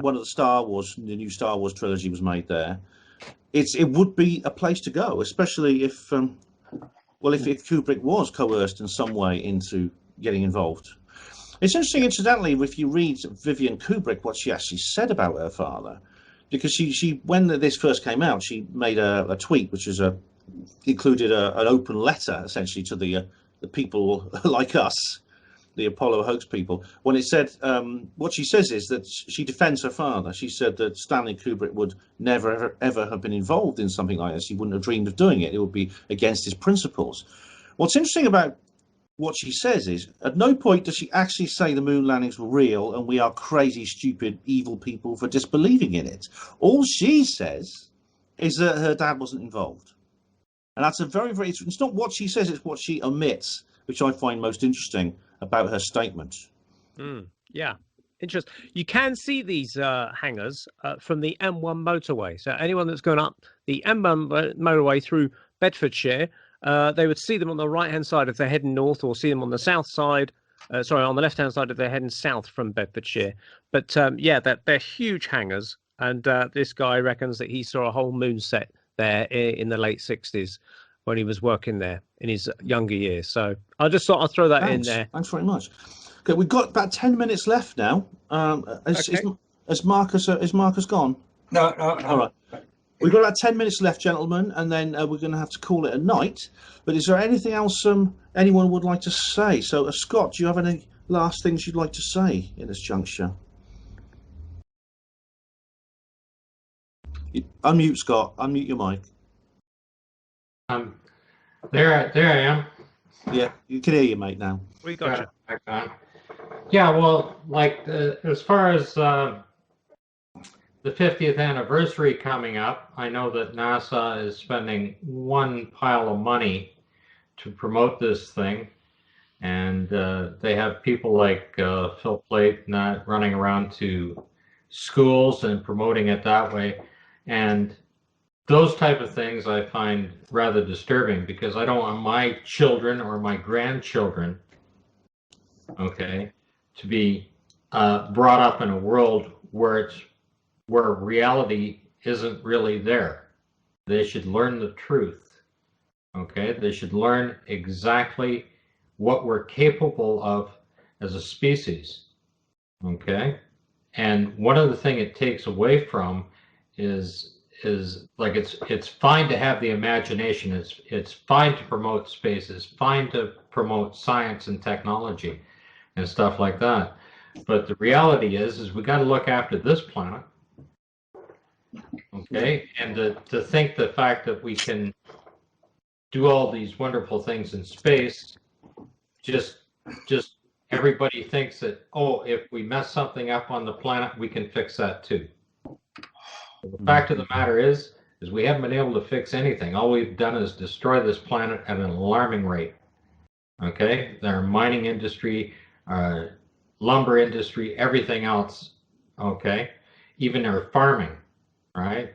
One of the Star Wars, the new Star Wars trilogy was made there. It would be a place to go, especially if Kubrick was coerced in some way into getting involved. It's interesting, incidentally, if you read Vivian Kubrick, what she actually said about her father, because she when this first came out, she made a tweet which was included an open letter essentially to the people like us, the Apollo hoax people. When it said, what she says is that she defends her father. She said that Stanley Kubrick would never ever have been involved in something like this. He wouldn't have dreamed of doing it. It would be against his principles. What's interesting about what she says is, at no point does she actually say the moon landings were real and we are crazy, stupid, evil people for disbelieving in it. All she says is that her dad wasn't involved. And that's a very, very, it's not what she says, it's what she omits, which I find most interesting about her statement. Yeah, interesting. You can see these hangars from the M1 motorway. So anyone that's going up the M1 motorway through Bedfordshire, they would see them on the right-hand side if they're heading north, or see them on the south side. On the left-hand side if they're heading south from Bedfordshire. But yeah, they're huge hangars, and this guy reckons that he saw a whole moon set there in the late 60s when he was working there in his younger years. So I just thought I'd throw that in there. Thanks very much. Okay, we've got about 10 minutes left now. Is Marcus gone? No. All right. We've got about 10 minutes left, gentlemen, and then we're going to have to call it a night. But is there anything else anyone would like to say? So, Scott, do you have any last things you'd like to say in this juncture? Unmute, Scott. Unmute your mic. There I am. Yeah, you can hear you, mate, now. We got you. Back on. Yeah, well, like as far as the 50th anniversary coming up, I know that NASA is spending one pile of money to promote this thing, and they have people like Phil Plait running around to schools and promoting it that way. And those type of things I find rather disturbing, because I don't want my children or my grandchildren, okay, to be brought up in a world where reality isn't really there. They should learn the truth. Okay, they should learn exactly what we're capable of as a species. Okay, and one of the things it takes away from is like it's fine to have the imagination. It's fine to promote space. It's fine to promote science and technology and stuff like that. But the reality is we got to look after this planet. Okay, and to think the fact that we can do all these wonderful things in space, just everybody thinks that, oh, if we mess something up on the planet, we can fix that too. But the fact of the matter is we haven't been able to fix anything. All we've done is destroy this planet at an alarming rate. Okay, our mining industry, lumber industry, everything else, okay, even our farming, right,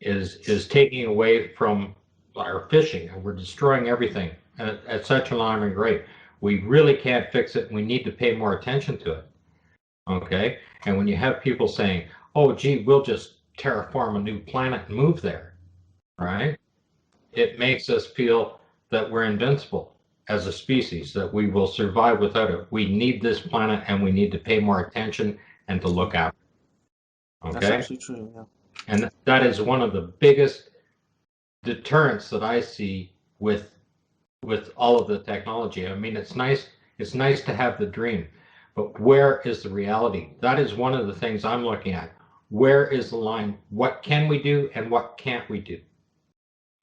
is taking away from our fishing, and we're destroying everything at such an alarming rate. We really can't fix it, and we need to pay more attention to it. Okay, and when you have people saying, oh gee, we'll just terraform a new planet and move there, right, it makes us feel that we're invincible as a species, that we will survive without it. We need this planet, and we need to pay more attention and to look after it. Okay, that's absolutely true. Yeah. And that is one of the biggest deterrents that I see with all of the technology. I mean, it's nice to have the dream, but where is the reality? That is one of the things I'm looking at. Where is the line? What can we do and what can't we do?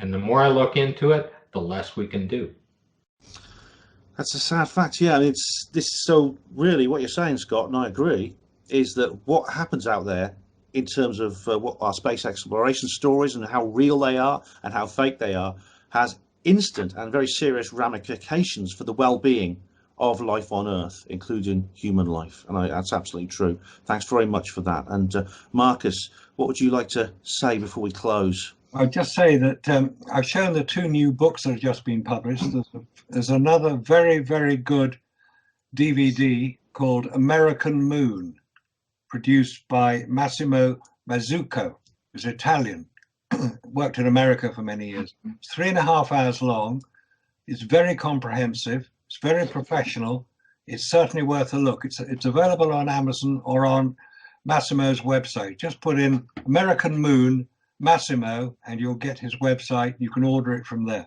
And the more I look into it, the less we can do. That's a sad fact. Yeah, I mean, so really what you're saying, Scott, and I agree, is that what happens out there in terms of what our space exploration stories and how real they are and how fake they are has instant and very serious ramifications for the well-being of life on Earth, including human life. And that's absolutely true. Thanks very much for that. And Marcus, what would you like to say before we close? I'll just say that I've shown the 2 new books that have just been published. There's another very, very good DVD called American Moon, produced by Massimo Mazzucco, who's Italian, worked in America for many years. It's 3.5 hours long. It's very comprehensive. It's very professional. It's certainly worth a look. It's available on Amazon or on Massimo's website. Just put in American Moon Massimo and you'll get his website. You can order it from there.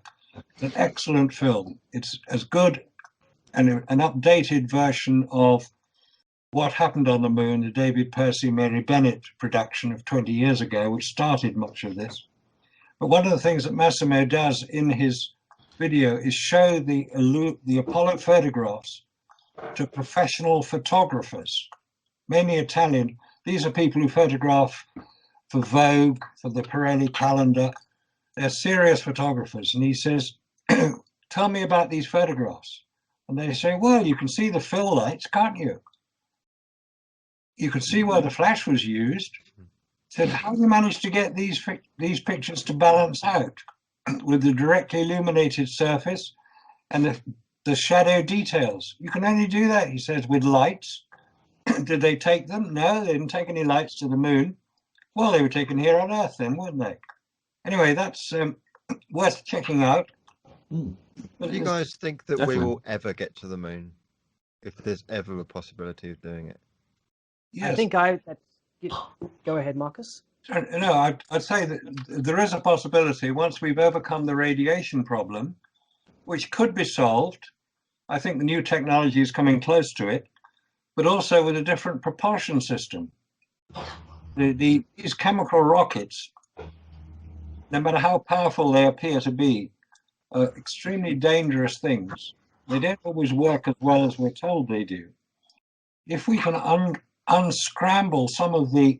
It's an excellent film. It's as good and an updated version of What Happened on the Moon, the David Percy, Mary Bennett production of 20 years ago, which started much of this. But one of the things that Massimo does in his video is show the Apollo photographs to professional photographers, mainly Italian. These are people who photograph for Vogue, for the Pirelli calendar. They're serious photographers. And he says, tell me about these photographs. And they say, well, you can see the fill lights, can't you? You can see where the flash was used. Said, how do you manage to get these pictures to balance out with the directly illuminated surface and the shadow details? You can only do that, he says, with lights. Did they take them? No, they didn't take any lights to the moon. Well, they were taken here on Earth then, weren't they? Anyway, that's worth checking out. Do you guys think that Definitely. we will ever get to the moon? If there's ever a possibility of doing it? Yes. I think go ahead, Marcus. No, I'd say that there is a possibility once we've overcome the radiation problem, which could be solved. I think the new technology is coming close to it, but also with a different propulsion system. These chemical rockets, no matter how powerful they appear to be, are extremely dangerous things. They don't always work as well as we're told they do. If we can unscramble some of the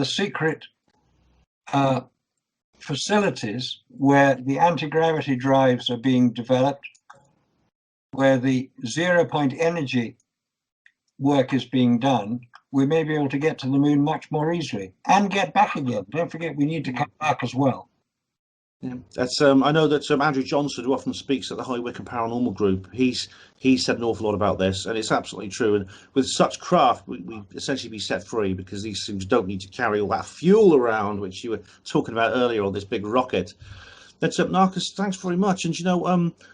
secret facilities where the anti-gravity drives are being developed, where the 0-point energy work is being done, we may be able to get to the moon much more easily and get back again. Don't forget, we need to come back as well. Yeah, that's I know that Andrew Johnson, who often speaks at the HAAWK and Paranormal Group, he's said an awful lot about this, and it's absolutely true. And with such craft, we essentially be set free, because these things don't need to carry all that fuel around, which you were talking about earlier on this big rocket. That's Marcus, thanks very much. And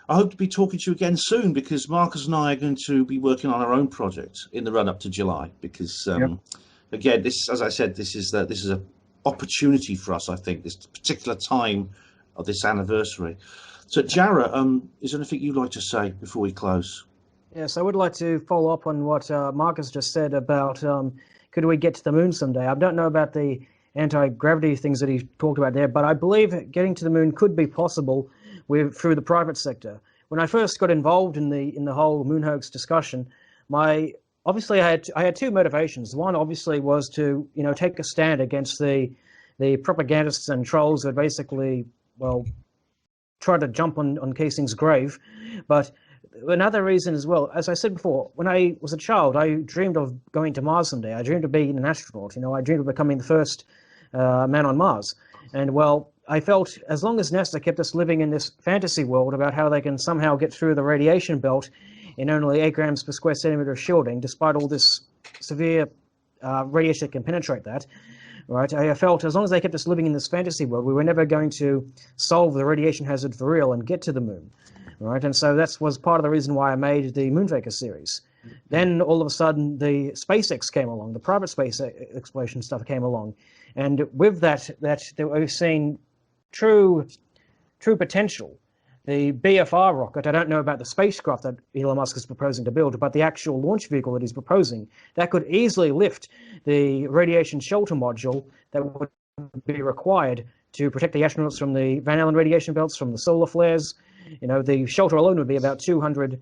I hope to be talking to you again soon, because Marcus and I are going to be working on our own project in the run up to July. Because again, this, as I said, this is a opportunity for us. I think this particular time of this anniversary. So Jarrah, is there anything you'd like to say before we close? Yes, I would like to follow up on what Marcus just said about could we get to the moon someday. I don't know about the anti-gravity things that he talked about there, but I believe getting to the moon could be possible through the private sector. When I first got involved in the whole moon hoax discussion, obviously I had two motivations. One obviously was to take a stand against the propagandists and trolls that basically, well, try to jump on Casing's grave. But another reason as well, as I said before, when I was a child, I dreamed of going to Mars someday. I dreamed of being an astronaut. I dreamed of becoming the first man on Mars. And well, I felt as long as NASA kept us living in this fantasy world about how they can somehow get through the radiation belt in only 8 grams per square centimeter of shielding, despite all this severe radiation that can penetrate that, right? I felt as long as they kept us living in this fantasy world, we were never going to solve the radiation hazard for real and get to the moon, right? And so that was part of the reason why I made the Moonfaker series. Then all of a sudden, the SpaceX came along, the private space exploration stuff came along, and with that we've seen true potential. The BFR rocket, I don't know about the spacecraft that Elon Musk is proposing to build, but the actual launch vehicle that he's proposing, that could easily lift the radiation shelter module that would be required to protect the astronauts from the Van Allen radiation belts, from the solar flares. The shelter alone would be about 100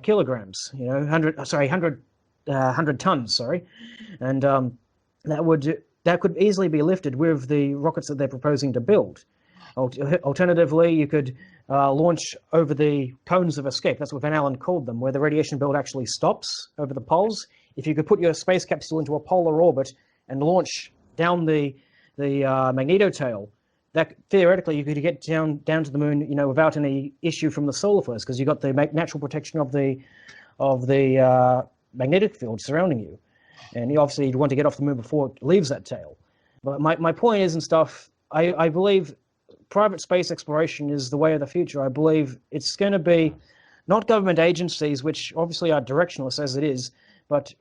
kilograms, 100 tons, sorry. And that could easily be lifted with the rockets that they're proposing to build. Alternatively, you could launch over the cones of escape. That's what Van Allen called them, where the radiation belt actually stops over the poles. If you could put your space capsule into a polar orbit and launch down the magnetotail, that theoretically you could get down to the moon, without any issue from the solar flares, because you've got the natural protection of the magnetic field surrounding you. And obviously you'd want to get off the moon before it leaves that tail. But my point is, and stuff, I believe private space exploration is the way of the future. I believe it's going to be not government agencies, which obviously are directionless as it is, but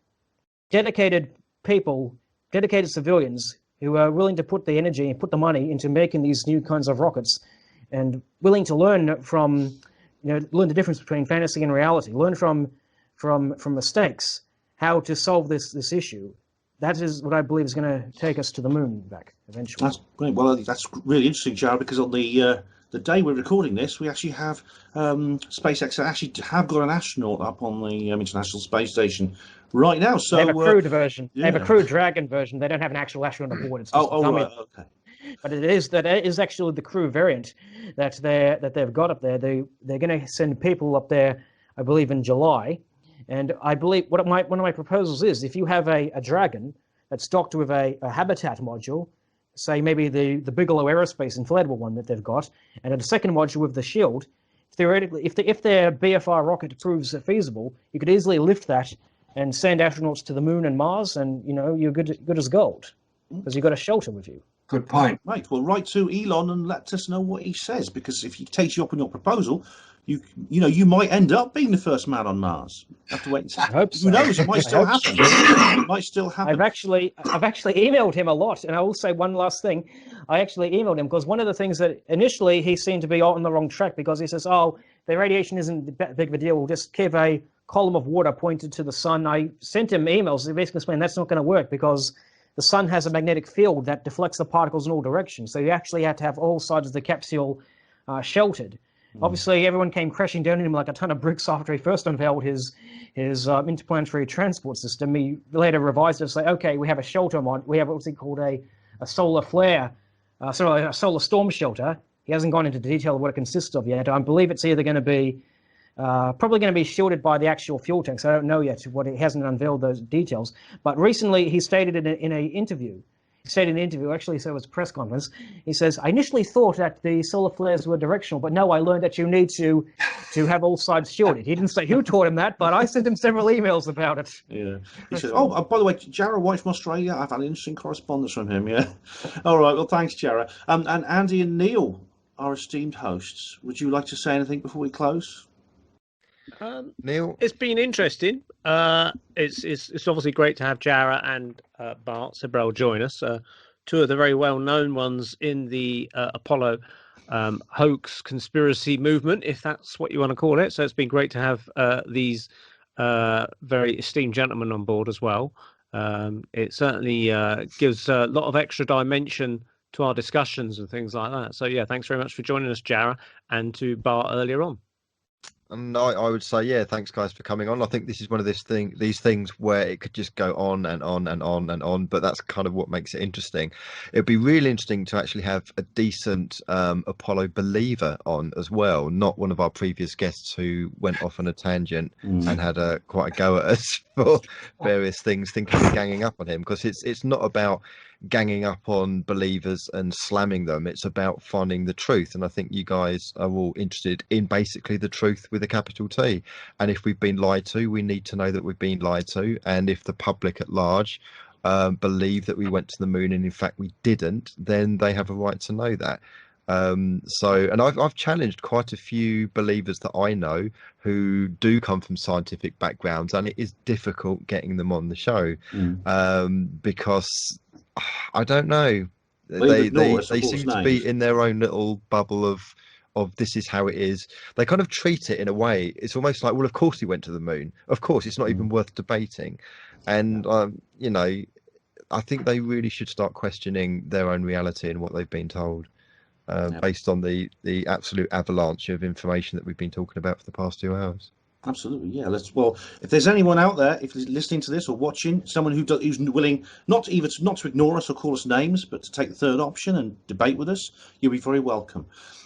dedicated people, dedicated civilians who are willing to put the energy and put the money into making these new kinds of rockets, and willing to learn from, learn the difference between fantasy and reality, learn from mistakes, how to solve this issue. That is what I believe is going to take us to the moon back eventually. That's great. Well, that's really interesting, Jarrah, because on the day we're recording this, we actually have SpaceX actually have got an astronaut up on the International Space Station right now. So they have a crewed version. Yeah. They have a crewed Dragon version. They don't have an actual astronaut aboard. It's just right, okay. But it is actually the crew variant that they've got up there. They're going to send people up there, I believe, in July. And I believe one of my proposals is, if you have a Dragon that's docked with a habitat module, say maybe the Bigelow Aerospace inflatable one that they've got, and a second module with the shield, theoretically, if their BFR rocket proves feasible, you could easily lift that and send astronauts to the moon and Mars, and you're good as gold, because you've got a shelter with you. Good point. Right. Well, write to Elon and let us know what he says, because if he takes you up on your proposal, you might end up being the first man on Mars. Have to wait and see. I hope so. Who knows? It might still happen. It might still happen. I've actually emailed him a lot, and I will say one last thing. I actually emailed him because one of the things that initially he seemed to be on the wrong track, because he says, "Oh, the radiation isn't that big of a deal. We'll just keep a column of water pointed to the sun." I sent him emails basically explaining that's not going to work, because the sun has a magnetic field that deflects the particles in all directions. So you actually have to have all sides of the capsule sheltered. Obviously, everyone came crashing down on him like a ton of bricks after he first unveiled his interplanetary transport system. He later revised it to say, okay, we have a shelter mod. We have what's called a solar flare, a solar storm shelter. He hasn't gone into detail of what it consists of yet. I believe it's either going to be probably going to be shielded by the actual fuel tanks. I don't know yet. He hasn't unveiled those details. But recently, he stated in an interview, He said in the interview, actually, so it was a press conference, he says, I initially thought that the solar flares were directional, but no, I learned that you need to have all sides shielded. He didn't say who taught him that, but I sent him several emails about it. Yeah. He says, oh, by the way, Jarrah White from Australia, I've had an interesting correspondence from him, yeah. All right, well, thanks, Jarrah. And Andy and Neil, our esteemed hosts, would you like to say anything before we close? Neil? It's been interesting. It's obviously great to have Jarrah and Bart Sibrel join us, two of the very well-known ones in the Apollo hoax conspiracy movement, if that's what you want to call it. So it's been great to have these very esteemed gentlemen on board as well. It certainly gives a lot of extra dimension to our discussions and things like that. So yeah, thanks very much for joining us, Jarrah, and to Bart earlier on. And I would say, yeah, thanks guys for coming on. I think this is one of these things where it could just go on and on and on and on, but that's kind of what makes it interesting. It'd be really interesting to actually have a decent Apollo believer on as well, not one of our previous guests who went off on a tangent and had quite a go at us for various things, thinking of ganging up on him, because it's not about ganging up on believers and slamming them. It's about finding the truth, and I think you guys are all interested in basically the truth with a capital T. And if we've been lied to, we need to know that we've been lied to. And if the public at large believe that we went to the moon and in fact we didn't, then they have a right to know that. And I've challenged quite a few believers that I know who do come from scientific backgrounds, and it is difficult getting them on the show because I don't know. They seem to be in their own little bubble of this is how it is. They kind of treat it in a way. It's almost like, well, of course he went to the moon. Of course, it's not even worth debating. And you know, I think they really should start questioning their own reality and what they've been told, based on the absolute avalanche of information that we've been talking about for the past 2 hours. Absolutely, yeah. Well, if there's anyone out there, if you're listening to this or watching, someone who's willing not to ignore us or call us names, but to take the third option and debate with us, you'll be very welcome.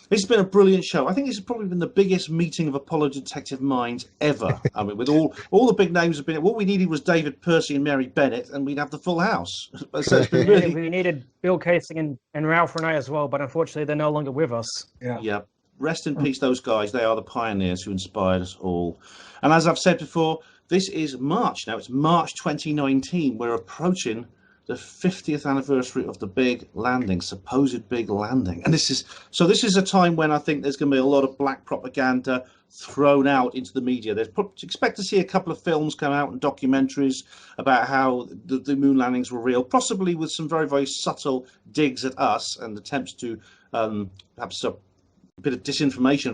It's been a brilliant show. I think this has probably been the biggest meeting of Apollo detective minds ever. I mean, with all the big names have been. What we needed was David Percy and Mary Bennett, and we'd have the full house. So it's been really... We needed Bill Casing and Ralph Renee as well, but unfortunately they're no longer with us. Yeah. Rest in peace, those guys. They are the pioneers who inspired us all. And as I've said before, this is March now. It's March 2019. We're approaching the 50th anniversary of the big landing, supposed big landing. And this is a time when I think there's going to be a lot of black propaganda thrown out into the media. Expect to see a couple of films come out and documentaries about how the moon landings were real, possibly with some very, very subtle digs at us and attempts to perhaps a bit of disinformation,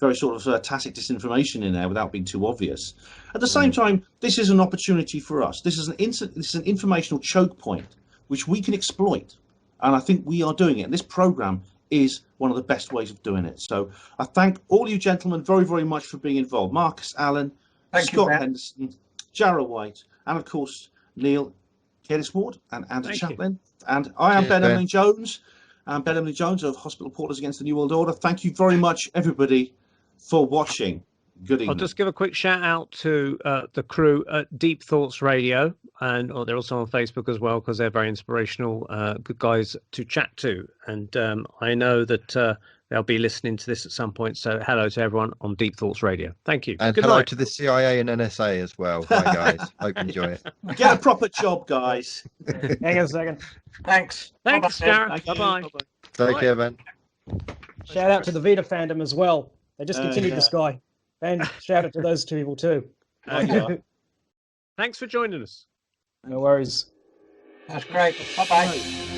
very sort of tacit disinformation in there without being too obvious. At the same time, this is an opportunity for us. This is an informational choke point which we can exploit, and I think we are doing it. And this program is one of the best ways of doing it. So I thank all you gentlemen very, very much for being involved. Marcus Allen, Scott Henderson, Jarrah White, and of course Neil Geddes-Ward and Andrew Chaplin. And I am Ben Emily Jones. I'm Ben Emily Jones of Hospital Porters Against the New World Order. Thank you very much, everybody, for watching. Good evening. I'll just give a quick shout out to the crew at Deep Thoughts Radio, and they're also on Facebook as well because they're very inspirational, good guys to chat to. And I know that they'll be listening to this at some point. So hello to everyone on Deep Thoughts Radio. Thank you. And hello to the CIA and NSA as well. Hi guys. Hope you enjoy it. Get a proper job, guys. Hang on a second. Thanks. Thanks, Jarrah. Bye-bye. Take care, Ben. Shout out to the Vita fandom as well. They just continued this guy. And shout out to those two people too. Thanks for joining us. No worries. That's great. Bye-bye.